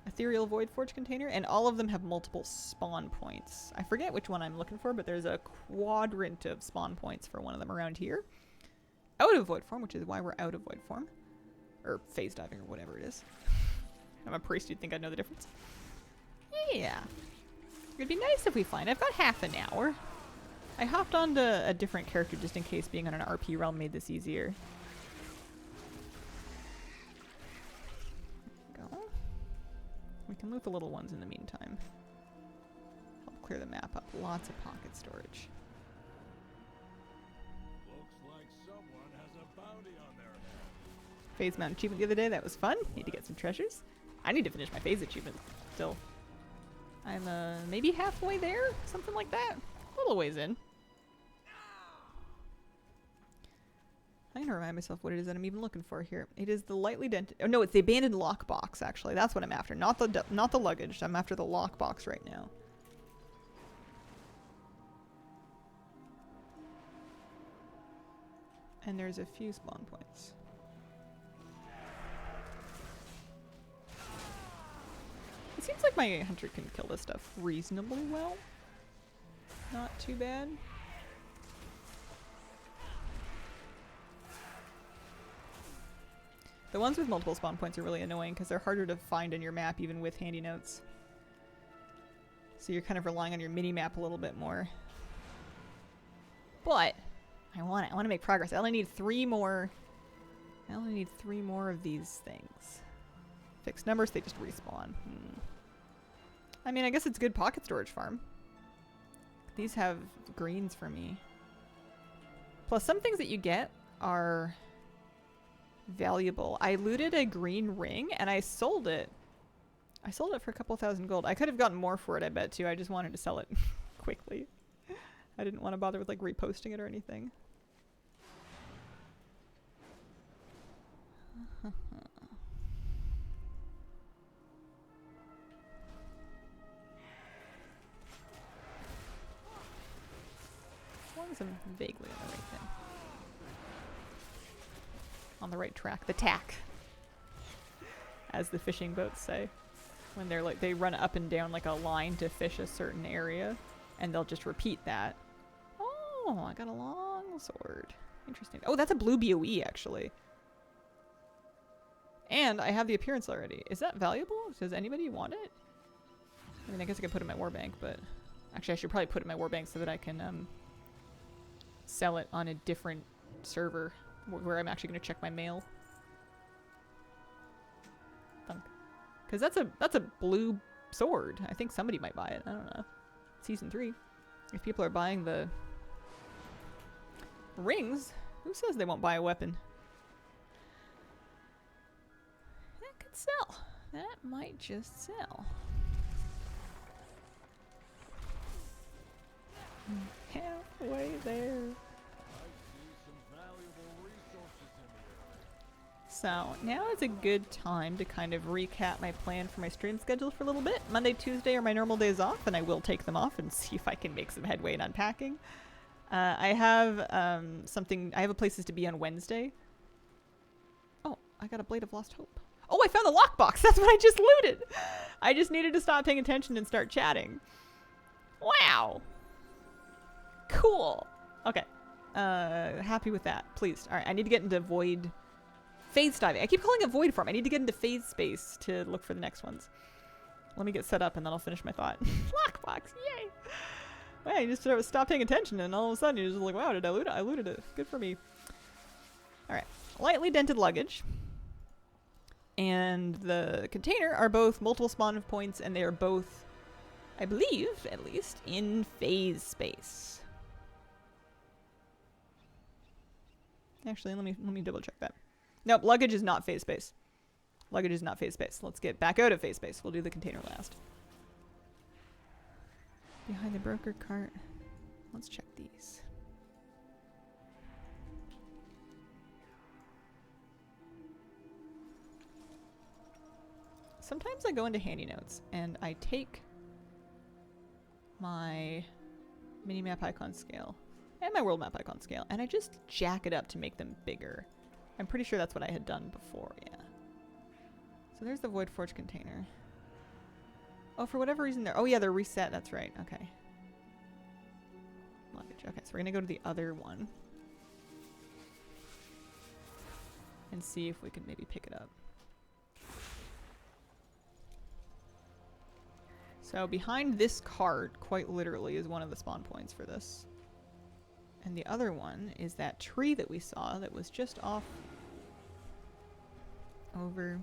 A: Ethereal Void Forge container, and all of them have multiple spawn points. I forget which one I'm looking for, but there's a quadrant of spawn points for one of them around here. Out of Void Form, which is why we're out of Void Form. Or phase diving, or whatever it is. I'm a priest, you'd think I'd know the difference. Yeah. It'd be nice if we find. I've got half an hour. I hopped onto a different character just in case being on an RP realm made this easier. We can loot the little ones in the meantime. Help clear the map up. Lots of pocket storage.
F: Looks like someone has a bounty on their head.
A: Phase mount achievement the other day. That was fun. Need to get some treasures. I need to finish my phase achievement still. I'm maybe halfway there? Something like that. A little ways in. I'm gonna remind myself what it is that I'm even looking for here. It is the lightly dented... Oh, no, it's the abandoned lockbox, actually. That's what I'm after. Not the luggage. I'm after the lockbox right now. And there's a few spawn points. It seems like my hunter can kill this stuff reasonably well. Not too bad. The ones with multiple spawn points are really annoying because they're harder to find in your map even with handy notes. So you're kind of relying on your mini-map a little bit more. But I want it. I want to make progress. I only need 3 more. I only need 3 more of these things. Fixed numbers, they just respawn. I mean, I guess it's a good pocket storage farm. These have greens for me. Plus, some things that you get are valuable. I looted a green ring and I sold it. I sold it for a couple thousand gold. I could have gotten more for it, I bet, too. I just wanted to sell it quickly. I didn't want to bother with, like, reposting it or anything. As long as I'm vaguely on the right thing. On the right track. The tack. As the fishing boats say. When they're like, they run up and down like a line to fish a certain area. And they'll just repeat that. Oh, I got a long sword. Interesting. Oh, that's a blue BOE, actually. And I have the appearance already. Is that valuable? Does anybody want it? I mean, I guess I could put it in my warbank, but... Actually, I should probably put it in my warbank so that I can, sell it on a different server where I'm actually going to check my mail. Because that's a blue sword. I think somebody might buy it. I don't know. Season 3. If people are buying the rings, who says they won't buy a weapon? That could sell. That might just sell. halfway there. So now is a good time to kind of recap my plan for my stream schedule for a little bit. Monday, Tuesday are my normal days off, and I will take them off and see if I can make some headway in unpacking. I have I have a places to be on Wednesday. Oh, I got a Blade of Lost Hope. Oh, I found the lockbox. That's what I just looted. I just needed to stop paying attention and start chatting. Wow. Cool. Okay. Happy with that. Pleased. All right, I need to get into Void phase diving. I keep calling it Void Farm. I need to get into phase space to look for the next ones. Let me get set up and then I'll finish my thought. Lockbox, yay! Wow, you just stop paying attention and all of a sudden you're just like, wow, did I loot it? I looted it. Good for me. Alright. Lightly dented luggage and the container are both multiple spawn points, and they are both, I believe, at least, in phase space. Actually, let me double check that. Nope, luggage is not phase space. Luggage is not phase space. Let's get back out of phase space. We'll do the container last. Behind the broker cart. Let's check these. Sometimes I go into handy notes and I take my mini-map icon scale and my world map icon scale and I just jack it up to make them bigger. I'm pretty sure that's what I had done before, yeah. So there's the Void Forge container. Oh, for whatever reason they're... Oh yeah, they're reset, that's right, okay. Luggage, okay, so we're gonna go to the other one. And see if we can maybe pick it up. So behind this cart, quite literally, is one of the spawn points for this. And the other one is that tree that we saw that was just off over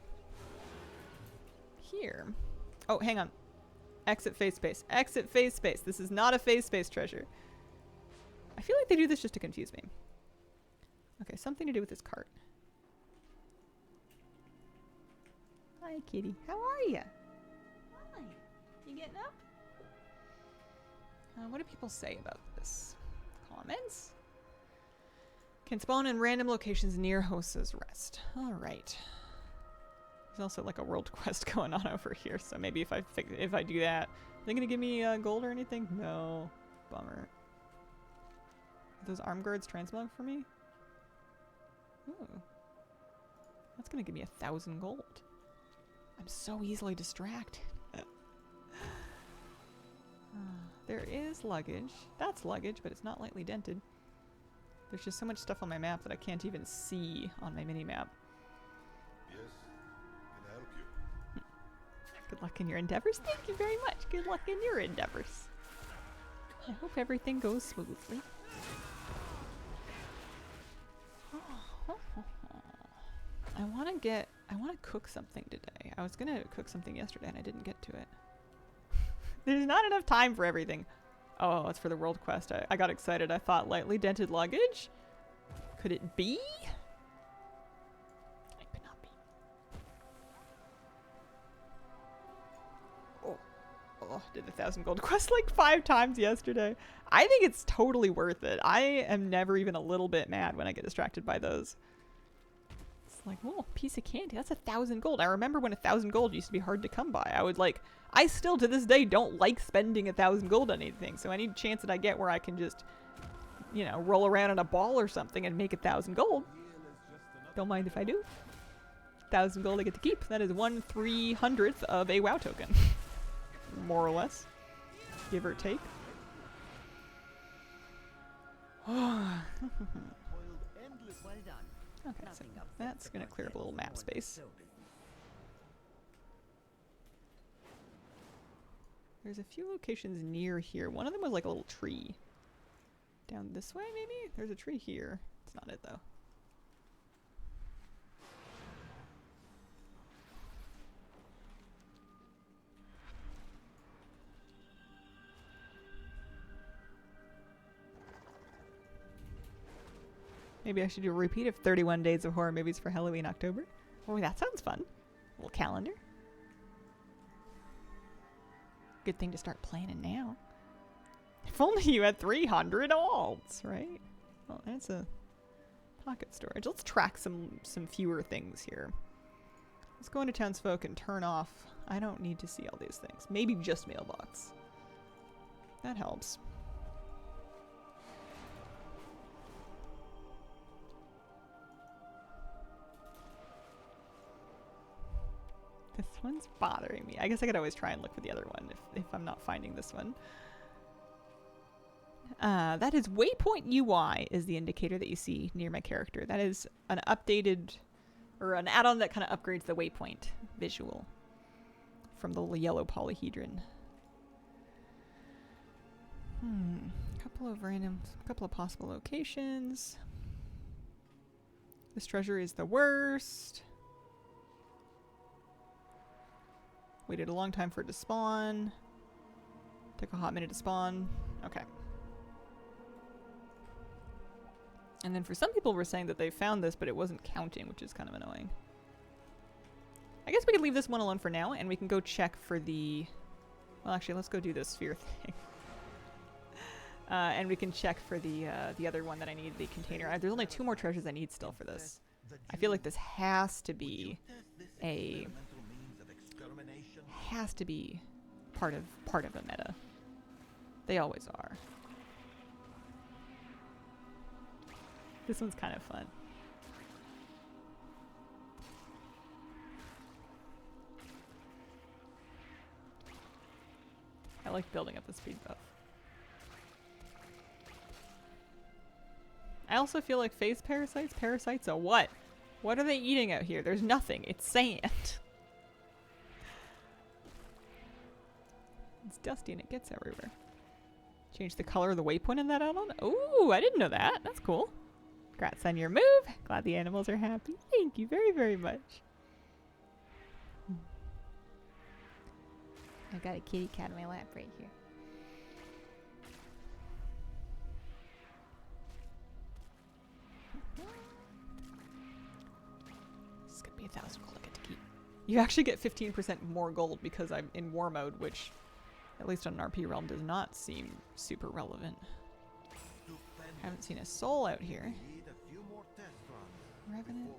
A: here. Oh, hang on. Exit phase space. Exit phase space. This is not a phase space treasure. I feel like they do this just to confuse me. Okay, something to do with this cart. Hi, kitty. How are you? Hi. You getting up? What do people say about this? Comments? Can spawn in random locations near Hosa's Rest. Alright. There's also like a world quest going on over here, so maybe if I do that, are they gonna give me gold or anything? No. Bummer. Are those arm guards transmog for me? Ooh. That's gonna give me 1,000 gold. I'm so easily distracted. There is luggage. That's luggage, but it's not lightly dented. There's just so much stuff on my map that I can't even see on my mini-map.
F: Yes, can help you.
A: Good luck in your endeavors. Thank you very much. Good luck in your endeavors. I hope everything goes smoothly. I want to cook something today. I was going to cook something yesterday and I didn't get to it. There's not enough time for everything. Oh, it's for the world quest. I got excited. I thought lightly dented luggage? Could it be? It could not be. Oh, did the 1,000 gold quest like 5 times yesterday. I think it's totally worth it. I am never even a little bit mad when I get distracted by those. It's like, oh, piece of candy. That's 1,000 gold. I remember when 1,000 gold used to be hard to come by. I still to this day don't like spending 1,000 gold on anything. So any chance that I get where I can just, you know, roll around in a ball or something and make 1,000 gold. Don't mind if I do. 1,000 gold I get to keep. That is 1/300th of a WoW token. More or less. Give or take. Okay, so that's going to clear up a little map space. There's a few locations near here. One of them was like a little tree. Down this way, maybe? There's a tree here. It's not it, though. Maybe I should do a repeat of 31 Days of Horror Movies for Halloween October. Oh, that sounds fun. A little calendar. Good thing to start planning now. If only you had 300 alts, right? Well, that's a pocket storage. Let's track some fewer things here. Let's go into townsfolk and turn off. I don't need to see all these things. Maybe just mailbox. That helps. This one's bothering me. I guess I could always try and look for the other one if I'm not finding this one. That is Waypoint UI is the indicator that you see near my character. That is an updated, or an add-on that kind of upgrades the waypoint visual from the yellow polyhedron. Couple of possible locations. This treasure is the worst. Waited a long time for it to spawn. Took a hot minute to spawn. Okay. And then for some people were saying that they found this, but it wasn't counting, which is kind of annoying. I guess we could leave this one alone for now, and we can go check for the... Well, actually, let's go do this sphere thing. And we can check for the other one that I need, the container. There's only 2 more treasures I need still for this. I feel like this has to be a... has to be part of a meta. They always are. This one's kind of fun. I like building up the speed buff. I also feel like phase parasites. Parasites are what? What are they eating out here? There's nothing. It's sand. It's dusty and it gets everywhere. Change the color of the waypoint in that add-on? Ooh, I didn't know that. That's cool. Congrats on your move. Glad the animals are happy. Thank you very, very much. I've got a kitty cat in my lap right here. This is going to be 1,000 gold I get to keep. You actually get 15% more gold because I'm in war mode, which, at least on an RP realm, does not seem super relevant. Haven't seen a soul out here. Revenant,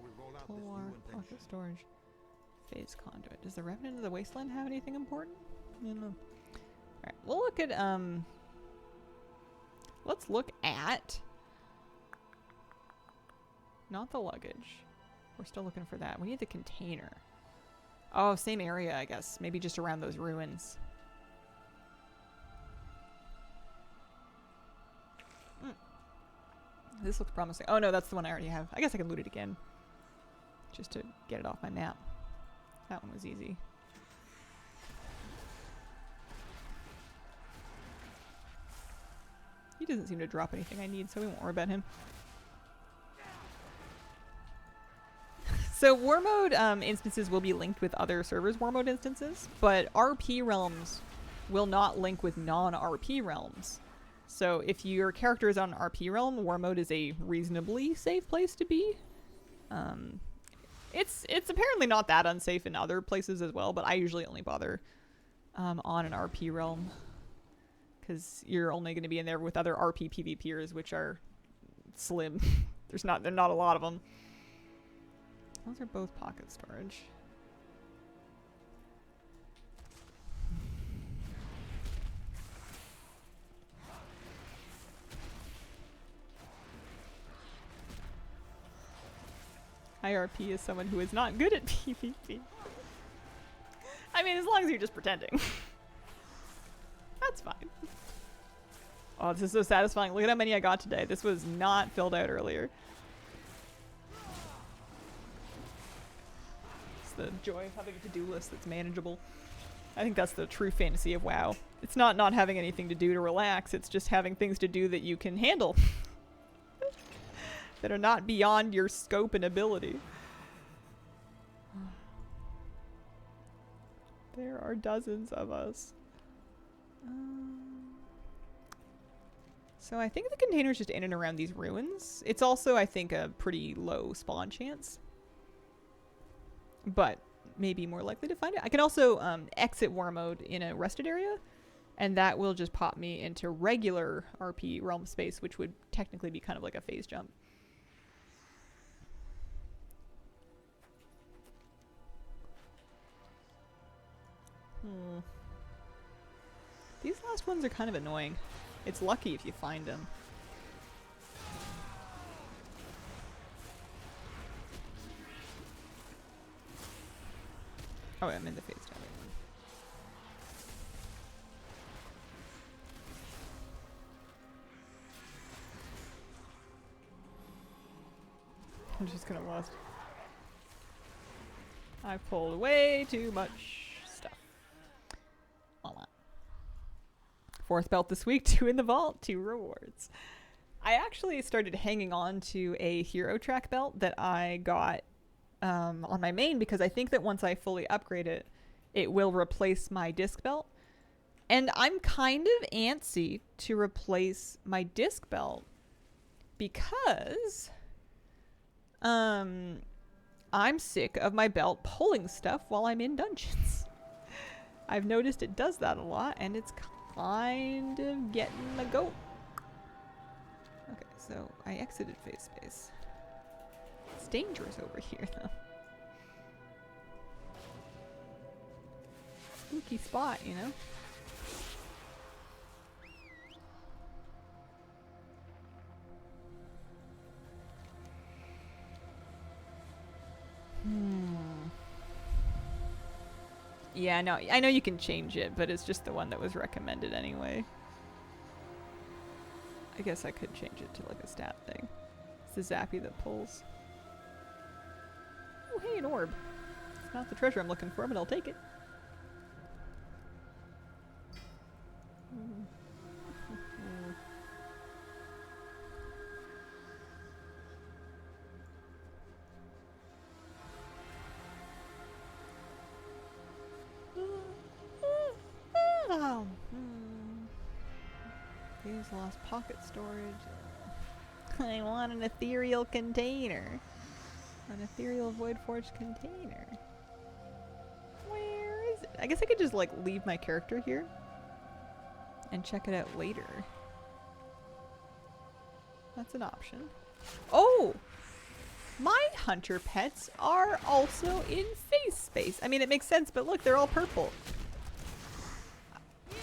A: Tulwar, pocket storage, phase conduit. Does the Revenant of the Wasteland have anything important? I don't know. Alright, we'll look at, let's look at, not the luggage. We're still looking for that. We need the container. Oh, same area, I guess. Maybe just around those ruins. This looks promising. Oh no, that's the one I already have. I guess I can loot it again. Just to get it off my map. That one was easy. He doesn't seem to drop anything I need, so we won't worry about him. So war mode instances will be linked with other servers' war mode instances, but RP realms will not link with non-RP realms. So if your character is on an RP realm, war mode is a reasonably safe place to be. It's apparently not that unsafe in other places as well, but I usually only bother on an RP realm because you're only going to be in there with other RP PvPers, which are slim. There's not a lot of them. Those are both pocket storage. IRP is someone who is not good at PvP. I mean, as long as you're just pretending. That's fine. Oh, this is so satisfying. Look at how many I got today. This was not filled out earlier. It's the joy of having a to-do list that's manageable. I think that's the true fantasy of WoW. It's not having anything to do to relax. It's just having things to do that you can handle. That are not beyond your scope and ability. There are dozens of us. So I think the container's just in and around these ruins. It's also, I think, a pretty low spawn chance. But maybe more likely to find it. I can also exit war mode in a rested area And that will just pop me into regular RP realm space, which would technically be kind of like a phase jump. These last ones are kind of annoying. It's lucky if you find them. Oh, I'm in the phase jump. I'm just gonna lust. I pulled way too much stuff. All that. 4th belt this week, 2 in the vault, 2 rewards. I actually started hanging on to a hero track belt that I got on my main because I think that once I fully upgrade it, it will replace my disc belt. And I'm kind of antsy to replace my disc belt because I'm sick of my belt pulling stuff while I'm in dungeons. I've noticed it does that a lot, and it's kind of getting the goat. Okay, so I exited phase space. It's dangerous over here, though. Spooky spot, you know? Yeah, no, I know you can change it, but it's just the one that was recommended anyway. I guess I could change it to like a stat thing. It's the zappy that pulls. Oh, hey, an orb. It's not the treasure I'm looking for, but I'll take it. These lost pocket storage. I want an ethereal container. An ethereal void forge container. Where is it? I guess I could just like leave my character here and check it out later. That's an option. Oh! My hunter pets are also in phase space. I mean, it makes sense, but look, they're all purple.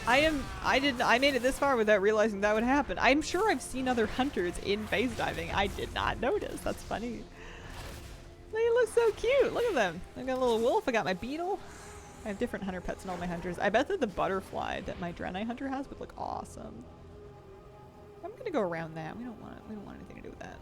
A: I made it this far without realizing that would happen. I'm sure I've seen other hunters in phase diving. I did not notice. That's funny. They look so cute. Look at them. I got a little wolf. I got my beetle. I have different hunter pets in all my hunters. I bet that the butterfly that my Draenei hunter has would look awesome. I'm gonna go around that. We don't want anything to do with that.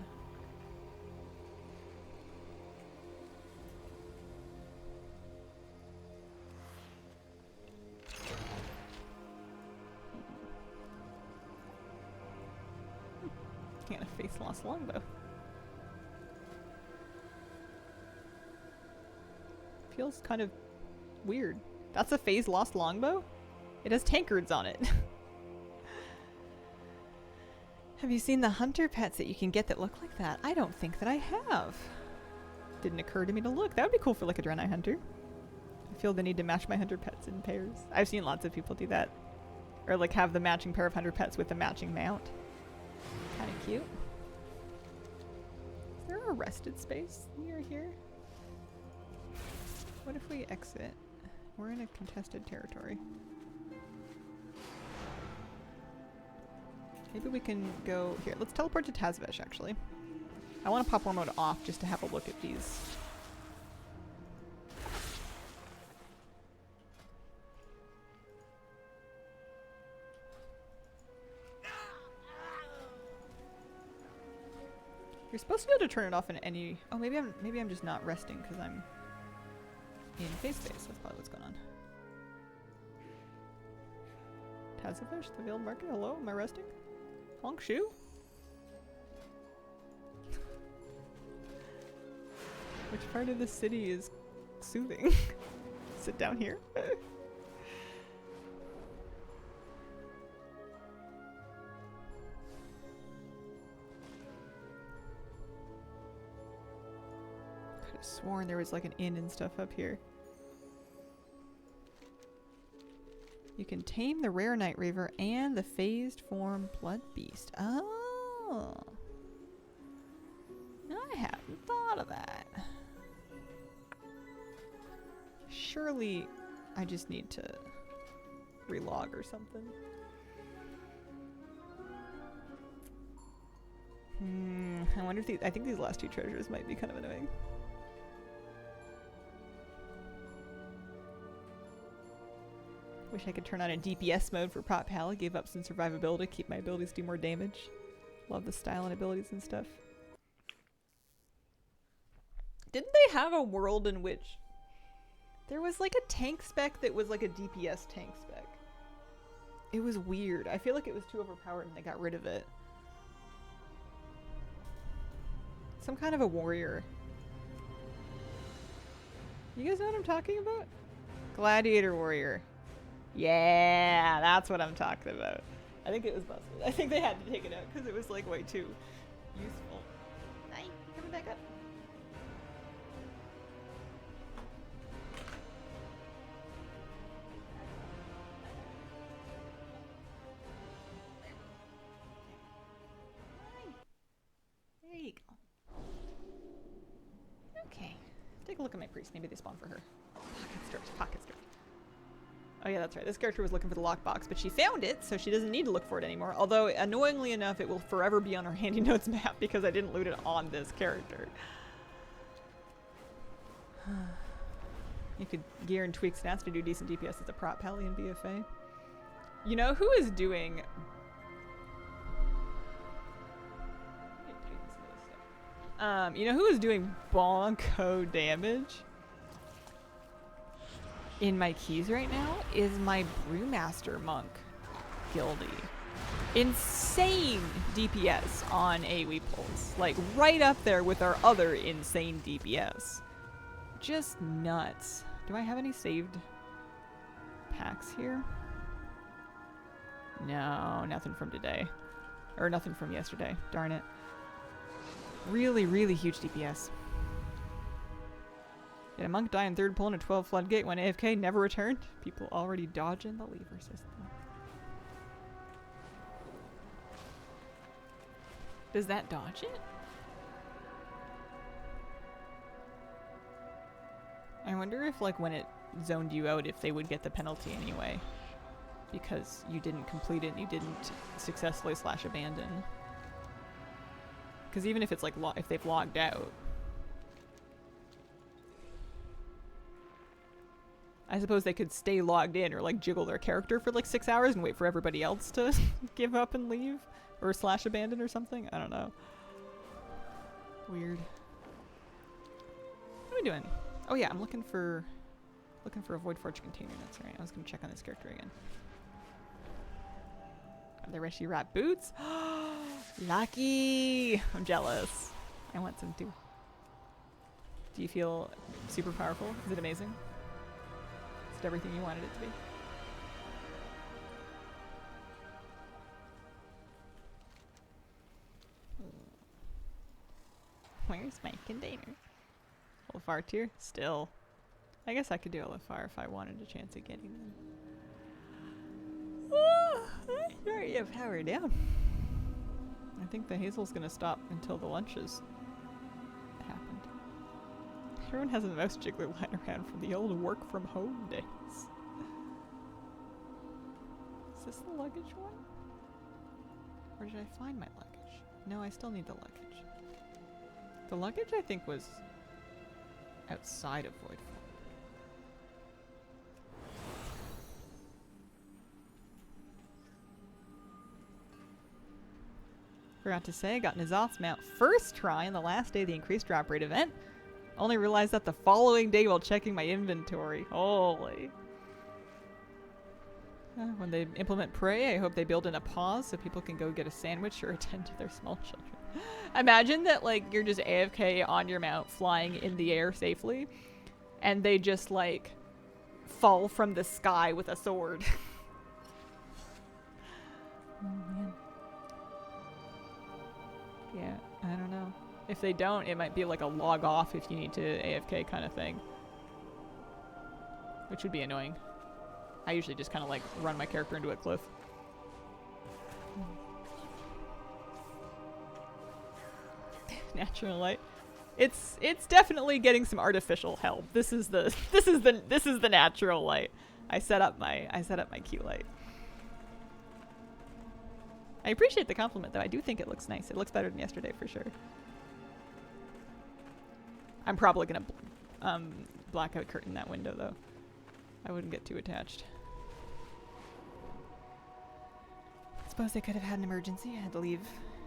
A: Got a face lost longbow. Feels kind of weird. That's a phase lost longbow? It has tankards on it. Have you seen the hunter pets that you can get that look like that? I don't think that I have. Didn't occur to me to look. That would be cool for like a Draenei hunter. I feel the need to match my hunter pets in pairs. I've seen lots of people do that. Or like have the matching pair of hunter pets with the matching mount. Kind of cute. Is there a rested space near here? What if we exit? We're in a contested territory. Maybe we can go here. Let's teleport to Tazvesh, actually. I want to pop war mode off just to have a look at these. You're supposed to be able to turn it off in any... Oh, maybe I'm just not resting because I'm in phase space. That's probably what's going on. Tazafish, the veiled market. Hello, am I resting? Honk shoe? Which part of the city is soothing? Sit down here. Sworn there was like an inn and stuff up here. You can tame the rare Night Reaver and the phased form Blood Beast. Oh. I hadn't thought of that. Surely I just need to relog or something. I wonder if I think these last two treasures might be kind of annoying. Wish I could turn on a DPS mode for Prop Pal. Gave up some survivability, keep my abilities do more damage. Love the style and abilities and stuff. Didn't they have a world in which there was like a tank spec that was like a DPS tank spec? It was weird. I feel like it was too overpowered and they got rid of it. Some kind of a warrior. You guys know what I'm talking about? Gladiator warrior. Yeah, that's what I'm talking about. I think it was busted. I think they had to take it out because it was like way too useful. Hi, coming back up. There you go. Okay. Take a look at my priest. Maybe they spawn for her. Pocket stars, pocket stars. Oh yeah, that's right. This character was looking for the lockbox, but she found it, so she doesn't need to look for it anymore. Although, annoyingly enough, it will forever be on her handy notes map because I didn't loot it on this character. You could gear and tweak stats to do decent DPS as a prop pally in BFA. You know who is doing... you know who is doing bonko damage in my keys right now is my Brewmaster Monk Guildie. Insane DPS on AoE pulls. Like right up there with our other insane DPS. Just nuts. Do I have any saved packs here? No, nothing from today. Or nothing from yesterday. Darn it. Really, really huge DPS. Did a monk die in third pull in a 12 floodgate when AFK never returned? People already dodging the lever system. Does that dodge it? I wonder if, like, when it zoned you out, if they would get the penalty anyway. Because you didn't complete it and you didn't successfully / abandon. Because even if it's like if they've logged out, I suppose they could stay logged in or like jiggle their character for like 6 hours and wait for everybody else to give up and leave or / abandon or something. I don't know. Weird. What are we doing? Oh yeah, I'm looking for a Void Forge container. That's right. I was gonna check on this character again. Are there Reshi Rat boots? Lucky! I'm jealous. I want some too. Do you feel super powerful? Is it amazing? Is it everything you wanted it to be? Where's my container? Olafar tier? Still. I guess I could do Olafar if I wanted a chance at getting them. Sorry, you have power down. I think the Hazel's gonna stop until the lunches happened. Everyone has a mouse jiggler lying around from the old work from home days. Is this the luggage one? Or did I find my luggage? No, I still need the luggage. The luggage I think was outside of Voidfall. Forgot to say, I got N'Zoth's mount first try on the last day of the increased drop rate event. Only realized that the following day while checking my inventory. Holy. When they implement Prey, I hope they build in a pause so people can go get a sandwich or attend to their small children. Imagine that, like, you're just AFK on your mount flying in the air safely and they just, like, fall from the sky with a sword. Oh, man. Yeah, I don't know. If they don't, it might be like a log off if you need to AFK kind of thing. Which would be annoying. I usually just kind of like run my character into a cliff. Natural light. It's definitely getting some artificial help. This is the natural light. I set up my key light. I appreciate the compliment though. I do think it looks nice. It looks better than yesterday for sure. I'm probably gonna blackout curtain that window though. I wouldn't get too attached. I suppose they could have had an emergency. I had to leave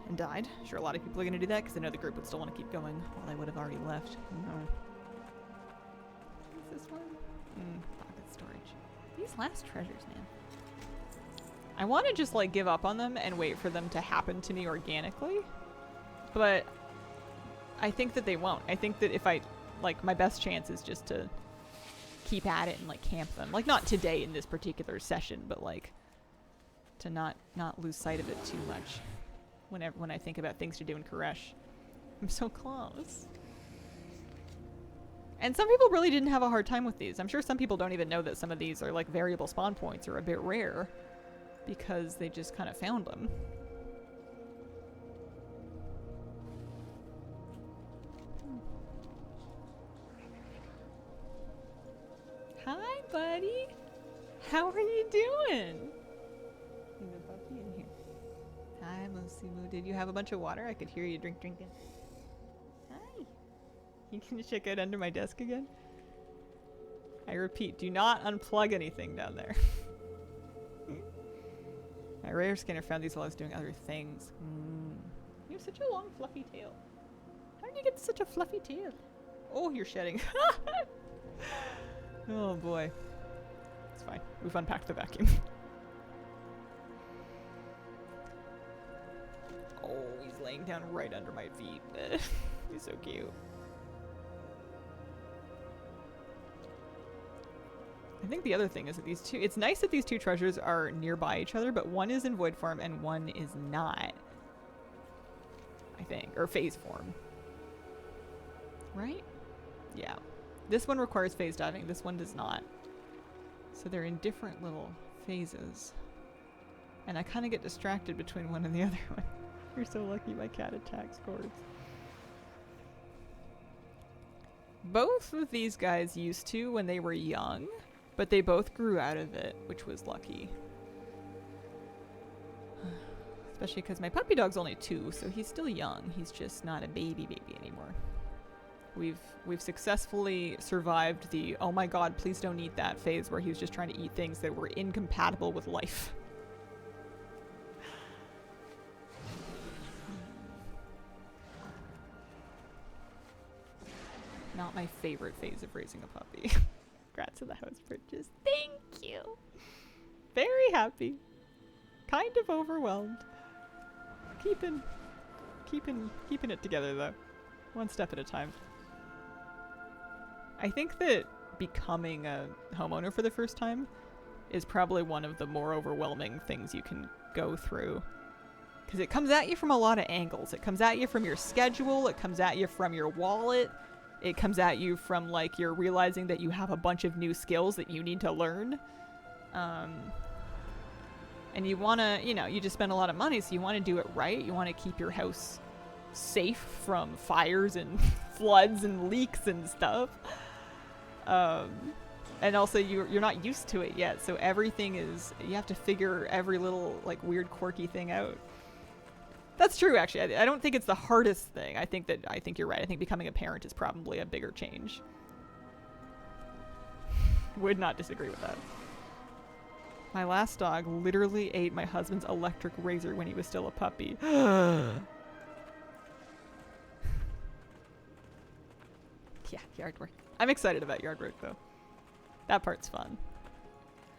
A: and died. Sure, a lot of people are gonna do that because they know the group would still want to keep going while they would have already left. No. What's this one? Pocket storage. These last treasures, man. I want to just like give up on them and wait for them to happen to me organically, but I think that they won't. I think that if I, like, my best chance is just to keep at it and like camp them. Like not today in this particular session, but like to not lose sight of it too much when I think about things to do in Koresh. I'm so close. And some people really didn't have a hard time with these. I'm sure some people don't even know that some of these are like variable spawn points or a bit rare because they just kind of found them. Hi, buddy. How are you doing? There's a puppy in here. Hi, Mosimu. Did you have a bunch of water? I could hear you drinking. Hi. You can check out under my desk again? I repeat, do not unplug anything down there. My radar scanner found these while I was doing other things. You have such a long, fluffy tail. How did you get such a fluffy tail? Oh, you're shedding. Oh boy. It's fine. We've unpacked the vacuum. Oh, he's laying down right under my feet. He's so cute. I think the other thing is that these two, it's nice that these two treasures are nearby each other, but one is in void form and one is not. I think, or phase form. Right? Yeah. This one requires phase diving, this one does not. So they're in different little phases. And I kind of get distracted between one and the other one. You're so lucky my cat attacks cords. Both of these guys used to when they were young, but they both grew out of it, which was lucky. Especially because my puppy dog's only 2, so he's still young. He's just not a baby anymore. We've successfully survived the oh my god, please don't eat that phase where he was just trying to eat things that were incompatible with life. Not my favorite phase of raising a puppy. Congrats to the house purchase. Thank you. Very happy. Kind of overwhelmed. Keeping it together though. One step at a time. I think that becoming a homeowner for the first time is probably one of the more overwhelming things you can go through. Because it comes at you from a lot of angles. It comes at you from your schedule. It comes at you from your wallet. It comes at you from, like, you're realizing that you have a bunch of new skills that you need to learn. And you want to, you know, you just spend a lot of money, so you want to do it right. You want to keep your house safe from fires and floods and leaks and stuff. And also you're not used to it yet, so everything is, you have to figure every little like weird quirky thing out. That's true, actually. I don't think it's the hardest thing. I think you're right. I think becoming a parent is probably a bigger change. Would not disagree with that. My last dog literally ate my husband's electric razor when he was still a puppy. Yeah, yard work. I'm excited about yard work though. That part's fun.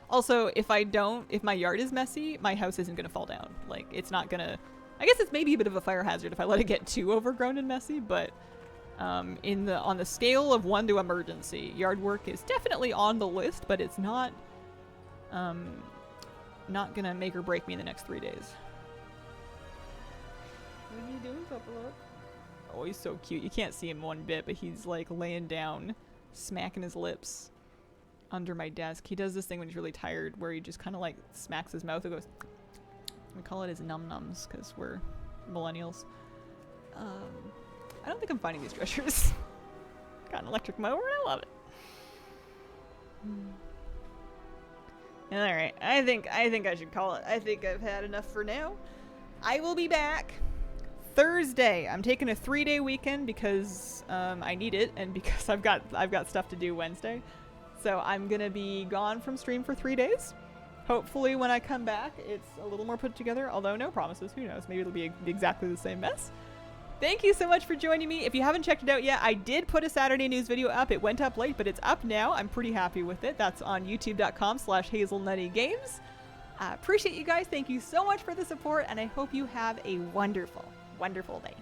A: Also, if my yard is messy, my house isn't gonna fall down. Like, it's not gonna, I guess it's maybe a bit of a fire hazard if I let it get too overgrown and messy, but on the scale of 1 to emergency, yard work is definitely on the list, but it's not gonna make or break me in the next 3 days. What are you doing, Puppelup? Oh, he's so cute. You can't see him one bit, but he's like laying down, smacking his lips. under my desk. He does this thing when he's really tired where he just kind of like smacks his mouth and goes, we call it his num-nums because we're millennials. I don't think I'm finding these treasures. Got an electric mower and I love it. Alright, I think I should call it. I think I've had enough for now. I will be back Thursday. I'm taking a 3-day weekend because I need it and because I've got stuff to do Wednesday. So I'm gonna be gone from stream for 3 days. Hopefully when I come back it's a little more put together, although no promises, who knows, maybe it'll be exactly the same mess. Thank you so much for joining me. If you haven't checked it out yet, I did put a Saturday news video up. It went up late, but it's up now. I'm pretty happy with it. That's on youtube.com/hazelnuttygames. Appreciate you guys. Thank you so much for the support, and I hope you have a wonderful, wonderful day.